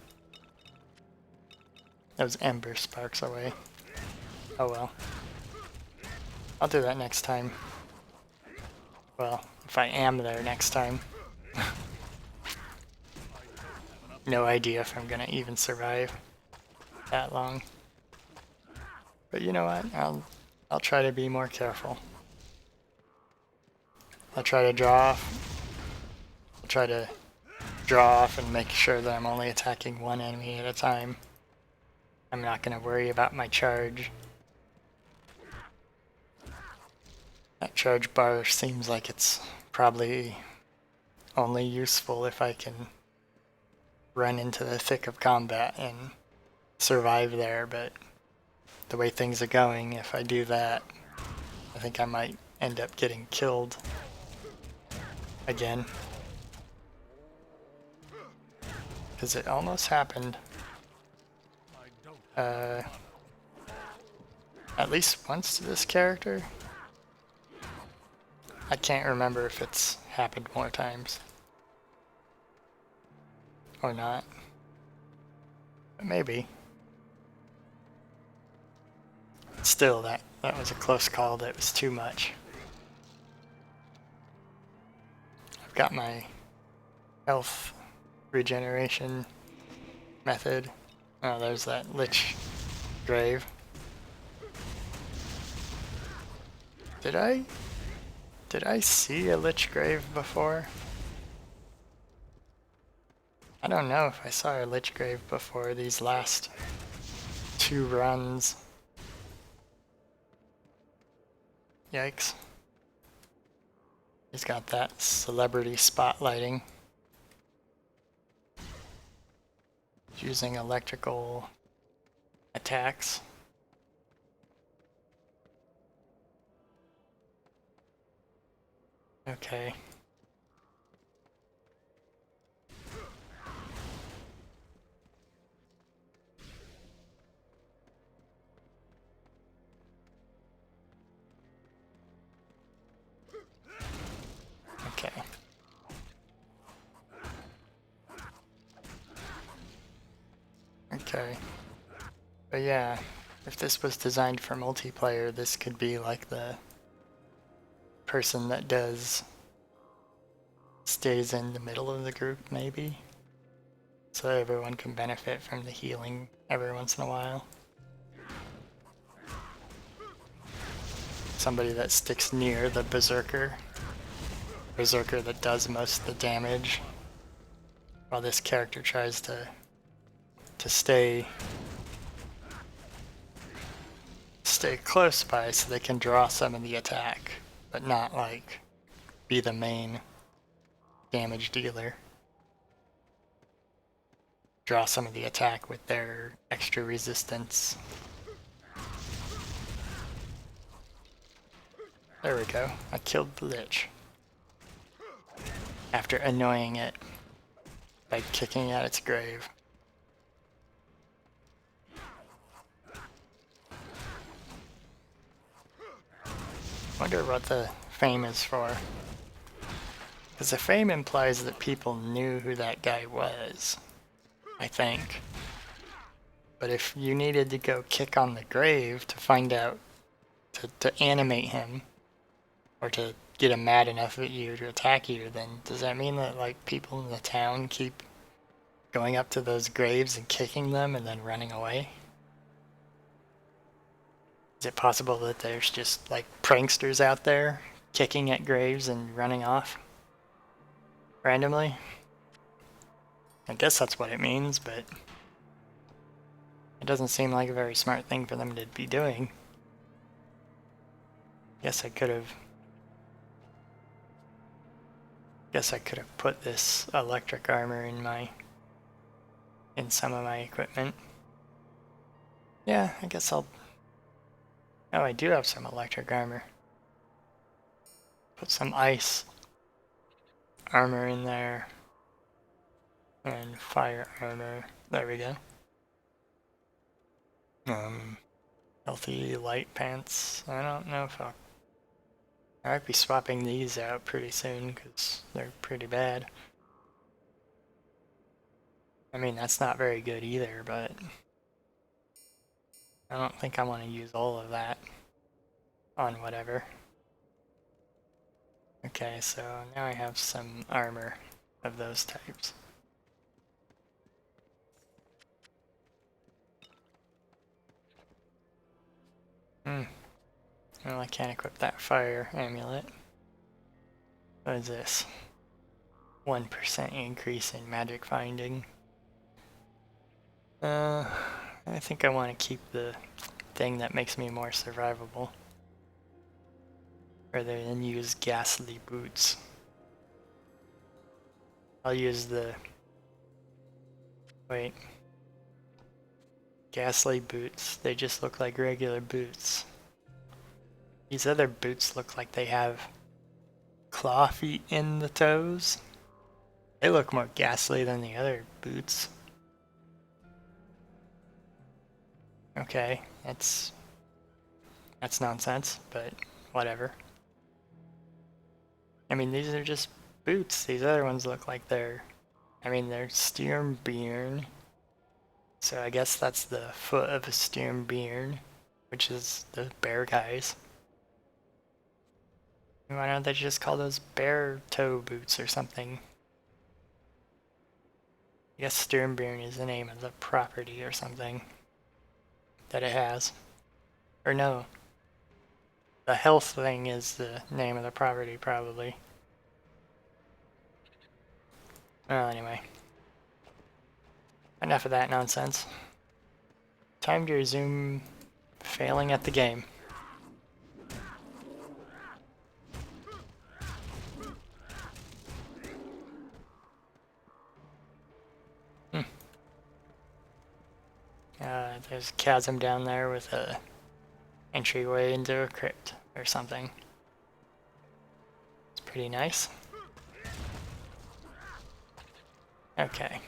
Speaker 1: those ember sparks away. Oh well. I'll do that next time. Well, if I am there next time. No idea if I'm gonna even survive that long. But you know what? I'll try to be more careful. I'll try to draw off and make sure that I'm only attacking one enemy at a time. I'm not gonna worry about my charge. That charge bar seems like it's probably only useful if I can run into the thick of combat and survive there, but the way things are going, if I do that, I think I might end up getting killed again. Because it almost happened. At least once to this character. I can't remember if it's happened more times. Or not. But maybe. Still, that was a close call. That was too much. I've got my health regeneration method. Oh, there's that lich grave. Did I see a lich grave before? I don't know if I saw a lich grave before these last 2 runs. Yikes. He's got that celebrity spotlighting. Using electrical attacks. Okay. Okay. Okay. But yeah, if this was designed for multiplayer, this could be like the person that stays in the middle of the group, maybe. So everyone can benefit from the healing every once in a while. Somebody that sticks near the berserker that does most of the damage, while this character tries to stay close by so they can draw some of the attack, but not like be the main damage dealer. Draw some of the attack with their extra resistance. There we go. I killed the lich. After annoying it by kicking at its grave. Wonder what the fame is for. Because the fame implies that people knew who that guy was, I think. But if you needed to go kick on the grave to find out, to animate him, or to get them mad enough at you to attack you, then does that mean that like people in the town keep going up to those graves and kicking them and then running away? Is it possible that there's just like pranksters out there kicking at graves and running off randomly? I guess that's what it means, but it doesn't seem like a very smart thing for them to be doing. Guess I could have put this electric armor in some of my equipment. Yeah, I guess I'll... Oh, I do have some electric armor. Put some ice armor in there. And fire armor. There we go. Healthy light pants. I don't know if I might be swapping these out pretty soon because they're pretty bad. I mean, that's not very good either, but I don't think I want to use all of that on whatever. Okay, so now I have some armor of those types. Well, I can't equip that fire amulet. What is this? 1% increase in magic finding. I think I want to keep the thing that makes me more survivable, rather than use ghastly boots. I'll use the... Wait. Ghastly boots. They just look like regular boots. These other boots look like they have claw feet in the toes. They look more ghastly than the other boots. Okay, that's nonsense, but whatever. I mean, these are just boots. These other ones look like they're Sturmbeeren. So I guess that's the foot of a Sturmbeeren, which is the bear guys. Why don't they just call those bear toe boots or something? I guess Sturmbeeren is the name of the property or something that it has. Or no. The health thing is the name of the property, probably. Well, anyway. Enough of that nonsense. Time to resume failing at the game. There's a chasm down there with a entryway into a crypt or something. It's pretty nice. Okay.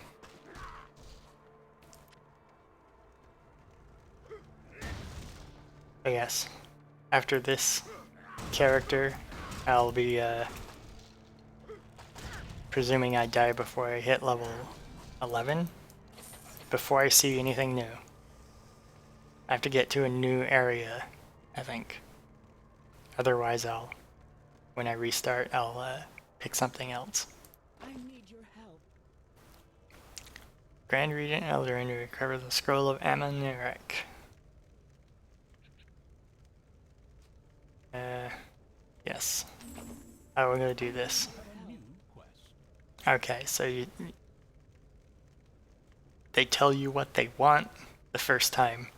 Speaker 1: I guess after this character, I'll be presuming I die before I hit level 11, before I see anything new. I have to get to a new area, I think. Otherwise when I restart, I'll pick something else.
Speaker 5: I need your help.
Speaker 1: Grand Regent Eldarin to recover the Scroll of Amanirek. Yes. Oh, we're gonna do this. Okay, so they tell you what they want the first time,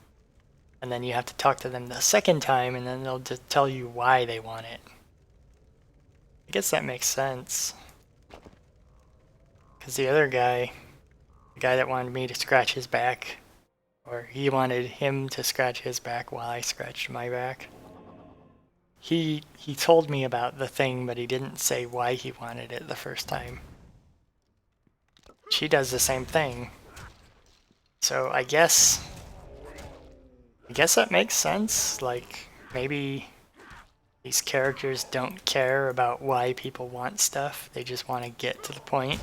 Speaker 1: and then you have to talk to them the second time, and then they'll just tell you why they want it. I guess that makes sense. Because the other guy, the guy that wanted me to scratch his back, or he wanted him to scratch his back while I scratched my back. He told me about the thing, but he didn't say why he wanted it the first time. She does the same thing. So I guess that makes sense. Like, maybe these characters don't care about why people want stuff. They just want to get to the point.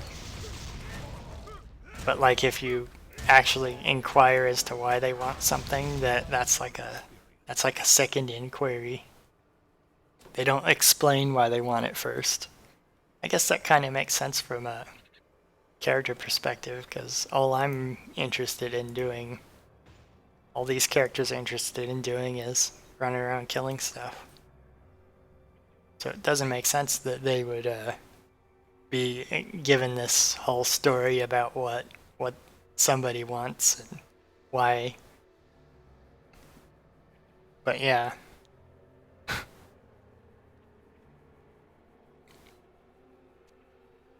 Speaker 1: But like, if you actually inquire as to why they want something, that's like a second inquiry they don't explain why they want it first. I guess that kind of makes sense from a character perspective, because all I'm interested in doing, all these characters are interested in doing, is running around killing stuff. So it doesn't make sense that they would be given this whole story about what somebody wants and why. But yeah.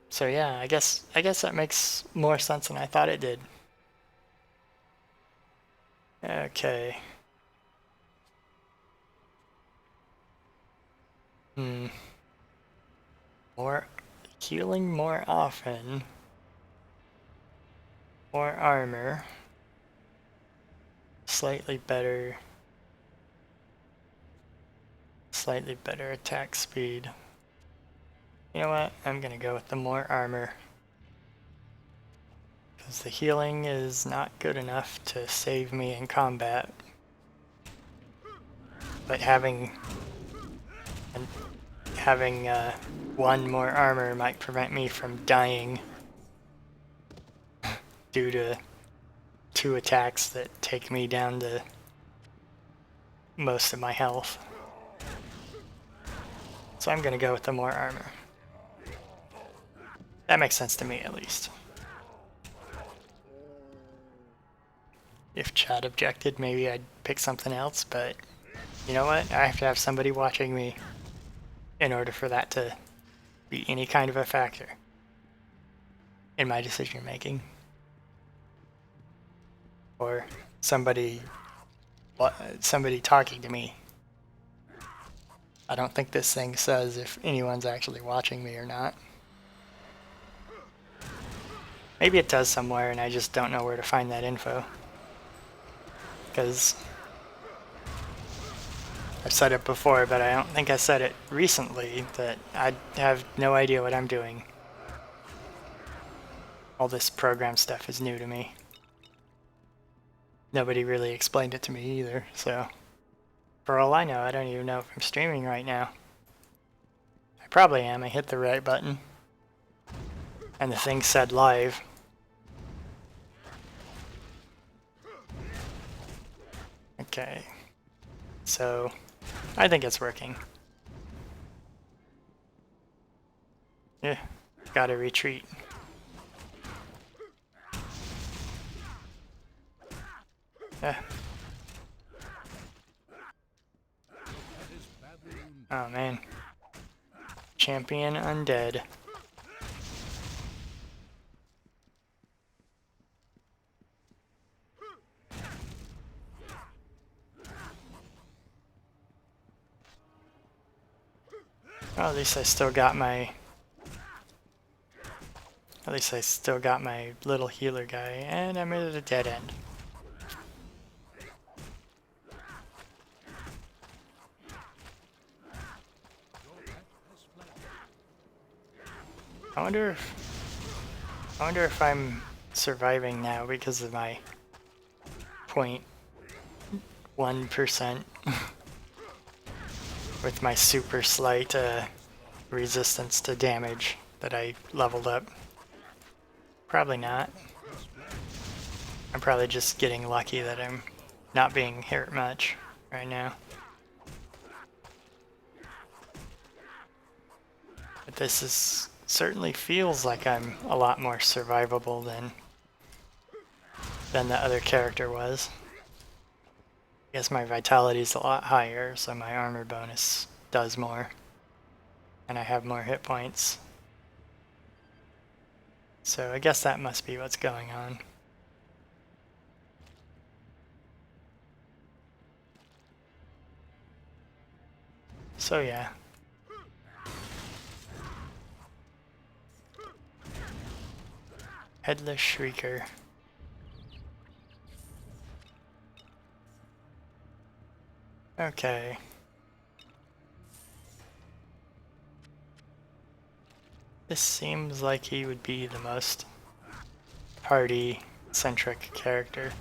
Speaker 1: So yeah, I guess that makes more sense than I thought it did. Okay. More healing more often. More armor. Slightly better attack speed. You know what? I'm gonna go with the more armor. Because the healing is not good enough to save me in combat. But having one more armor might prevent me from dying due to 2 attacks that take me down to most of my health. So I'm gonna go with the more armor. That makes sense to me, at least. If Chad objected, maybe I'd pick something else, but you know what? I have to have somebody watching me in order for that to be any kind of a factor in my decision making. Or somebody talking to me. I don't think this thing says if anyone's actually watching me or not. Maybe it does somewhere and I just don't know where to find that info. Because I've said it before, but I don't think I said it recently, that I have no idea what I'm doing. All this program stuff is new to me. Nobody really explained it to me either, so for all I know, I don't even know if I'm streaming right now. I probably am. I hit the right button and the thing said live. Okay, so I think it's working. Yeah, gotta retreat. Yeah. Oh man. Champion undead. Well, at least I still got my little healer guy, and I'm at a dead end. I wonder if I'm surviving now because of my 0.1% with my super slight resistance to damage that I leveled up. Probably not. I'm probably just getting lucky that I'm not being hurt much right now. But this is certainly feels like I'm a lot more survivable than the other character was. I guess my vitality is a lot higher, so my armor bonus does more. And I have more hit points. So I guess that must be what's going on. So yeah. Headless Shrieker. Okay. This seems like he would be the most party-centric character.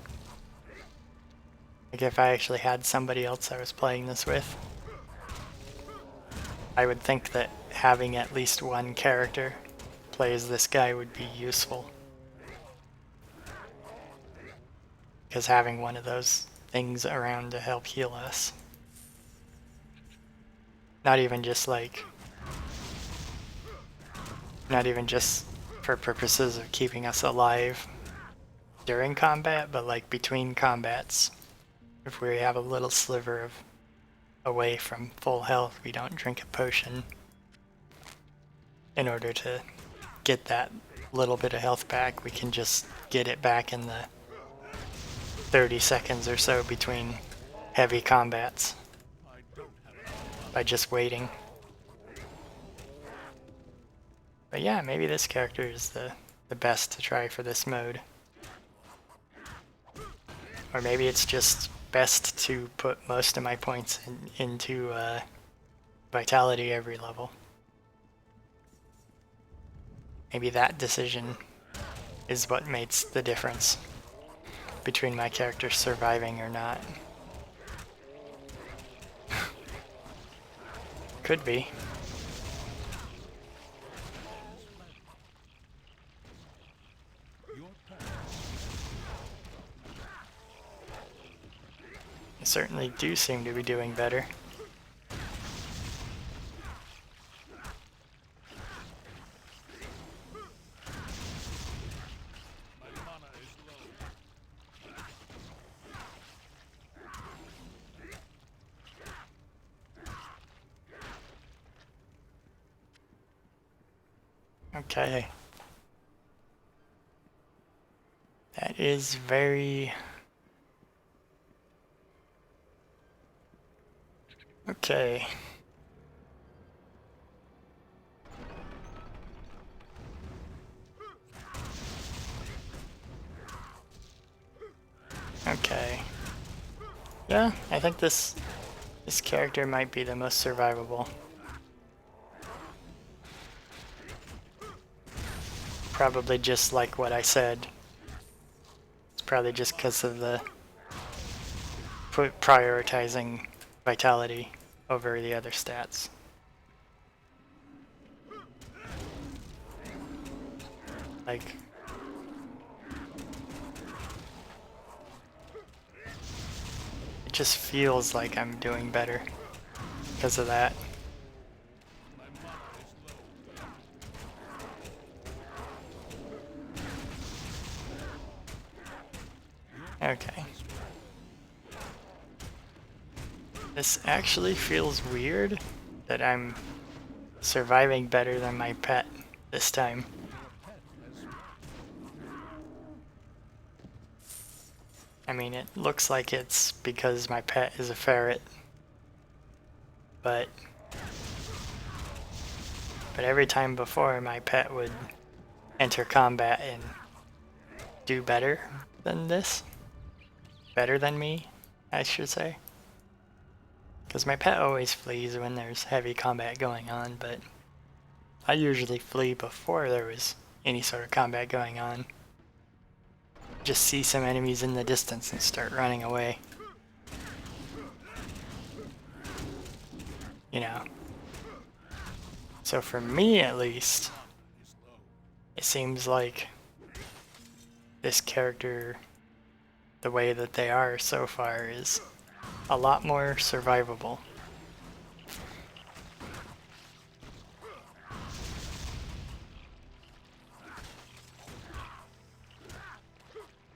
Speaker 1: Like if I actually had somebody else I was playing this with. I would think that having at least one character play as this guy would be useful. Because having one of those things around to help heal us. Not even just for purposes of keeping us alive during combat, but like between combats. If we have a little sliver of away from full health, we don't drink a potion in order to get that little bit of health back. We can just get it back in the 30 seconds or so between heavy combats by just waiting. But yeah, maybe this character is the best to try for this mode. Or maybe it's just best to put most of my points into vitality every level. Maybe that decision is what makes the difference between my character surviving or not. Could be. I certainly do seem to be doing better. Okay. That is very... Okay. Okay. Yeah, I think this character might be the most survivable. Probably just like what I said. It's probably just because of the prioritizing vitality over the other stats. Like, it just feels like I'm doing better because of that. Okay. This actually feels weird that I'm surviving better than my pet this time. I mean, it looks like it's because my pet is a ferret, but every time before my pet would enter combat and do better than this. Better than me, I should say. Because my pet always flees when there's heavy combat going on, but I usually flee before there was any sort of combat going on. Just see some enemies in the distance and start running away. You know. So for me at least, it seems like this character, the way that they are so far, is a lot more survivable.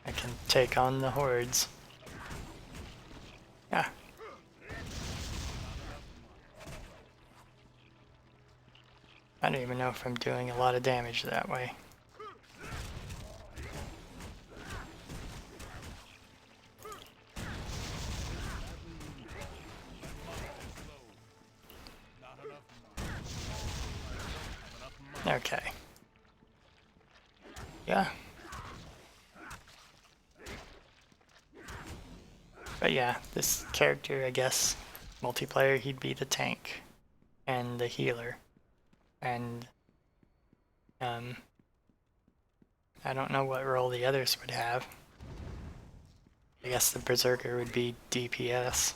Speaker 1: I can take on the hordes. Yeah. I don't even know if I'm doing a lot of damage that way. Okay. Yeah. But yeah, this character, I guess, multiplayer, he'd be the tank and the healer. And I don't know what role the others would have. I guess the berserker would be DPS,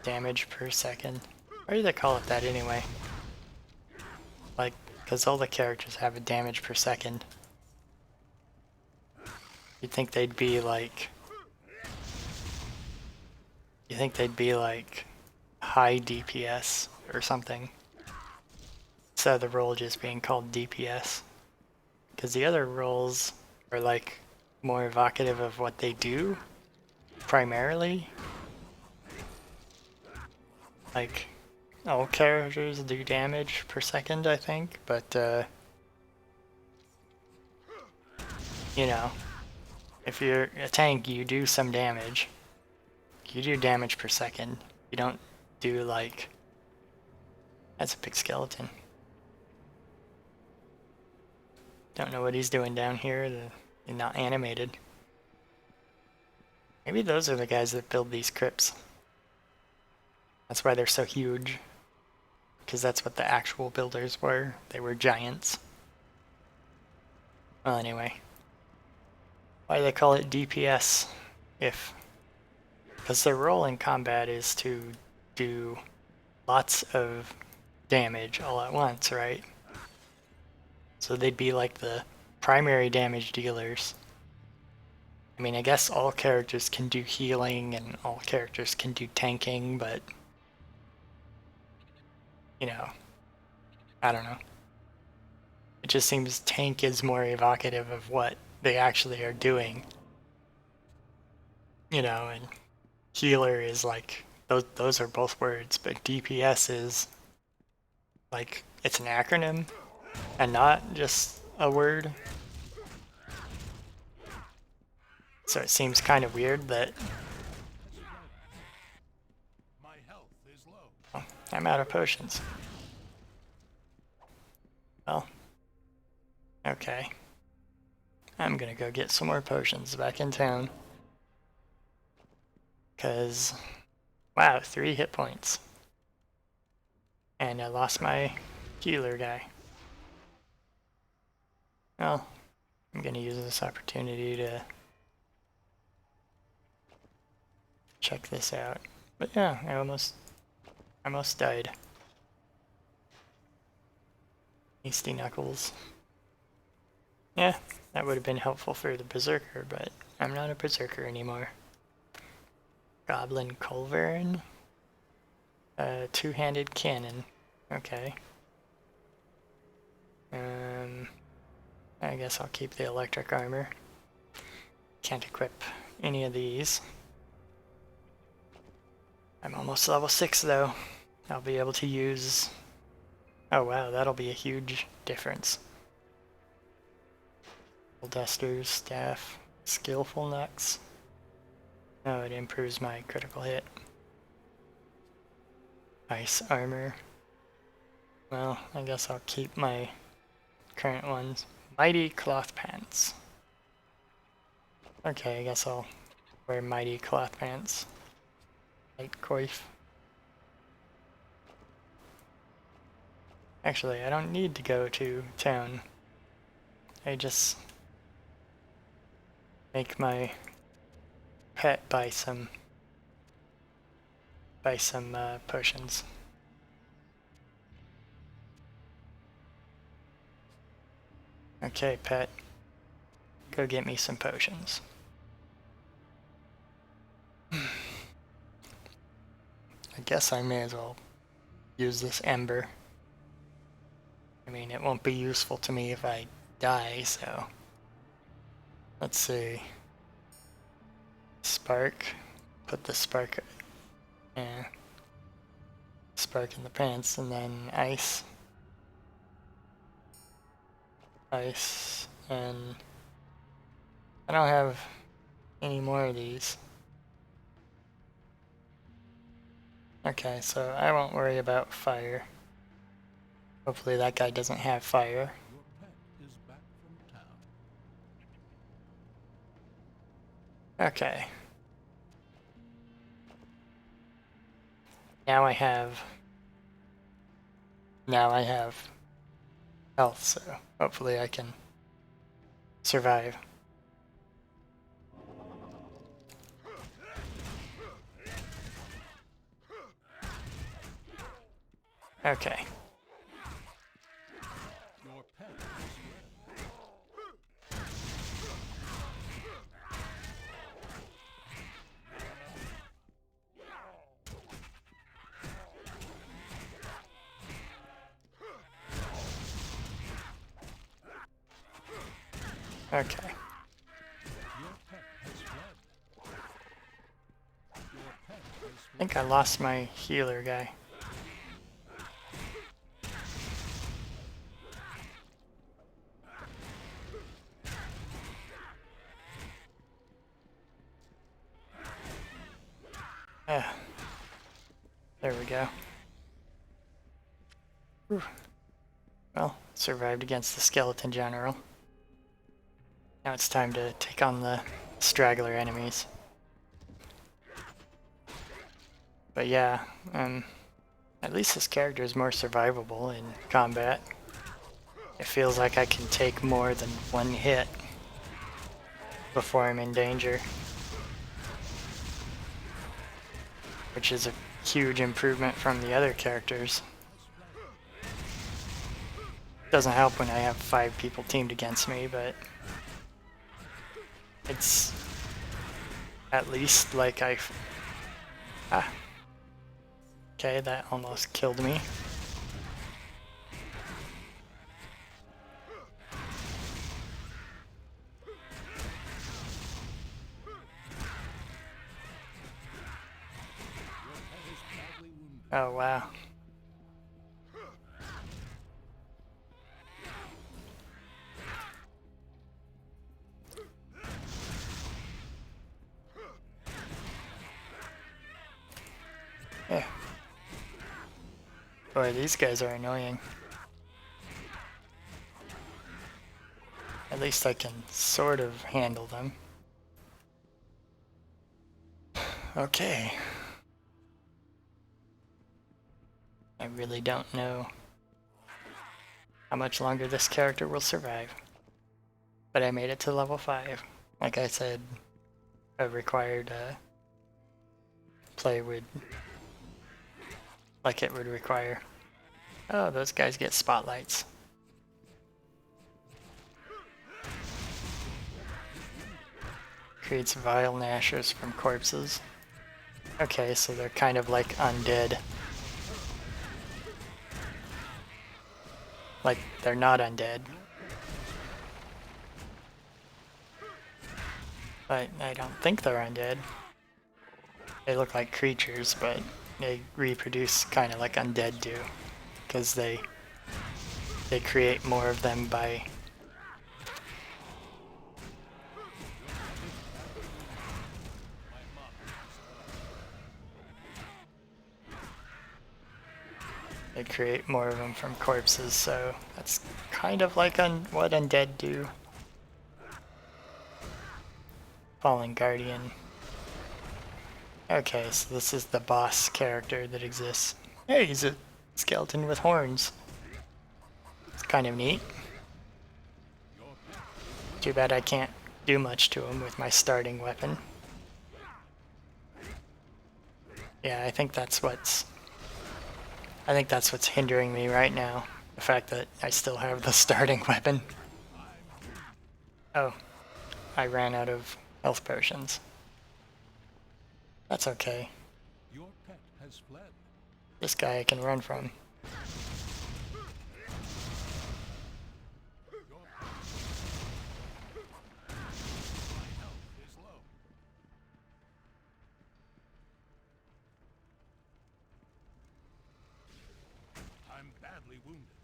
Speaker 1: damage per second, Why do they call it that anyway? Like, because all the characters have a damage per second. You'd think they'd be like... You think they'd be like high DPS or something. Instead of the role just being called DPS. Because the other roles are like more evocative of what they do, primarily. Like, all characters do damage per second, I think, but you know, if you're a tank, you do some damage. You do damage per second. You don't do like... That's a big skeleton. Don't know what he's doing down here. They're not animated. Maybe those are the guys that build these crypts. That's why they're so huge. Because that's what the actual builders were. They were giants. Well, anyway. Why do they call it DPS? Because their role in combat is to do lots of damage all at once, right? So they'd be like the primary damage dealers. I mean, I guess all characters can do healing and all characters can do tanking, but... You know, I don't know. It just seems tank is more evocative of what they actually are doing. You know, and healer is like, those are both words, but DPS is like, it's an acronym and not just a word. So it seems kind of weird that...
Speaker 3: My health is low.
Speaker 1: Oh, I'm out of potions. Well, okay. I'm gonna go get some more potions back in town. Cause, wow, 3 hit points. And I lost my healer guy. Well, I'm gonna use this opportunity to check this out. But yeah, I almost died. Hasty Knuckles. Yeah, that would have been helpful for the Berserker, but I'm not a Berserker anymore. Goblin Culverin. Two-handed cannon. Okay. I guess I'll keep the electric armor. Can't equip any of these. I'm almost level 6 though. I'll be able to use... Oh wow, that'll be a huge difference. Duster's staff. Skillful Nux. Oh, it improves my critical hit. Ice armor. Well, I guess I'll keep my current ones. Mighty cloth pants. Okay, I guess I'll wear mighty cloth pants. Light coif. Actually, I don't need to go to town. I just make my pet buy some potions. Okay, pet. Go get me some potions. I guess I may as well use this ember. I mean, it won't be useful to me if I die, so... Let's see. Spark. Put the spark... Yeah. Spark in the pants, and then ice. Ice, and... I don't have any more of these. Okay, so I won't worry about fire. Hopefully that guy doesn't have fire.
Speaker 3: Your pet is back from town.
Speaker 1: Okay. Now I have health, so hopefully I can survive. Okay.
Speaker 3: Your pet has fled.
Speaker 1: Okay.
Speaker 3: Your pet has fled. Your pet has
Speaker 1: I
Speaker 3: fled.
Speaker 1: think I lost my healer guy. Ah, there we go. Whew. Well, survived against the skeleton general. Now it's time to take on the straggler enemies. But yeah, at least this character is more survivable in combat. It feels like I can take more than one hit before I'm in danger, which is a huge improvement from the other characters. Doesn't help when I have 5 people teamed against me, but it's at least like Ah. Okay, that almost killed me. Oh wow. Yeah. Boy, these guys are annoying. At least I can sort of handle them. Okay. I really don't know how much longer this character will survive. But I made it to level 5. Like I said, a required play would... like it would require. Oh, those guys get spotlights. Creates vile gnashers from corpses. Okay, so they're kind of like undead. Like, they're not undead. But I don't think they're undead. They look like creatures, but they reproduce kind of like undead do. Because they create more of them by... They create more of them from corpses, so that's kind of like what undead do. Fallen Guardian. Okay, so this is the boss character that exists. Hey, he's a skeleton with horns. It's kind of neat. Too bad I can't do much to him with my starting weapon. Yeah, I think that's what's hindering me right now. The fact that I still have the starting weapon. Oh, I ran out of health potions. That's okay.
Speaker 3: Your pet has fled.
Speaker 1: This guy I can run from.
Speaker 3: My health is low. I'm badly wounded.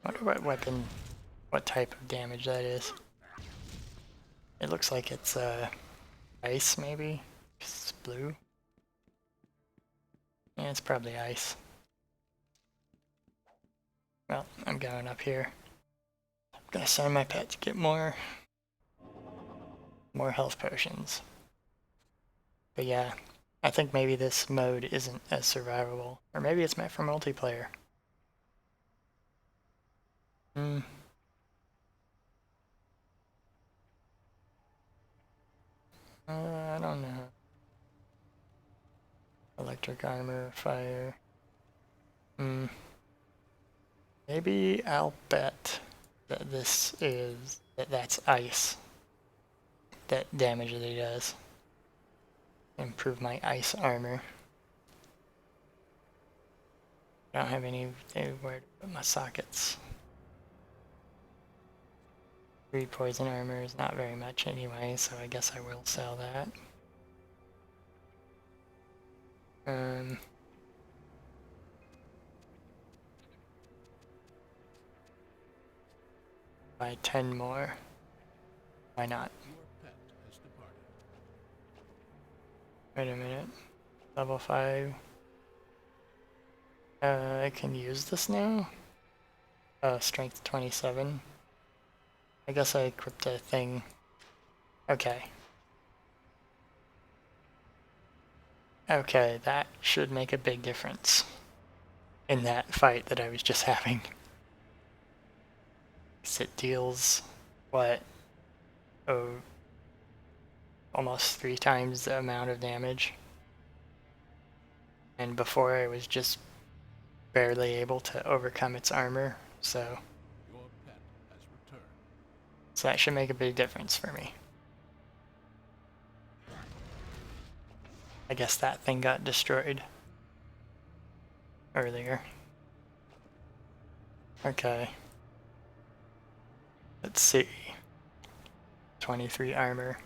Speaker 1: Wonder what weapon, what type of damage that is. It looks like it's ice maybe? It's blue. Yeah, it's probably ice. Well, I'm going up here. I'm gonna send my pet to get more health potions. But yeah, I think maybe this mode isn't as survivable. Or maybe it's meant for multiplayer. I don't know. Electric armor, fire. Maybe I'll bet that that's ice. That damage that he does. Improve my ice armor. I don't have anywhere to put my sockets. 3 poison armor is not very much anyway, so I guess I will sell that. Buy 10 more. Why not?
Speaker 3: Your pet has departed.
Speaker 1: Wait a minute. Level 5. I can use this now? Oh, strength 27. I guess I equipped a thing. Okay. Okay, that should make a big difference in that fight that I was just having. 'Cause it deals, what? Oh, almost 3 times the amount of damage. And before I was just barely able to overcome its armor, so
Speaker 3: Your pet has returned.
Speaker 1: that should make a big difference for me. I guess that thing got destroyed earlier. Okay. Let's see. 23 armor.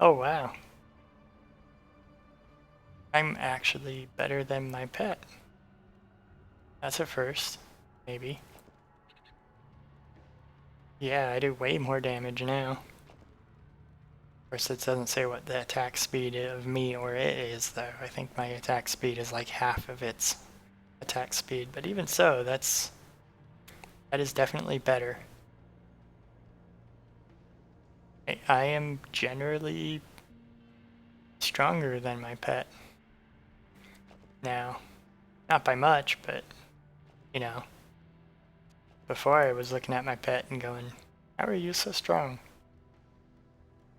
Speaker 1: Oh wow. I'm actually better than my pet. That's a first, maybe. Yeah, I do way more damage now. Of course, it doesn't say what the attack speed of me or it is, though. I think my attack speed is like half of its attack speed, but even so, that is definitely better. I am generally stronger than my pet now. Not by much, but, you know. Before I was looking at my pet and going, how are you so strong?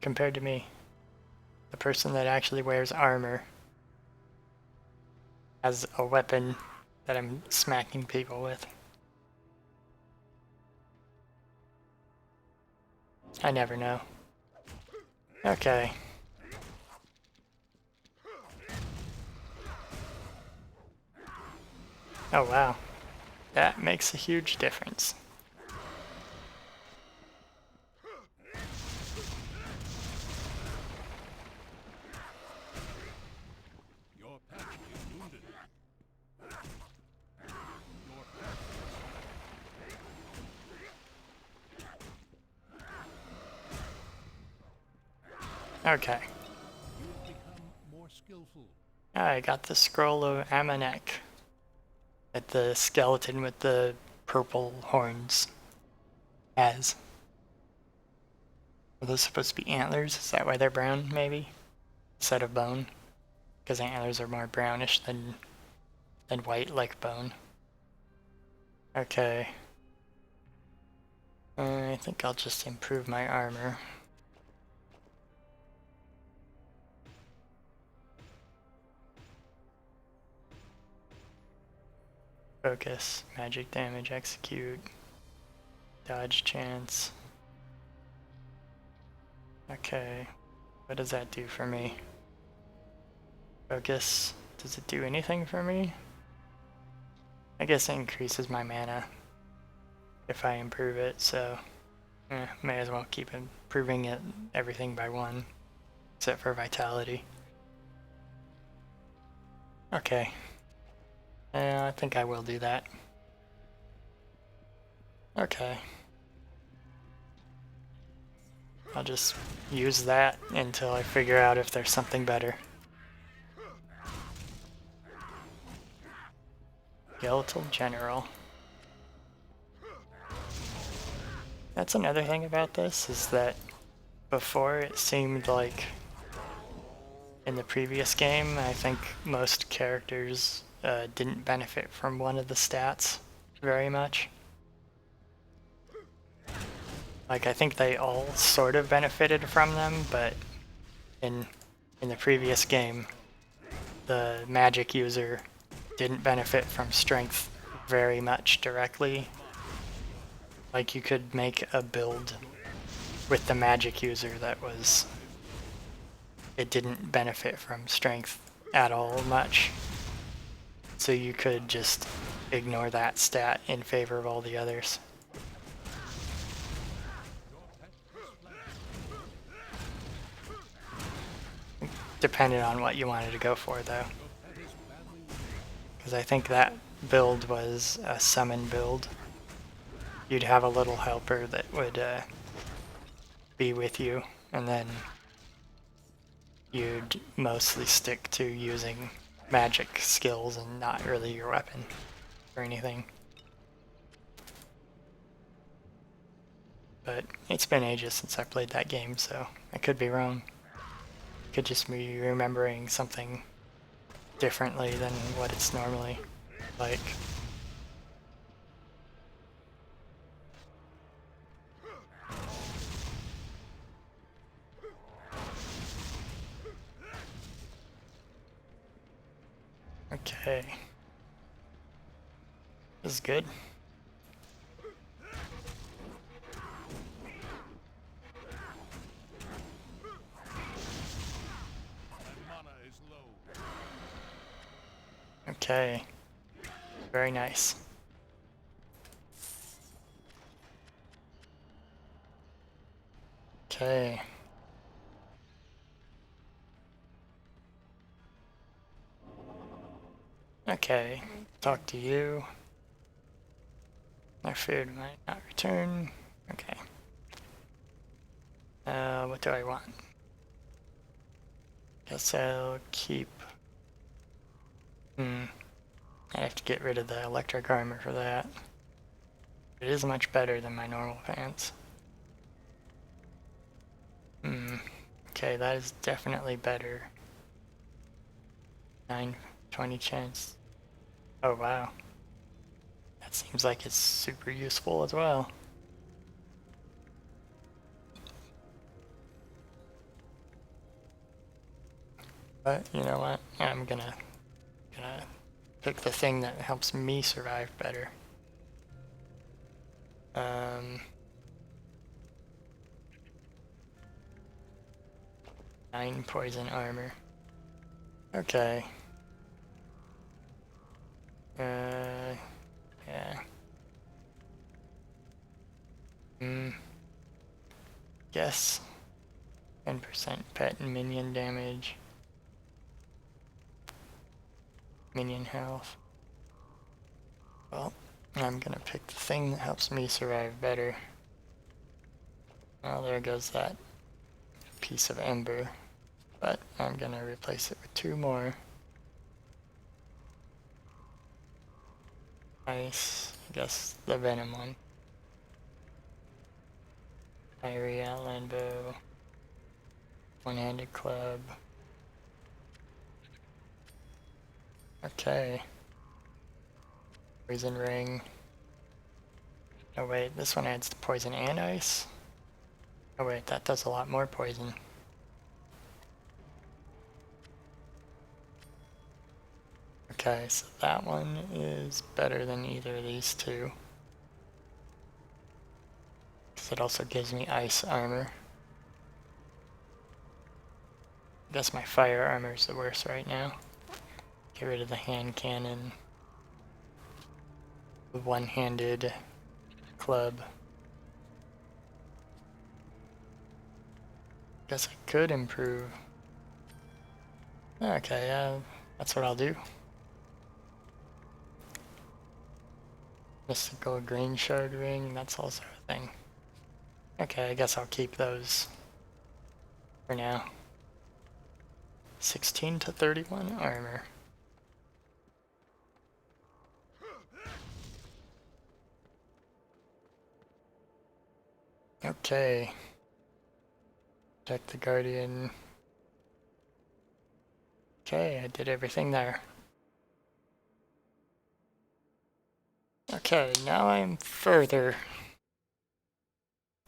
Speaker 1: Compared to me. The person that actually wears armor has a weapon that I'm smacking people with. I never know. Okay. Oh wow. That makes a huge difference.
Speaker 3: Your pet is wounded. Your pet
Speaker 1: Okay.
Speaker 3: You've become more skillful.
Speaker 1: I got the scroll of Amanek. That the skeleton with the purple horns has. Are those supposed to be antlers? Is that why they're brown, maybe? Instead of bone? Because antlers are more brownish than white like bone. Okay. I think I'll just improve my armor. Focus, magic damage, execute, dodge chance. Okay, what does that do for me? Focus, does it do anything for me? I guess it increases my mana if I improve it, so may as well keep improving it everything by 1, except for vitality. Okay. I think I will do that. Okay. I'll just use that until I figure out if there's something better. Skeletal General. That's another thing about this, is that before it seemed like in the previous game, I think most characters didn't benefit from one of the stats very much. Like, I think they all sort of benefited from them, but in the previous game, the magic user didn't benefit from strength very much directly. Like, you could make a build with the magic user that was... it didn't benefit from strength at all much. So you could just ignore that stat in favor of all the others. Depending on what you wanted to go for, though. Because I think that build was a summon build. You'd have a little helper that would be with you, and then you'd mostly stick to using magic skills and not really your weapon or anything. But it's been ages since I played that game, so I could be wrong. Could just be remembering something differently than what it's normally like. Okay. This is good. Okay. Very nice. Okay. Okay. Talk to you. My food might not return. Okay. What do I want? Guess I'll keep... I have to get rid of the electric armor for that. It is much better than my normal pants. Okay, that is definitely better. 9/20 chance. Oh wow. That seems like it's super useful as well. But you know what? I'm gonna pick the thing that helps me survive better. 9 poison armor. Okay. Yeah. Guess 10% pet and minion damage. Minion health. Well, I'm gonna pick the thing that helps me survive better. Well, there goes that piece of ember. But I'm gonna replace it with 2 more. Nice. I guess the venom one. Fiery outline bow. One-handed club. Okay. Poison ring. Oh wait, this one adds poison and ice? Oh wait, that does a lot more poison. Okay, so that one is better than either of these two. Because it also gives me ice armor. I guess my fire armor is the worst right now. Get rid of the hand cannon. The one-handed club. Guess I could improve. Okay, that's what I'll do. Mystical green shard ring, that's also a thing. Okay, I guess I'll keep those for now. 16 to 31 armor. Okay. Check the guardian. Okay, I did everything there. Okay, now I'm further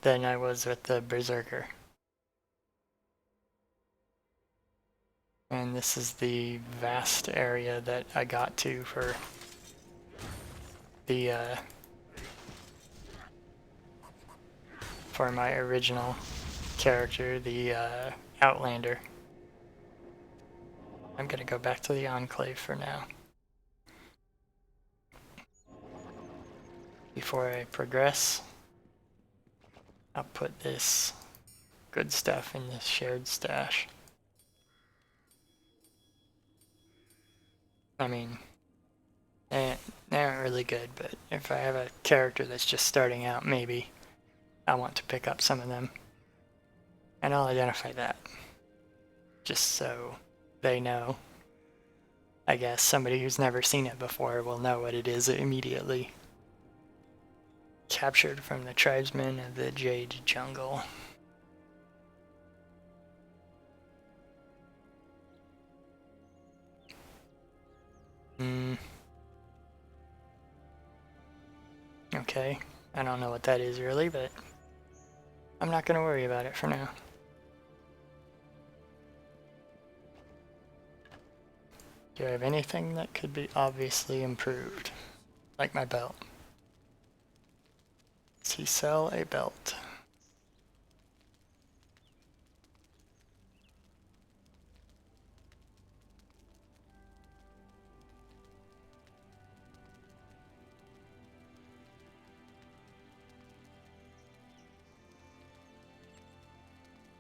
Speaker 1: than I was with the berserker. And this is the vast area that I got to for the for my original character, the Outlander. I'm gonna go back to the Enclave for now. Before I progress, I'll put this good stuff in the shared stash. I mean, they aren't really good, but if I have a character that's just starting out, maybe I want to pick up some of them. And I'll identify that, just so they know. I guess somebody who's never seen it before will know what it is immediately. Captured from the tribesmen of the Jade Jungle. Okay, I don't know what that is really, but I'm not gonna worry about it for now. Do I have anything that could be obviously improved? Like my belt. Does he sell a belt?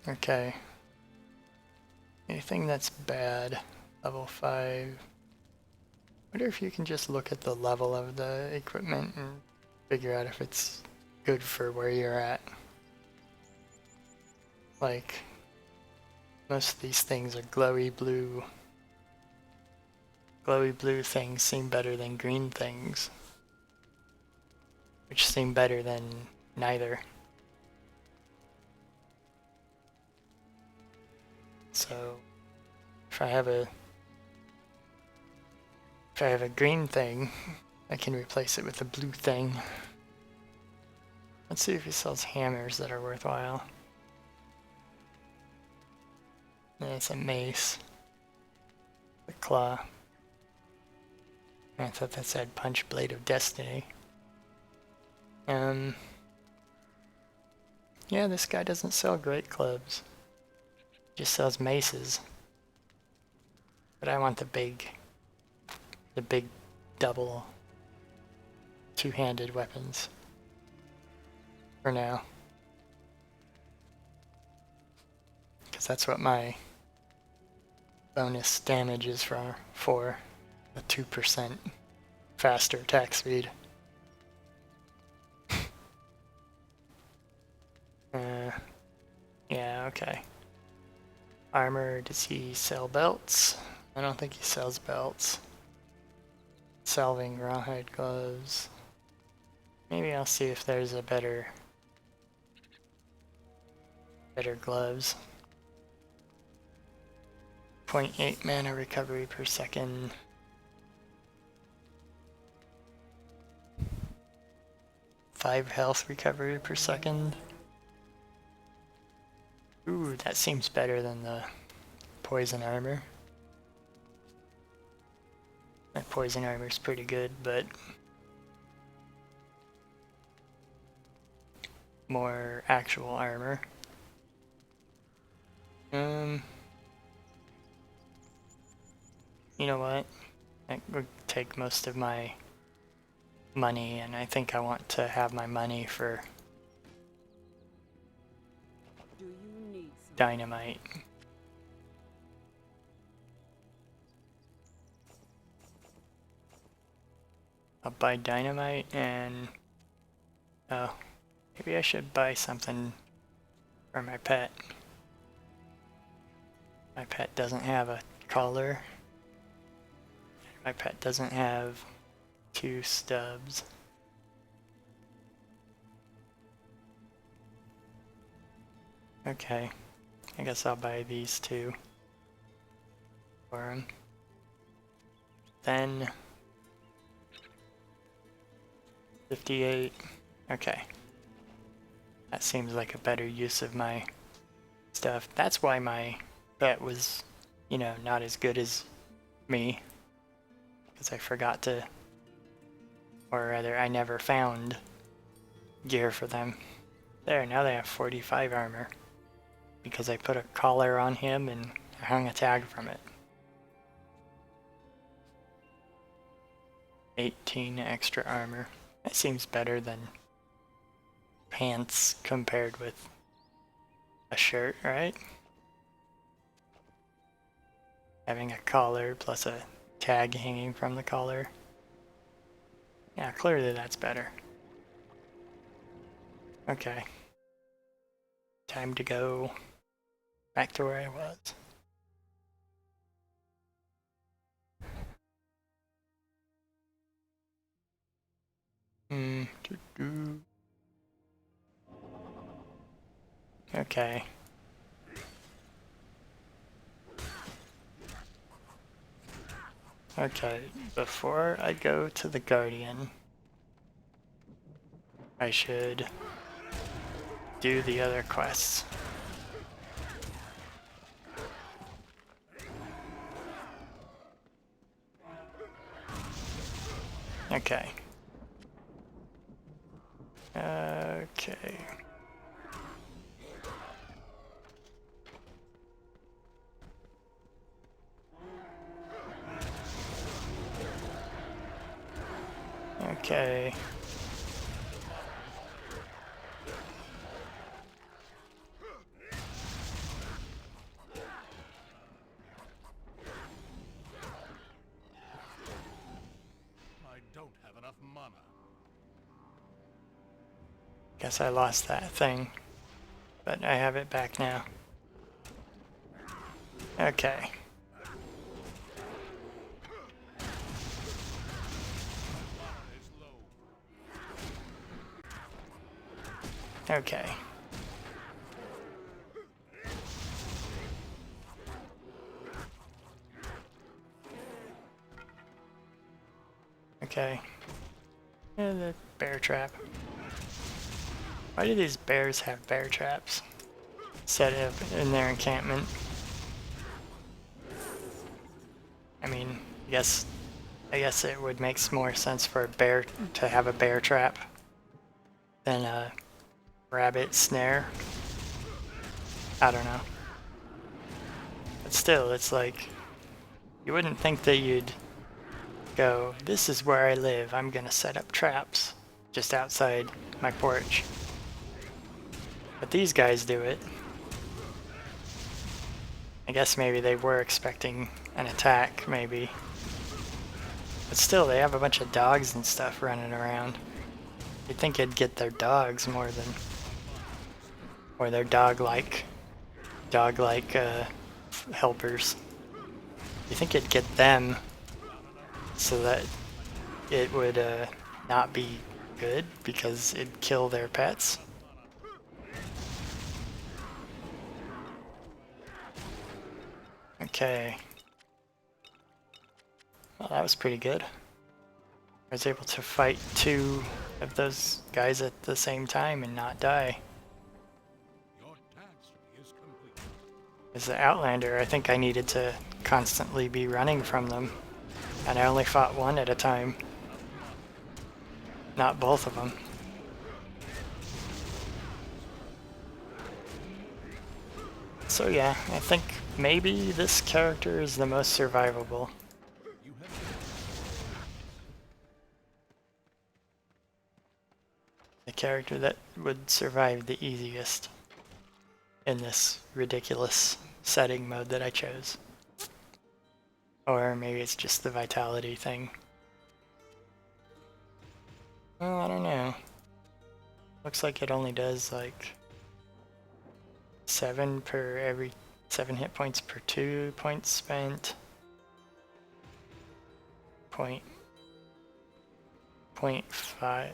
Speaker 1: Okay. Anything that's bad. Level 5. Wonder if you can just look at the level of the equipment and figure out if it's good for where you're at. Like, most of these things are glowy blue. Glowy blue things seem better than green things, which seem better than neither. So, if I have a green thing, I can replace it with a blue thing. Let's see if he sells hammers that are worthwhile. It's a mace. The claw. I thought that said punch blade of destiny. Yeah, this guy doesn't sell great clubs. Just sells maces. But I want the big double two-handed weapons for now. Because that's what my bonus damage is for a 2% faster attack speed. Yeah, okay. Armor, does he sell belts? I don't think he sells belts. Salving rawhide gloves. Maybe I'll see if there's a better gloves. 0.8 mana recovery per second. Five health recovery per second. Ooh, that seems better than the poison armor. My poison armor is pretty good, but more actual armor. You know what? That would take most of my money, and I think I want to have my money for dynamite. I'll buy dynamite and... oh, maybe I should buy something for my pet. My pet doesn't have a collar. My pet doesn't have 2 stubs. Okay, I guess I'll buy these 2 for him. Then 58. Okay. That seems like a better use of my stuff. That's why my bet was you know, not as good as me. Because I forgot to, or rather, I never found gear for them. There, now they have 45 armor. Because I put a collar on him and I hung a tag from it. 18 extra armor. That seems better than pants compared with a shirt, right? Having a collar plus a tag hanging from the collar. Yeah, clearly that's better. Okay. Time to go back to where I was. Okay. Okay, before I go to the Guardian, I should do the other quests. Okay. Okay. Okay.
Speaker 3: I don't have enough mana.
Speaker 1: Guess I lost that thing, but I have it back now. Okay. Okay. Okay. The bear trap. Why do these bears have bear traps set up in their encampment? I mean, I guess it would make more sense for a bear to have a bear trap than a rabbit snare. I don't know. But still, it's like, you wouldn't think that you'd go, this is where I live, I'm gonna set up traps just outside my porch. But these guys do it. I guess maybe they were expecting an attack, maybe. But still, they have a bunch of dogs and stuff running around. You'd think it'd get their dogs more than... or their dog-like helpers. You think it'd get them so that it would not be good because it'd kill their pets? Okay. Well, that was pretty good. I was able to fight 2 of those guys at the same time and not die.
Speaker 3: Your task is complete.
Speaker 1: As the Outlander, I think I needed to constantly be running from them. And I only fought 1 at a time. Not both of them. So yeah, I think maybe this character is the most survivable. The character that would survive the easiest in this ridiculous setting mode that I chose. Or maybe it's just the vitality thing. Well, I don't know. Looks like it only does like 7 hit points per 2 points spent. Point 0.5,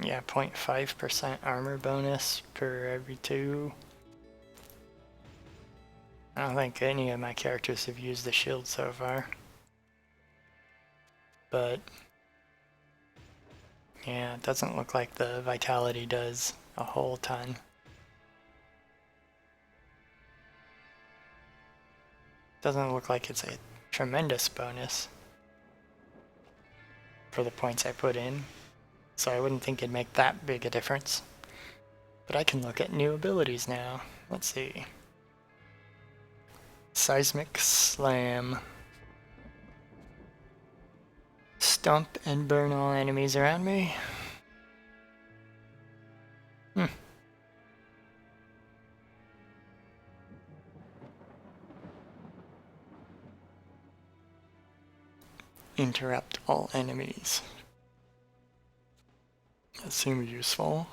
Speaker 1: yeah, 0.5% armor bonus per every 2. I don't think any of my characters have used the shield so far. But yeah, it doesn't look like the vitality does a whole ton. 'Cause Doesn't look like it's a tremendous bonus for the points I put in, so I wouldn't think it'd make that big a difference. But I can look at new abilities now. Let's see. Seismic Slam. Stomp and burn all enemies around me. Interrupt all enemies. That seems useful.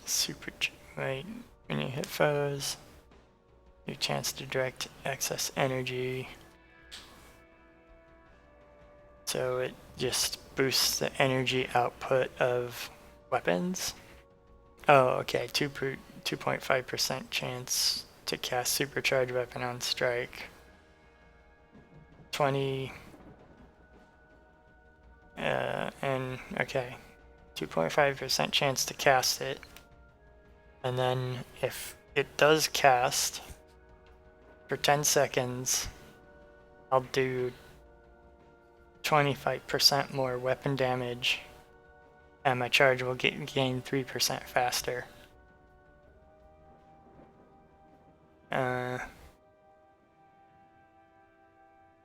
Speaker 1: Super right when you hit foes, your chance to direct excess energy. So it just boosts the energy output of weapons. Oh, okay. 2.5% chance to cast supercharged weapon on strike. 20. And okay. 2.5% chance to cast it. And then if it does cast for 10 seconds, I'll do 25% more weapon damage, and my charge will gain 3% faster. Yeah,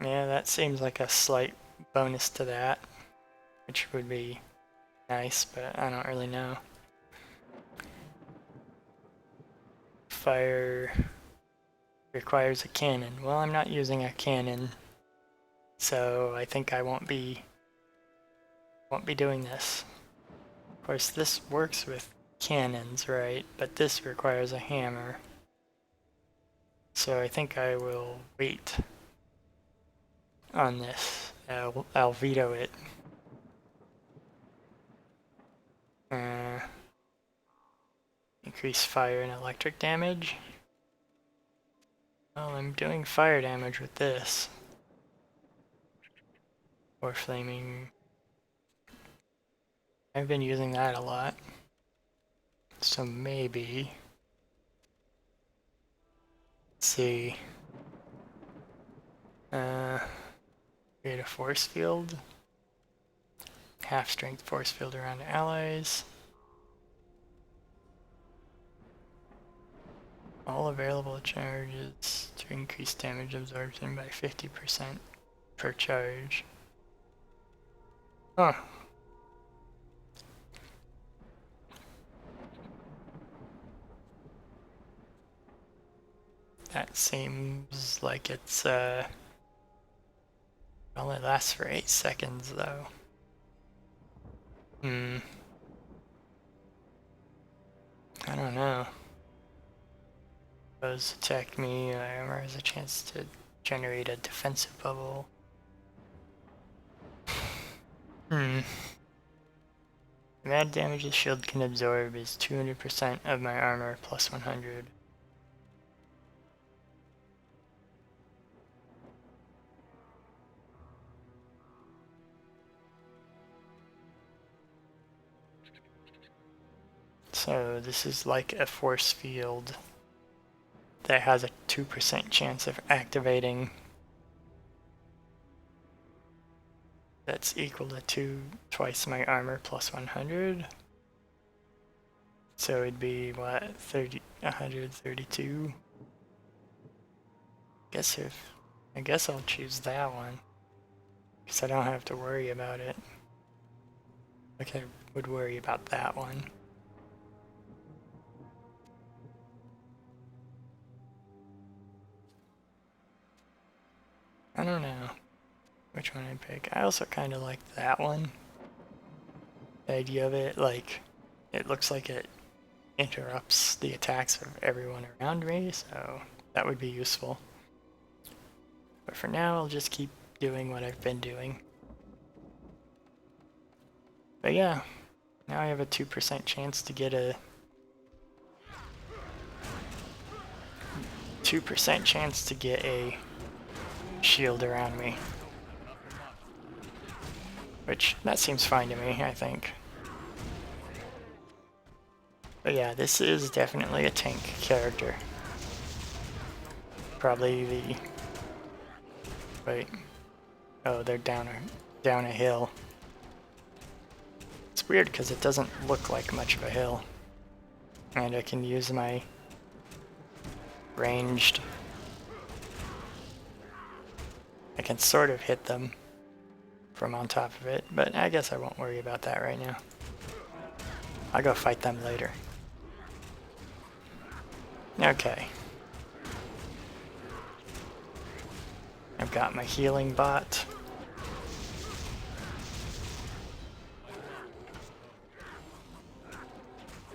Speaker 1: that seems like a slight bonus to that, which would be nice, but I don't really know. Fire requires a cannon. Well, I'm not using a cannon, so I think I won't be doing this. Of course, this works with cannons, right? But this requires a hammer. So I think I will wait on this. I'll veto it. Increase fire and electric damage. Well, I'm doing fire damage with this. Or flaming. I've been using that a lot. So maybe. Let's see. Create a force field. Half strength force field around allies. All available charges to increase damage absorption by 50% per charge. Huh. That seems like it's, it only lasts for 8 seconds though. I don't know. Those attack me, armor has a chance to generate a defensive bubble. The mad damage the shield can absorb is 200% of my armor plus 100. So this is like a force field that has a 2% chance of activating. That's equal to twice my armor plus 100. So it'd be what, 132? I guess I'll choose that one, because I don't have to worry about it. Like I would worry about that one. I don't know which one I pick. I also kind of like that one. The idea of it, like, it looks like it interrupts the attacks of everyone around me, so that would be useful. But for now, I'll just keep doing what I've been doing. But yeah, now I have a 2% chance to get 2% chance to get a shield around me. Which, that seems fine to me, I think. But yeah, this is definitely a tank character. Probably the... Wait. Oh, they're down a hill. It's weird because it doesn't look like much of a hill. And I can use my ranged... I can sort of hit them from on top of it, but I guess I won't worry about that right now. I'll go fight them later. Okay. I've got my healing bot.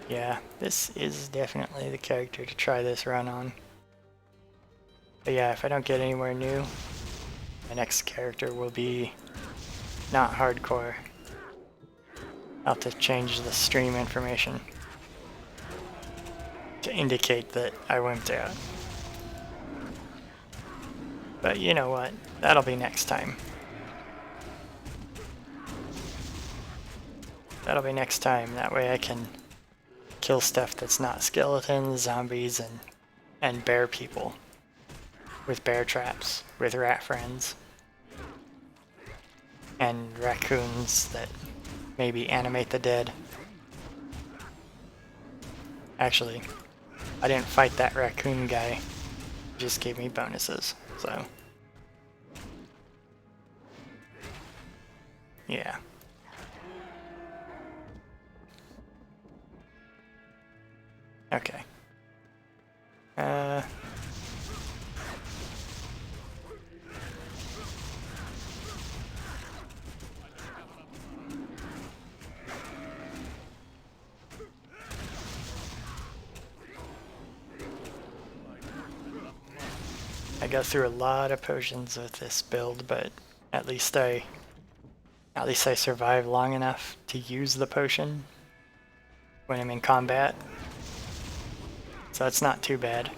Speaker 1: Yeah, this is definitely the character to try this run on. But yeah, if I don't get anywhere new, my next character will be not hardcore. I'll have to change the stream information to indicate that I wimped out. But you know what? That'll be next time. That'll be next time. That way I can kill stuff that's not skeletons, zombies, and bear people. With bear traps, with rat friends. And raccoons that maybe animate the dead. Actually, I didn't fight that raccoon guy. He just gave me bonuses, so. Yeah. Okay. I go through a lot of potions with this build, but at least I survive long enough to use the potion when I'm in combat. So it's not too bad.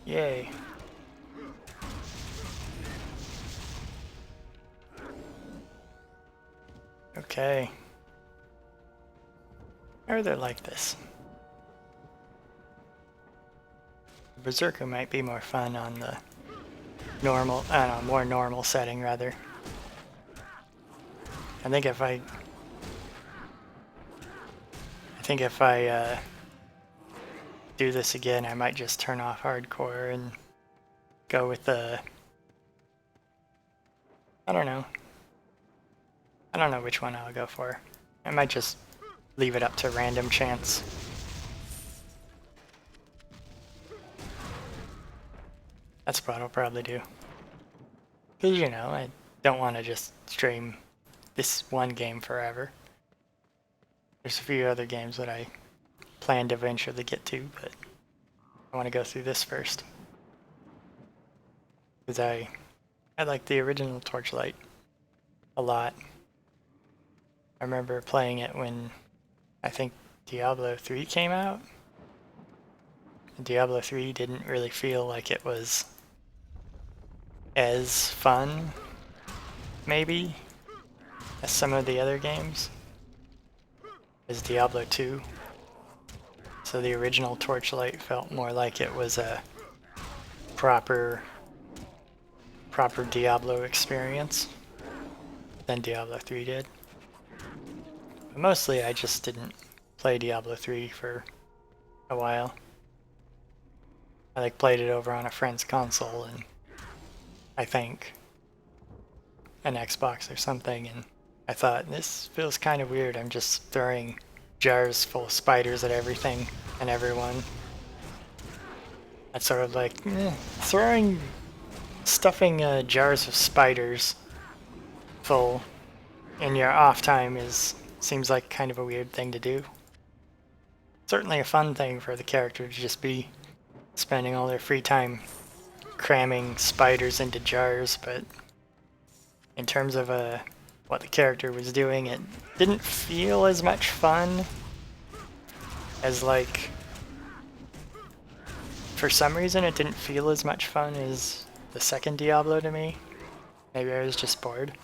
Speaker 1: Yay. Okay. Why are they like this? Berserker might be more fun on the normal, more normal setting rather. I think if I do this again, I might just turn off hardcore and go with the... I don't know. I don't know which one I'll go for. I might just leave it up to random chance. That's what I'll probably do. Because, you know, I don't want to just stream this one game forever. There's a few other games that I plan to eventually get to, but I want to go through this first. Because I like the original Torchlight a lot. I remember playing it when I think Diablo 3 came out. Diablo 3 didn't really feel like it was as fun, maybe, as some of the other games, as Diablo 2. So the original Torchlight felt more like it was a proper Diablo experience than Diablo 3 did. But mostly I just didn't play Diablo 3 for a while. I played it over on a friend's console and I think an Xbox or something, and I thought, this feels kind of weird. I'm just throwing jars full of spiders at everything and everyone. That's sort of like throwing stuffing jars of spiders full in your off time seems like kind of a weird thing to do. Certainly a fun thing for the character to just be spending all their free time cramming spiders into jars, but in terms of what the character was doing, it didn't feel as much fun as, like, for some reason it didn't feel as much fun as the second Diablo to me. Maybe I was just bored.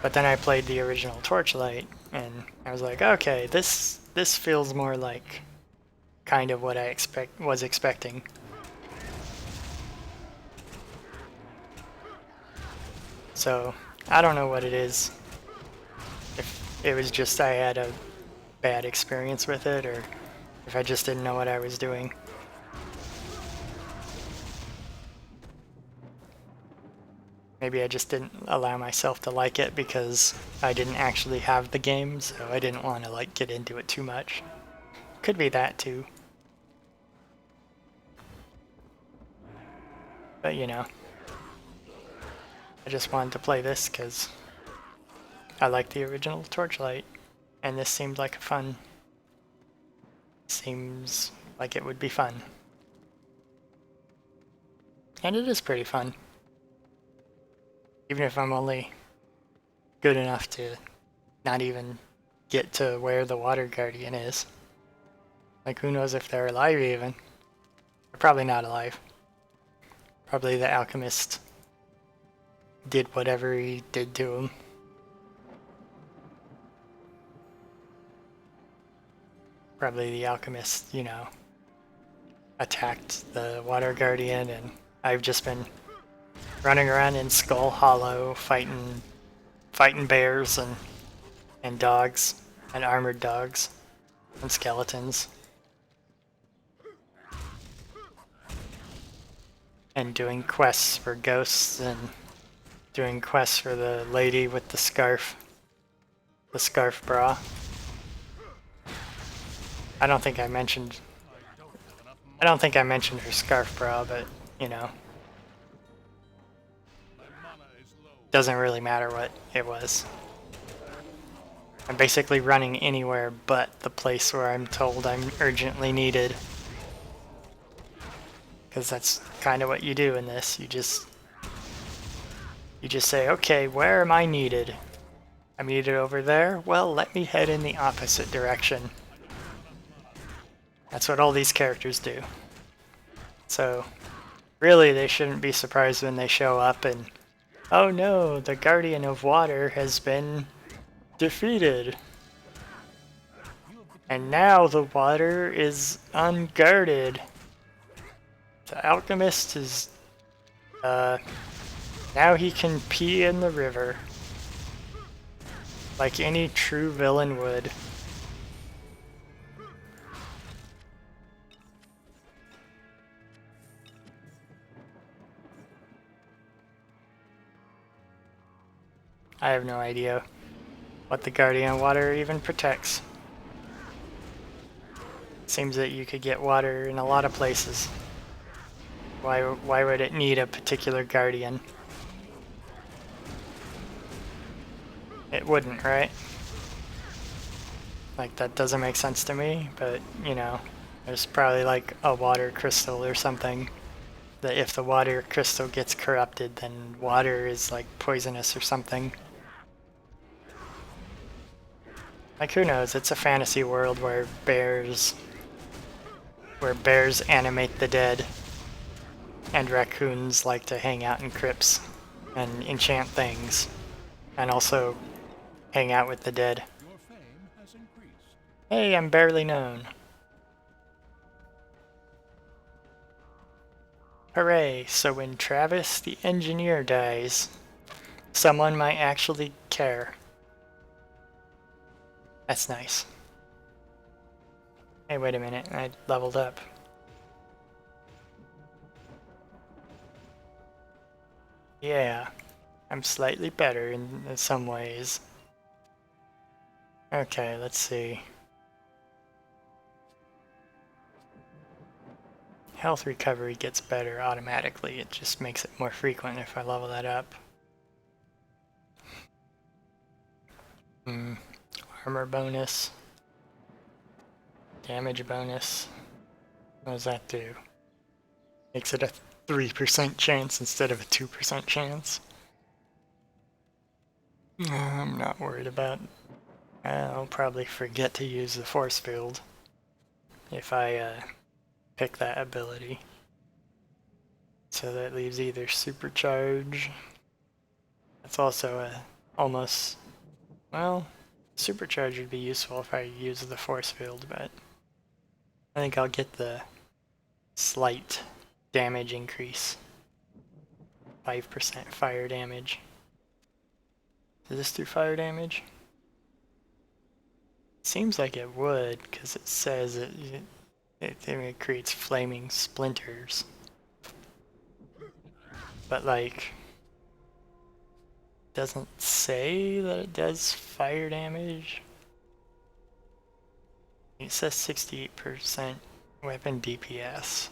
Speaker 1: But then I played the original Torchlight, and I was like, okay, this feels more like kind of what I was expecting. So, I don't know what it is. If it was just I had a bad experience with it, or if I just didn't know what I was doing. Maybe I just didn't allow myself to like it because I didn't actually have the game, so I didn't want to, like, get into it too much. Could be that too. But you know, I just wanted to play this because I like the original Torchlight, and this seemed like seems like it would be fun. And it is pretty fun. Even if I'm only good enough to not even get to where the Water Guardian is. Like, who knows if they're alive even. They're probably not alive. Probably the alchemist did whatever he did to him. Probably the alchemist, you know, attacked the Water Guardian, and I've just been running around in Skull Hollow fighting bears and dogs and armored dogs and skeletons. And doing quests for ghosts and doing quests for the lady with the scarf bra. I don't think I mentioned her scarf bra, but you know, doesn't really matter what it was. I'm basically running anywhere but the place where I'm told I'm urgently needed. Because that's kind of what you do in this. You just say, okay, where am I needed? I'm needed over there? Well, let me head in the opposite direction. That's what all these characters do. So, really, they shouldn't be surprised when they show up and, oh no, the Guardian of Water has been defeated. And now the water is unguarded. The alchemist is, now he can pee in the river. Like any true villain would. I have no idea what the Guardian of Water even protects. Seems that you could get water in a lot of places. Why would it need a particular Guardian? It wouldn't, right? Like, that doesn't make sense to me, but, you know, there's probably like a water crystal or something that if the water crystal gets corrupted, then water is like poisonous or something. Like, who knows? It's a fantasy world where bears animate the dead, and raccoons like to hang out in crypts and enchant things, and also hang out with the dead.
Speaker 3: Your fame has increased.
Speaker 1: Hey, I'm barely known. Hooray, so when Travis the engineer dies, someone might actually care. That's nice. Hey, wait a minute, I leveled up. Yeah, I'm slightly better in some ways. Okay, let's see. health recovery gets better automatically. It just makes it more frequent if I level that up. Armor bonus. Damage bonus. What does that do? Makes it a 3% chance instead of a 2% chance. I'm not worried about it. I'll probably forget to use the force field if I pick that ability. So that leaves either supercharge. That's also a almost, well, supercharge would be useful if I use the force field, but I think I'll get the slight damage increase. 5% fire damage. Does this do fire damage? Seems like it would, because it says it creates flaming splinters. But like, doesn't say that it does fire damage. It says 68% weapon DPS.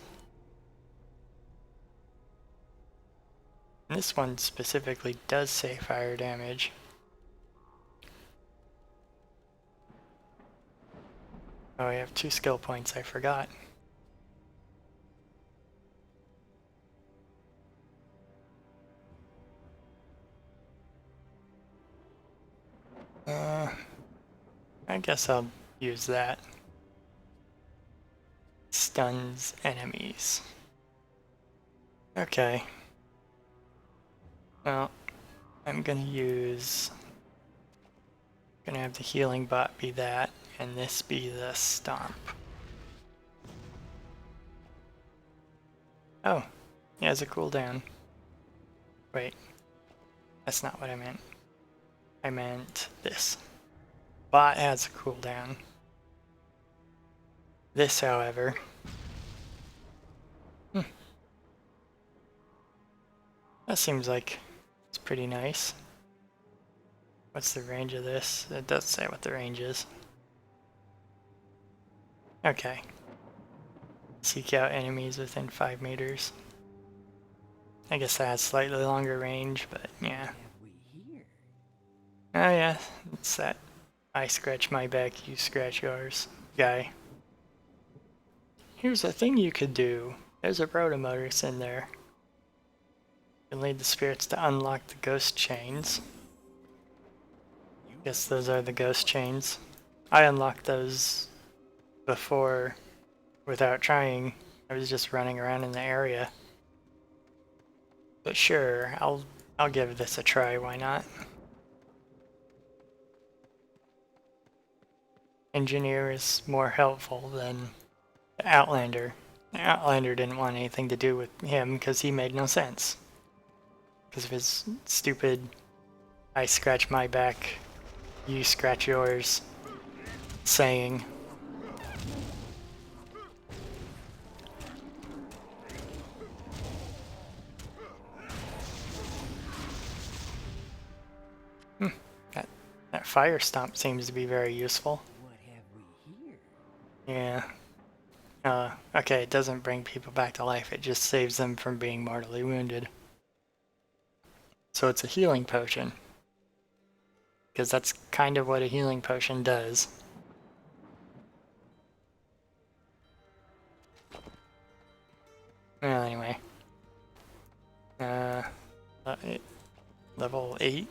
Speaker 1: And this one specifically does say fire damage. Oh, I have 2 skill points, I forgot. I guess I'll use that. Stuns enemies. Okay. Well, I'm gonna have the healing bot be that, and this be the stomp. Oh, he has a cooldown. Wait, that's not what I meant. I meant this. Bot has a cooldown. This, however, that seems like it's pretty nice. What's the range of this? It does say what the range is. Okay. Seek out enemies within 5 meters. I guess that has slightly longer range, but yeah. Oh yeah, it's that I scratch my back, you scratch yours guy. Here's a thing you could do. There's a proto-motorist in there. You can lead the spirits to unlock the ghost chains. Guess those are the ghost chains. I unlocked those before without trying. I was just running around in the area. But sure, I'll give this a try, why not? Engineer is more helpful than the Outlander. The Outlander didn't want anything to do with him because he made no sense. Because of his stupid, I scratch my back, you scratch yours saying. That fire stomp seems to be very useful.
Speaker 5: What have we here?
Speaker 1: Yeah. Okay, it doesn't bring people back to life, it just saves them from being mortally wounded. So it's a healing potion. Because that's kind of what a healing potion does. Well, anyway. Level 8?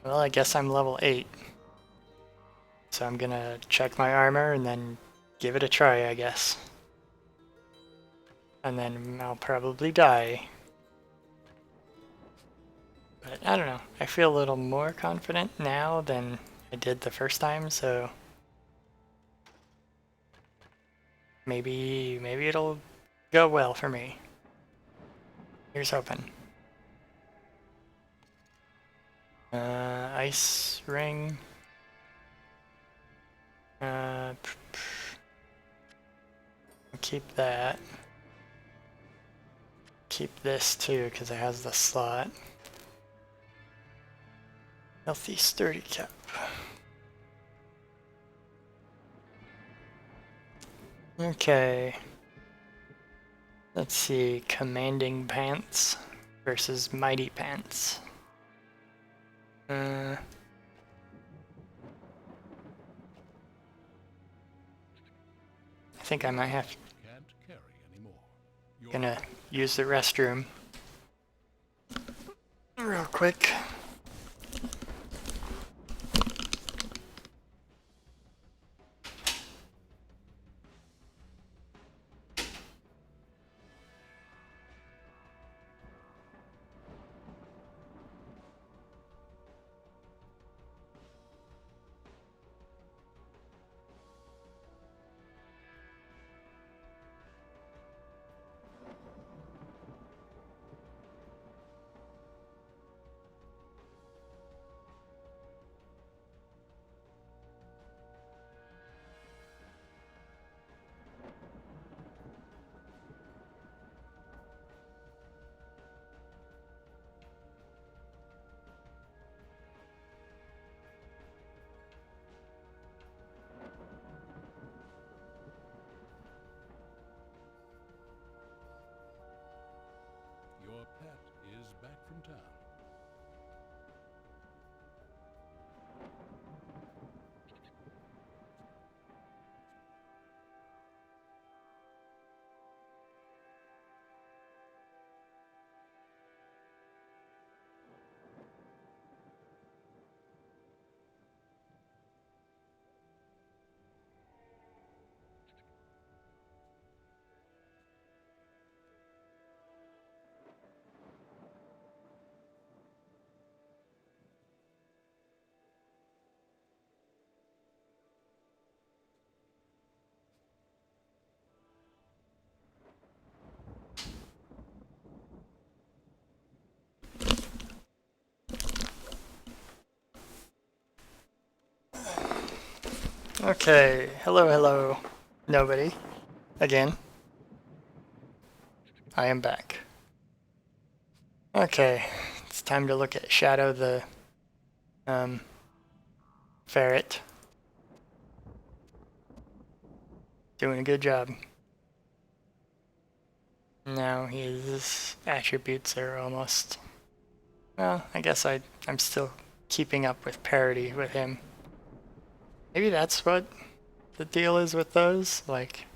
Speaker 1: Well, I guess I'm level 8. So I'm gonna check my armor and then give it a try, I guess. And then I'll probably die. But I don't know. I feel a little more confident now than I did the first time, so maybe it'll go well for me. Here's hoping. Ice ring. I'll keep that. Keep this too, because it has the slot. Healthy sturdy cap. Okay. Let's see, commanding pants versus mighty pants. I think I might have
Speaker 3: Can't carry anymore. Your
Speaker 1: gonna use the restroom real quick.
Speaker 3: Your pet is back from town.
Speaker 1: Okay, hello, nobody. Again. I am back. Okay, it's time to look at Shadow the ferret. Doing a good job. Now his attributes are almost... Well, I guess I'm still keeping up with parity with him. Maybe that's what the deal is with those, like...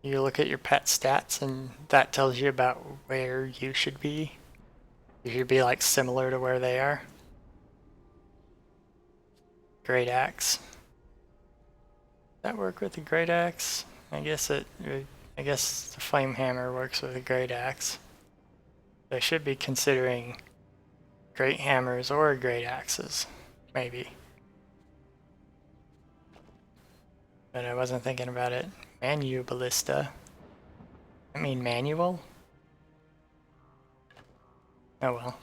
Speaker 1: You look at your pet stats and that tells you about where you should be. You should be like similar to where they are. Great axe. Does that work with the great axe? I guess the flame hammer works with a great axe. I should be considering great hammers or great axes, maybe. But I wasn't thinking about it. Manu ballista. I mean manual? Oh well.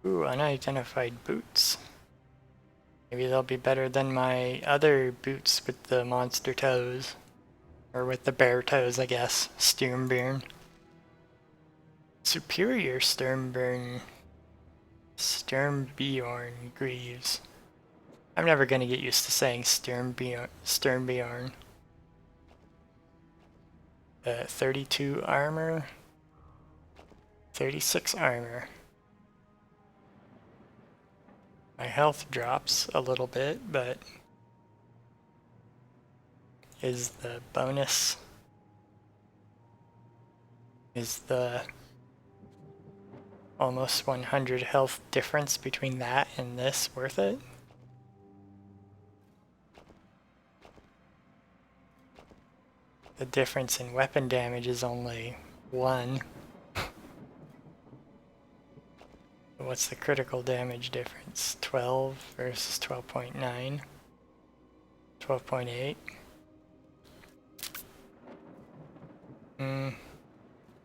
Speaker 1: Ooh, unidentified boots. Maybe they'll be better than my other boots with the monster toes. Or with the bear toes, I guess. Sturmbeeren. Superior Sturmbeeren. Sturmbeorn Greaves. I'm never gonna get used to saying Sturmbeorn. 32 armor. 36 armor. My health drops a little bit, but is the bonus, is the almost 100 health difference between that and this worth it? The difference in weapon damage is only 1. What's the critical damage difference? 12 versus 12.9. 12.8.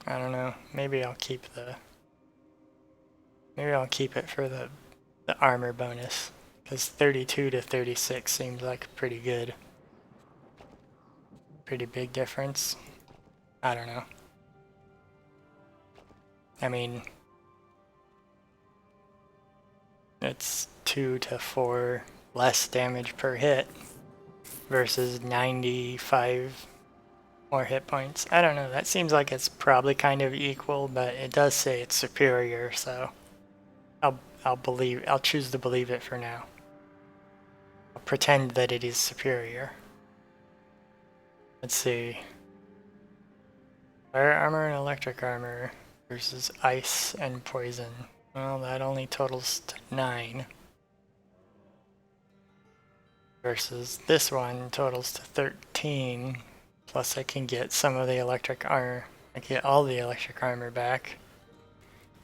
Speaker 1: I don't know. Maybe I'll keep it for the armor bonus. Because 32 to 36 seems like a pretty big difference. I don't know. I mean, it's 2 to 4 less damage per hit versus 95 more hit points. I don't know, that seems like it's probably kind of equal, but it does say it's superior, so I'll choose to believe it for now. I'll pretend that it is superior. Let's see. Fire armor and electric armor versus ice and poison. Well, that only totals to 9. Versus this one totals to 13. Plus I can get some of the electric armor. I get all the electric armor back.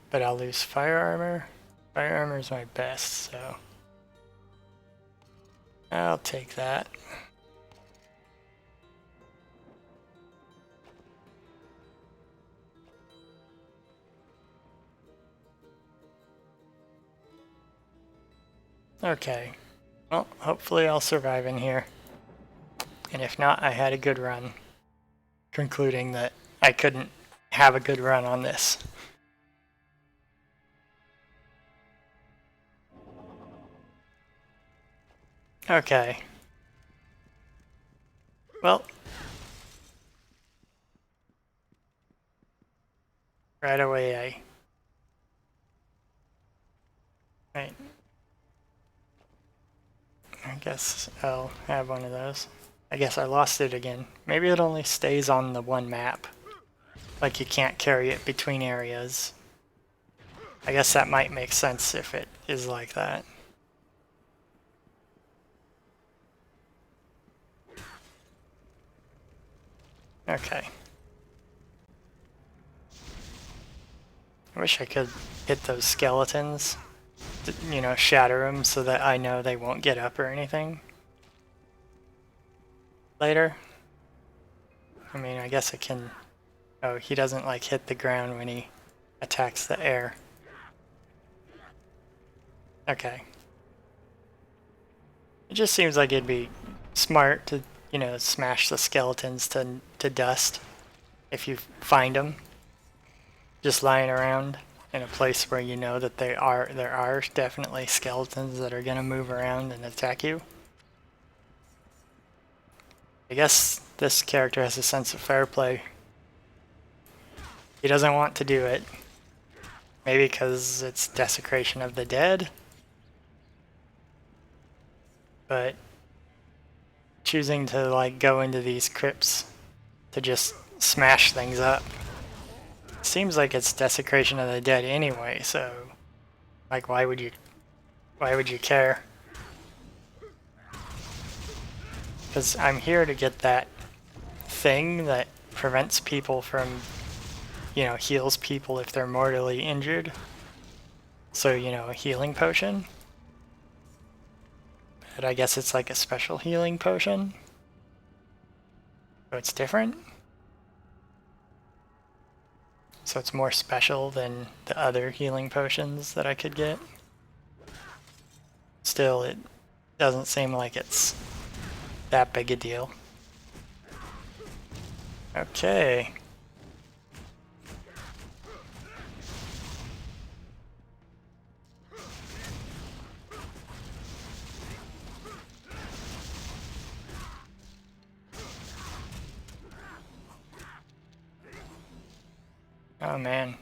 Speaker 1: But I'll lose fire armor. Fire armor is my best, so I'll take that. Okay. Well, hopefully I'll survive in here. And if not, I had a good run. Concluding that I couldn't have a good run on this. Okay. Well. Right away Right. I guess I'll have one of those. I guess I lost it again. Maybe it only stays on the one map. Like you can't carry it between areas. I guess that might make sense if it is like that. Okay. I wish I could hit those skeletons. You know, shatter them so that I know they won't get up or anything later. I mean, I guess I can... Oh, he doesn't like hit the ground when he attacks the air. Okay. It just seems like it'd be smart to, you know, smash the skeletons to dust if you find them just lying around in a place where you know that there are definitely skeletons that are gonna move around and attack you. I guess this character has a sense of fair play. He doesn't want to do it. Maybe because it's desecration of the dead. But choosing to like go into these crypts to just smash things up seems like it's desecration of the dead anyway, so like why would you care? Because I'm here to get that thing that prevents people from, you know, heals people if they're mortally injured. So, you know, a healing potion. But I guess it's like a special healing potion. So it's different. So it's more special than the other healing potions that I could get. Still, it doesn't seem like it's that big a deal. Okay. Oh man.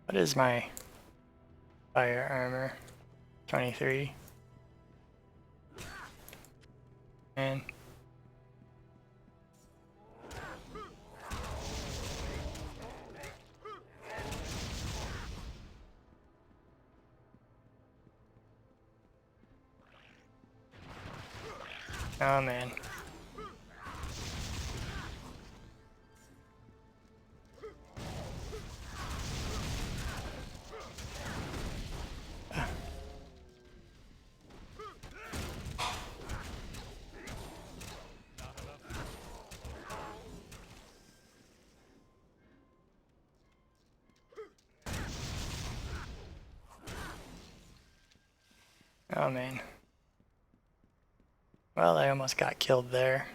Speaker 1: What is my fire armor? 23. Man. Oh man. Oh man. Well, I almost got killed there.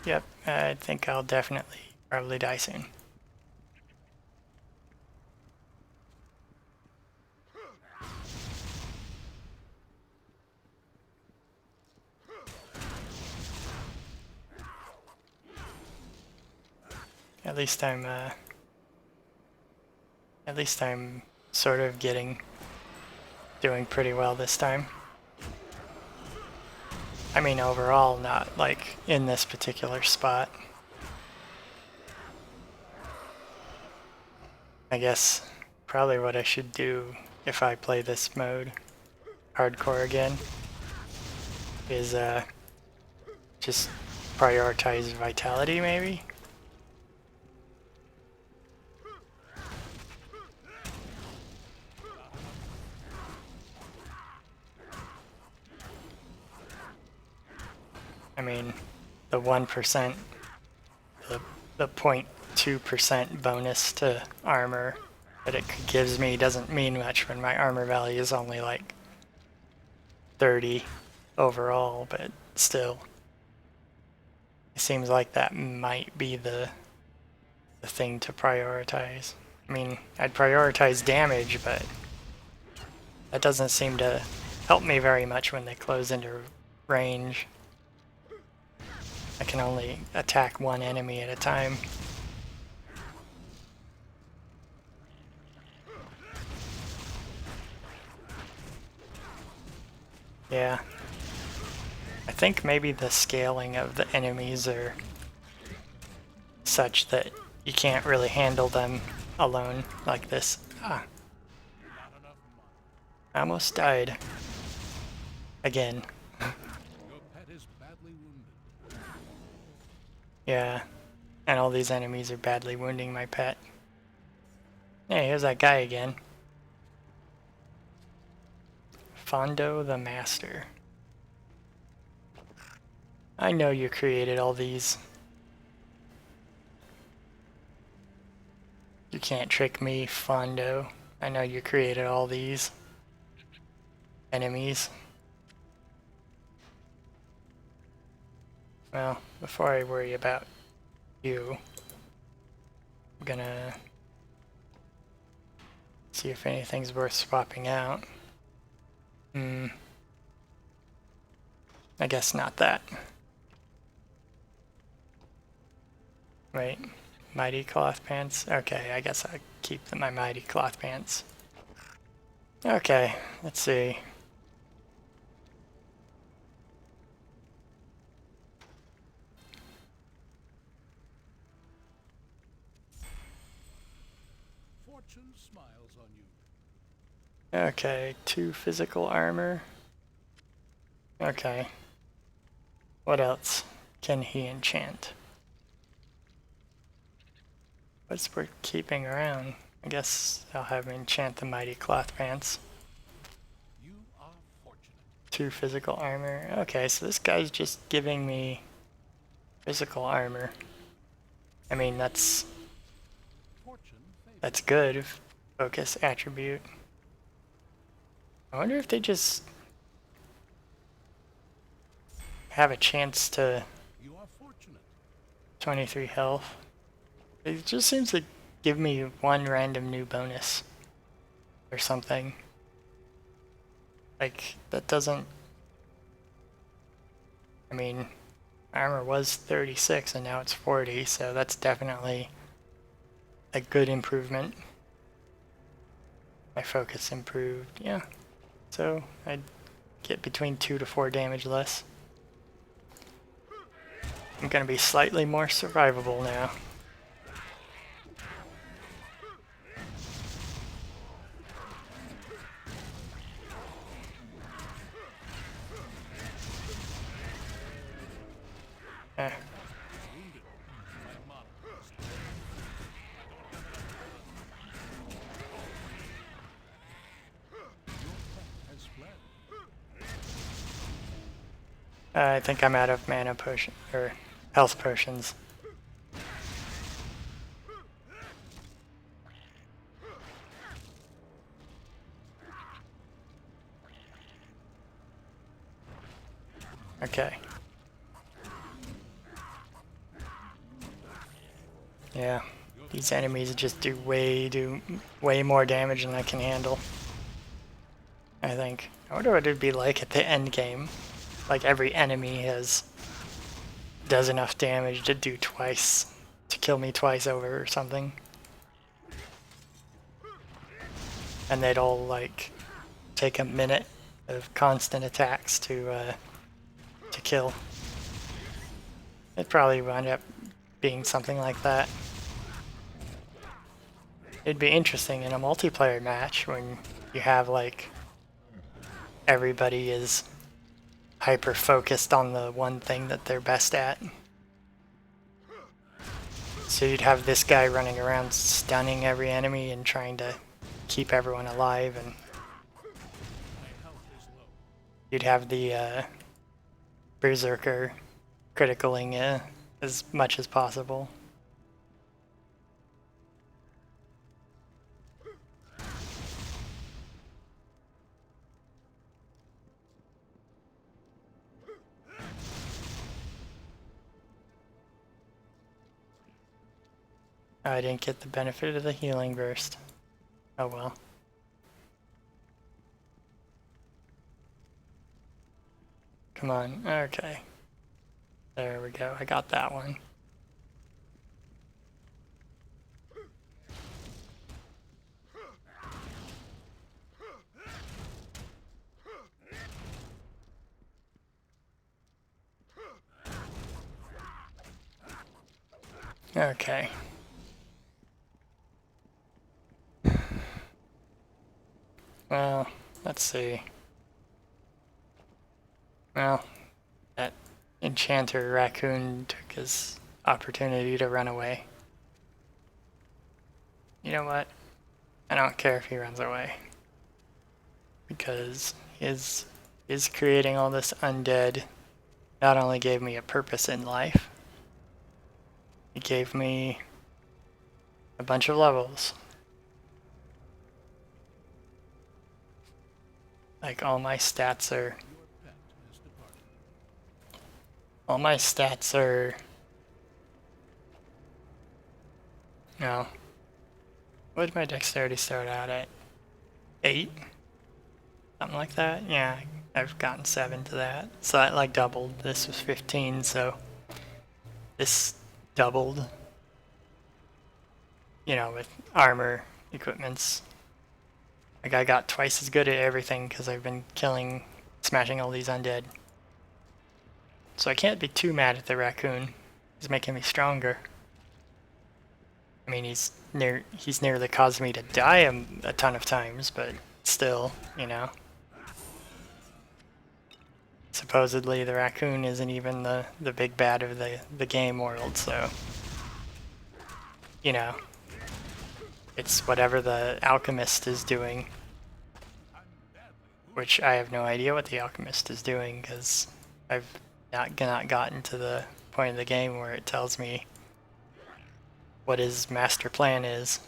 Speaker 1: Yep, I think I'll definitely probably die soon. At least I'm sort of doing pretty well this time. I mean, overall, not like in this particular spot. I guess probably what I should do if I play this mode hardcore again is just prioritize vitality, maybe. I mean, the 1%, the 0.2% bonus to armor that it gives me doesn't mean much when my armor value is only like 30 overall, but still. It seems like that might be the thing to prioritize. I mean, I'd prioritize damage, but that doesn't seem to help me very much when they close into range. I can only attack one enemy at a time. Yeah. I think maybe the scaling of the enemies are such that you can't really handle them alone like this. Ah. I almost died. Again.
Speaker 3: Your pet is badly wounded.
Speaker 1: Yeah. And all these enemies are badly wounding my pet. Hey, here's that guy again. Fondo the Master. I know you created all these. You can't trick me, Fondo. I know you created all these enemies. Well, before I worry about you, I'm gonna see if anything's worth swapping out. I guess not that. Wait, mighty cloth pants? Okay, I guess I'll keep my mighty cloth pants. Okay, let's see.
Speaker 3: Fortune smiles on you.
Speaker 1: Okay, 2 physical armor. Okay. What else can he enchant? What's worth keeping around? I guess I'll have him enchant the mighty cloth pants.
Speaker 3: You are fortunate.
Speaker 1: 2 physical armor. Okay, so this guy's just giving me physical armor. I mean, that's
Speaker 3: Fortune favors.
Speaker 1: That's good. Focus attribute. I wonder if they just have a chance to
Speaker 3: You are fortunate.
Speaker 1: 23 health. It just seems to give me one random new bonus or something. Like, that doesn't... I mean, armor was 36 and now it's 40, so that's definitely a good improvement. My focus improved, yeah. So I'd get between 2 to 4 damage less. I'm gonna be slightly more survivable now. Eh.
Speaker 3: Has fled.
Speaker 1: I think I'm out of mana potion or health potions. Okay. Yeah, these enemies just do way more damage than I can handle. I think. I wonder what it'd be like at the end game. Like every enemy does enough damage to do twice to kill me twice over or something. And they'd all like take a minute of constant attacks to kill. It'd probably wind up being something like that. It'd be interesting in a multiplayer match when you have like everybody is hyper focused on the one thing that they're best at. So you'd have this guy running around stunning every enemy and trying to keep everyone alive, and you'd have the berserker criticaling as much as possible. I didn't get the benefit of the healing burst. Oh well. Come on, okay. There we go, I got that one. Okay. Well, let's see. Well, that enchanter raccoon took his opportunity to run away. You know what? I don't care if he runs away. Because his creating all this undead not only gave me a purpose in life, it gave me a bunch of levels. Like all my stats are no. What did my dexterity start out at? 8? Something like that? Yeah, I've gotten 7 to that. So that like doubled. This was 15, so this doubled. You know, with armor, equipments. Like I got twice as good at everything because I've been smashing all these undead. So I can't be too mad at the raccoon. He's making me stronger. I mean, he's nearly caused me to die a ton of times, but still, you know. Supposedly the raccoon isn't even the big bad of the game world, so you know. It's whatever the alchemist is doing. Which I have no idea what the alchemist is doing, because I've not gotten to the point of the game where it tells me what his master plan is.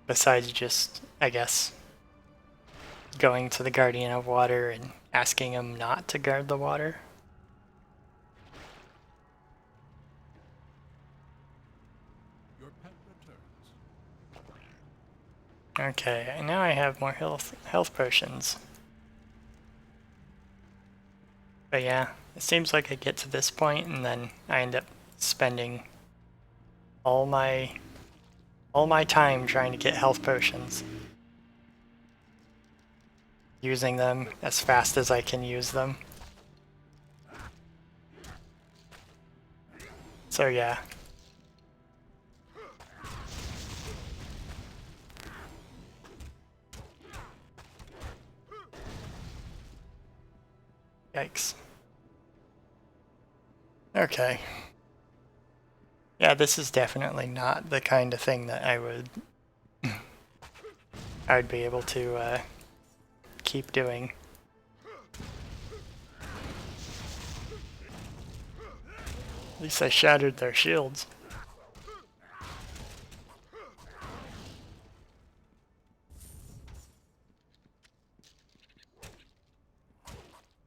Speaker 1: Besides just, I guess, going to the Guardian of Water and asking him not to guard the water. Okay, and now I have more health potions. But yeah, it seems like I get to this point and then I end up spending all my time trying to get health potions. Using them as fast as I can use them. So yeah. Yikes. Okay. Yeah, this is definitely not the kind of thing that I would be able to keep doing. At least I shattered their shields.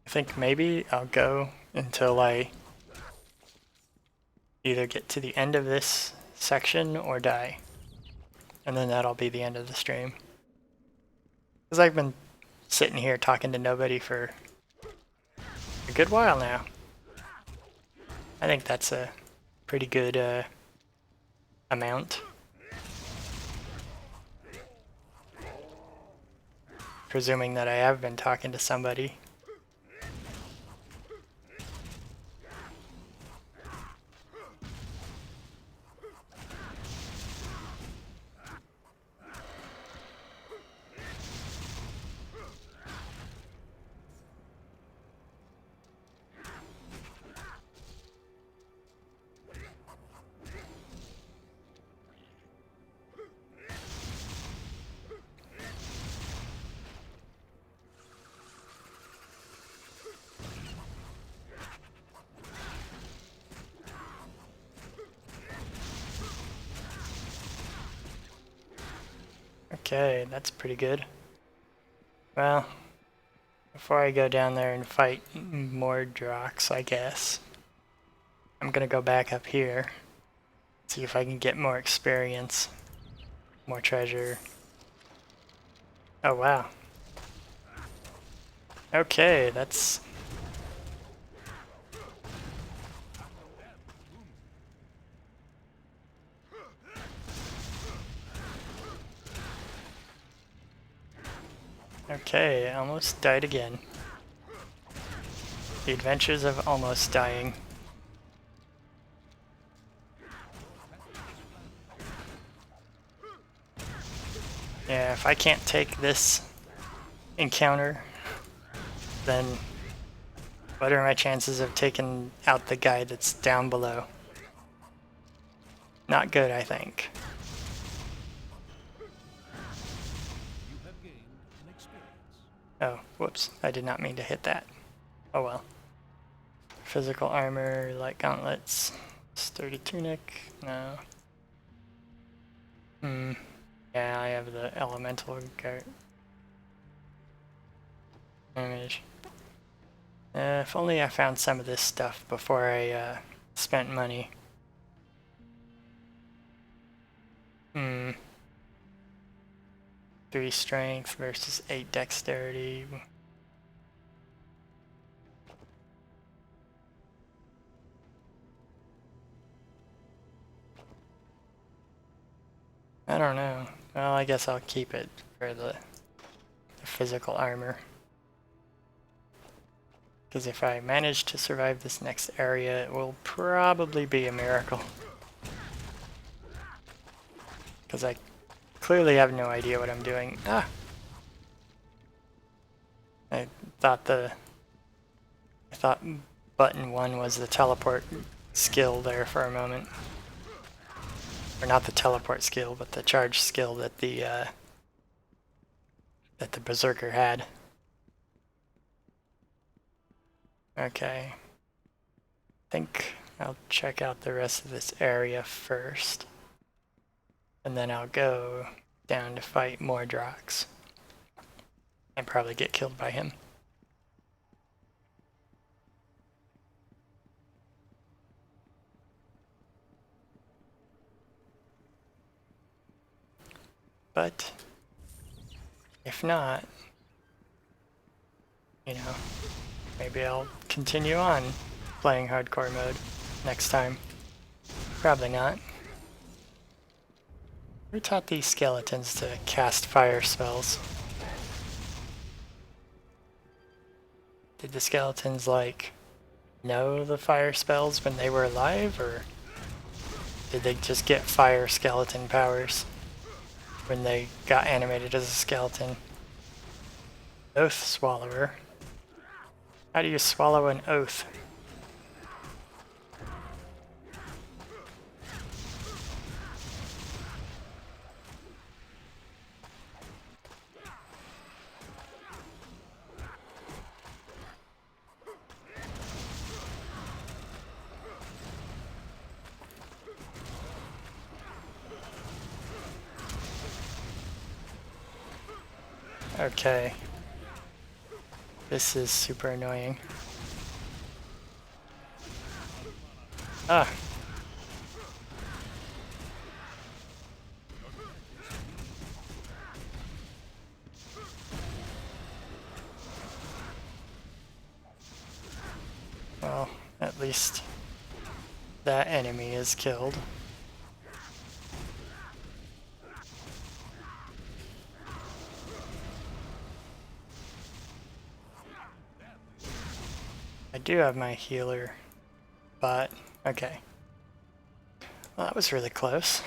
Speaker 1: I think maybe I'll go until I either get to the end of this section or die. And then that'll be the end of the stream. Because I've been sitting here talking to nobody for a good while now. I think that's a pretty good amount. Presuming that I have been talking to somebody. Okay, that's pretty good. Well, before I go down there and fight more Drox, I guess, I'm gonna go back up here, see if I can get more experience, more treasure. Oh wow. Okay, that's... Okay, I almost died again. The adventures of almost dying. Yeah, if I can't take this encounter, then what are my chances of taking out the guy that's down below? Not good, I think.
Speaker 3: You have gained an experience.
Speaker 1: Oh, whoops, I did not mean to hit that. Oh well. Physical armor, light gauntlets, sturdy tunic, no. Yeah, I have the elemental guard. Image. If only I found some of this stuff before I spent money. 3 strength versus 8 dexterity. I don't know. Well, I guess I'll keep it for the physical armor. Because if I manage to survive this next area, it will probably be a miracle. Because I clearly have no idea what I'm doing. Ah! I thought button 1 was the teleport skill there for a moment. Or not the teleport skill, but the charge skill that the berserker had. Okay. I think I'll check out the rest of this area first. And then I'll go down to fight more Drox. And probably get killed by him. But if not, you know, maybe I'll continue on playing hardcore mode next time. Probably not. Who taught these skeletons to cast fire spells? Did the skeletons, like, know the fire spells when they were alive, or did they just get fire skeleton powers when they got animated as a skeleton? Oath Swallower. How do you swallow an oath? Okay. This is super annoying. Ah. Well, at least that enemy is killed. I do have my healer, but okay. Well, that was really close.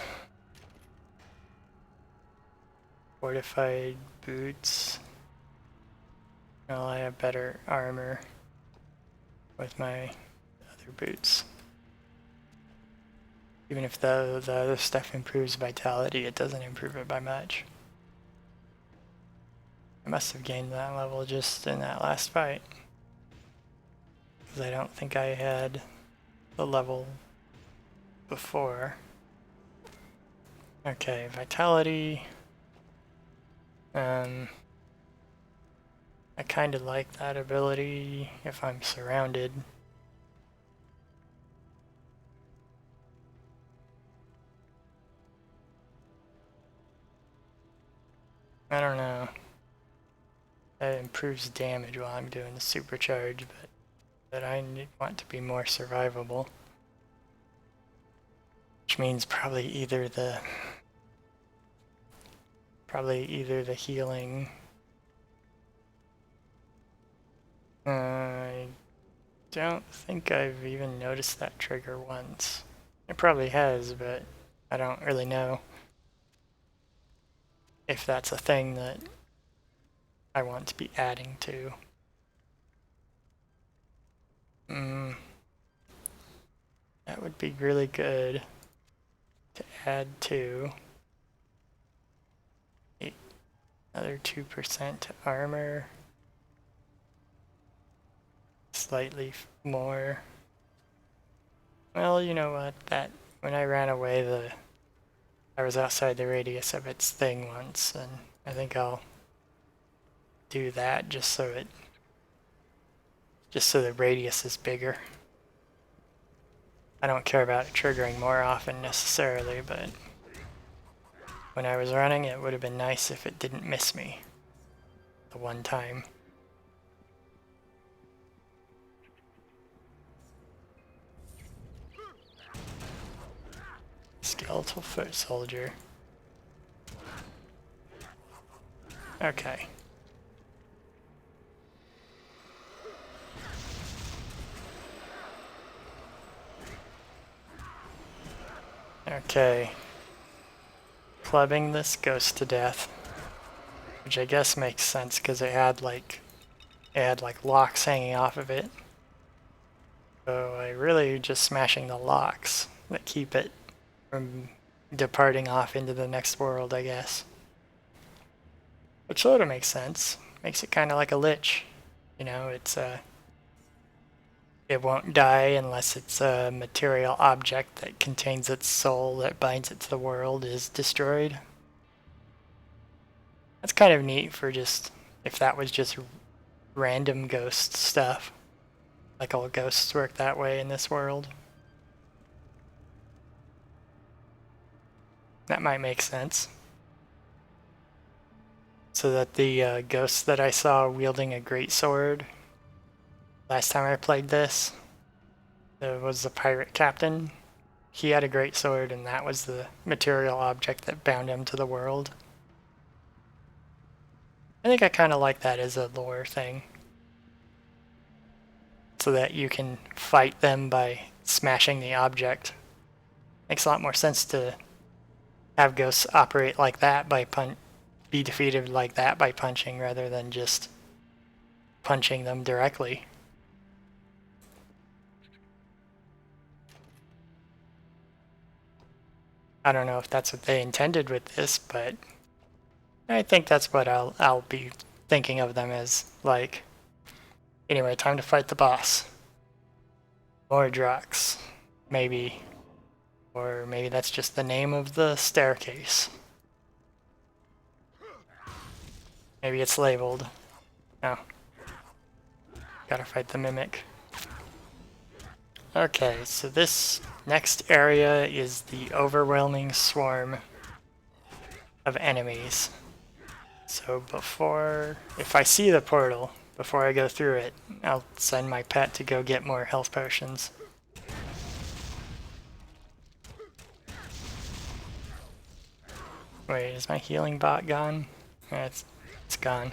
Speaker 1: Fortified boots. Well, I have better armor with my other boots. Even if the other stuff improves vitality, it doesn't improve it by much. I must have gained that level just in that last fight, because I don't think I had the level before. Okay, vitality. I kind of like that ability if I'm surrounded. I don't know. That improves damage while I'm doing the supercharge, but I want to be more survivable. Which means probably either the healing. I don't think I've even noticed that trigger once. It probably has, but I don't really know if that's a thing that I want to be adding to. That would be really good to add to. Another 2% to armor. Slightly more. Well, you know what? That when I ran away, I was outside the radius of its thing once, and I think I'll do that just so the radius is bigger. I don't care about it triggering more often necessarily, but when I was running, it would have been nice if it didn't miss me the one time. Skeletal foot soldier. Okay. Okay. Clubbing this ghost to death, which I guess makes sense because it had like locks hanging off of it. So I really just smashing the locks that keep it from departing off into the next world, I guess. Which sort of makes sense. Makes it kind of like a lich. You know, it won't die unless it's a material object that contains its soul that binds it to the world is destroyed. That's kind of neat for just, if that was just random ghost stuff. Like all ghosts work that way in this world. That might make sense. So that the ghost that I saw wielding a greatsword last time I played this, there was the pirate captain. He had a greatsword, and that was the material object that bound him to the world. I think I kind of like that as a lore thing. So that you can fight them by smashing the object. Makes a lot more sense to have ghosts operate like that by be defeated like that by punching rather than just punching them directly. I don't know if that's what they intended with this, but I think that's what I'll be thinking of them as, like. Anyway, time to fight the boss. More Drux, maybe. Or maybe that's just the name of the staircase. Maybe it's labeled. No. Gotta fight the mimic. Okay, so this next area is the overwhelming swarm of enemies. So if I see the portal, before I go through it, I'll send my pet to go get more health potions. Wait, is my healing bot gone? It's gone.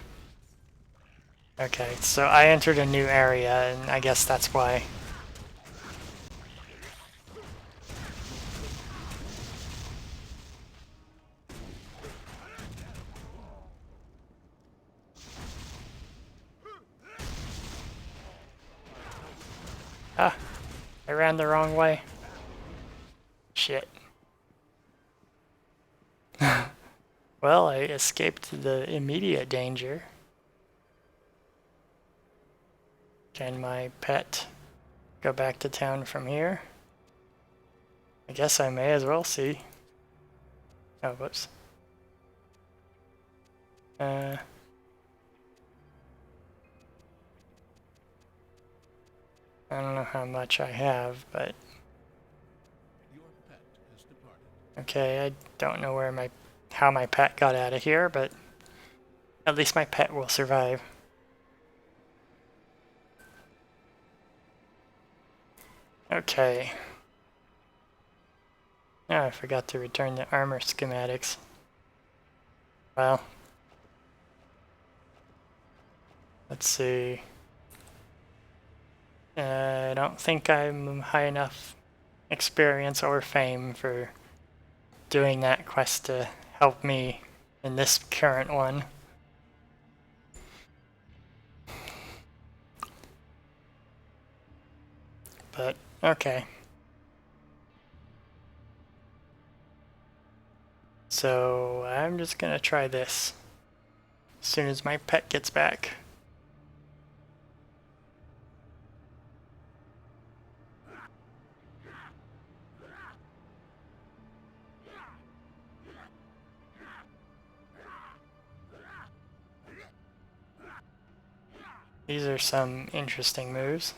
Speaker 1: Okay, so I entered a new area, and I guess that's why. Ah, I ran the wrong way. Shit. Well, I escaped the immediate danger. Can my pet go back to town from here? I guess I may as well see. Oh, whoops. I don't know how much I have, but
Speaker 3: Your pet has departed.
Speaker 1: okay, I don't know where how my pet got out of here, but at least my pet will survive. Okay. Oh, I forgot to return the armor schematics. Well, let's see. I don't think I'm high enough experience or fame for doing that quest to help me in this current one. But, okay. So, I'm just gonna try this as soon as my pet gets back. These are some interesting moves.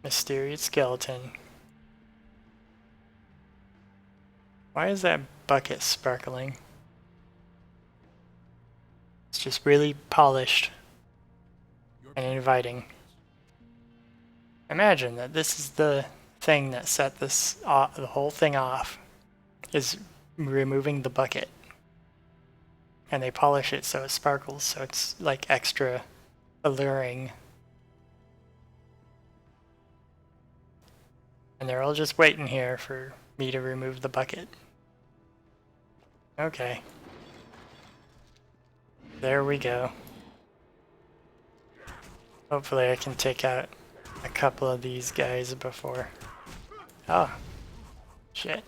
Speaker 1: Mysterious skeleton. Why is that bucket sparkling? It's just really polished and inviting. Imagine that this is the thing that set this the whole thing off, is removing the bucket. And they polish it so it sparkles, so it's like extra alluring. And they're all just waiting here for me to remove the bucket. Okay. There we go. Hopefully I can take out a couple of these guys before... Oh. Shit.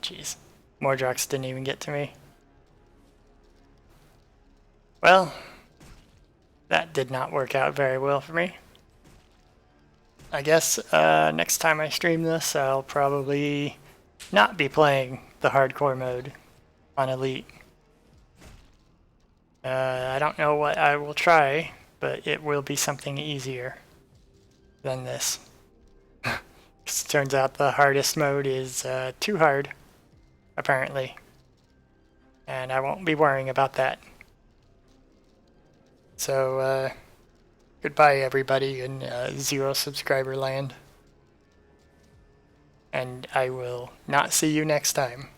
Speaker 1: Jeez. Mordrox didn't even get to me. Well, that did not work out very well for me. I guess next time I stream this, I'll probably not be playing the hardcore mode on Elite. I don't know what I will try, but it will be something easier than this. It turns out the hardest mode is too hard, apparently. And I won't be worrying about that. So, goodbye everybody in 0 subscriber land. And I will not see you next time.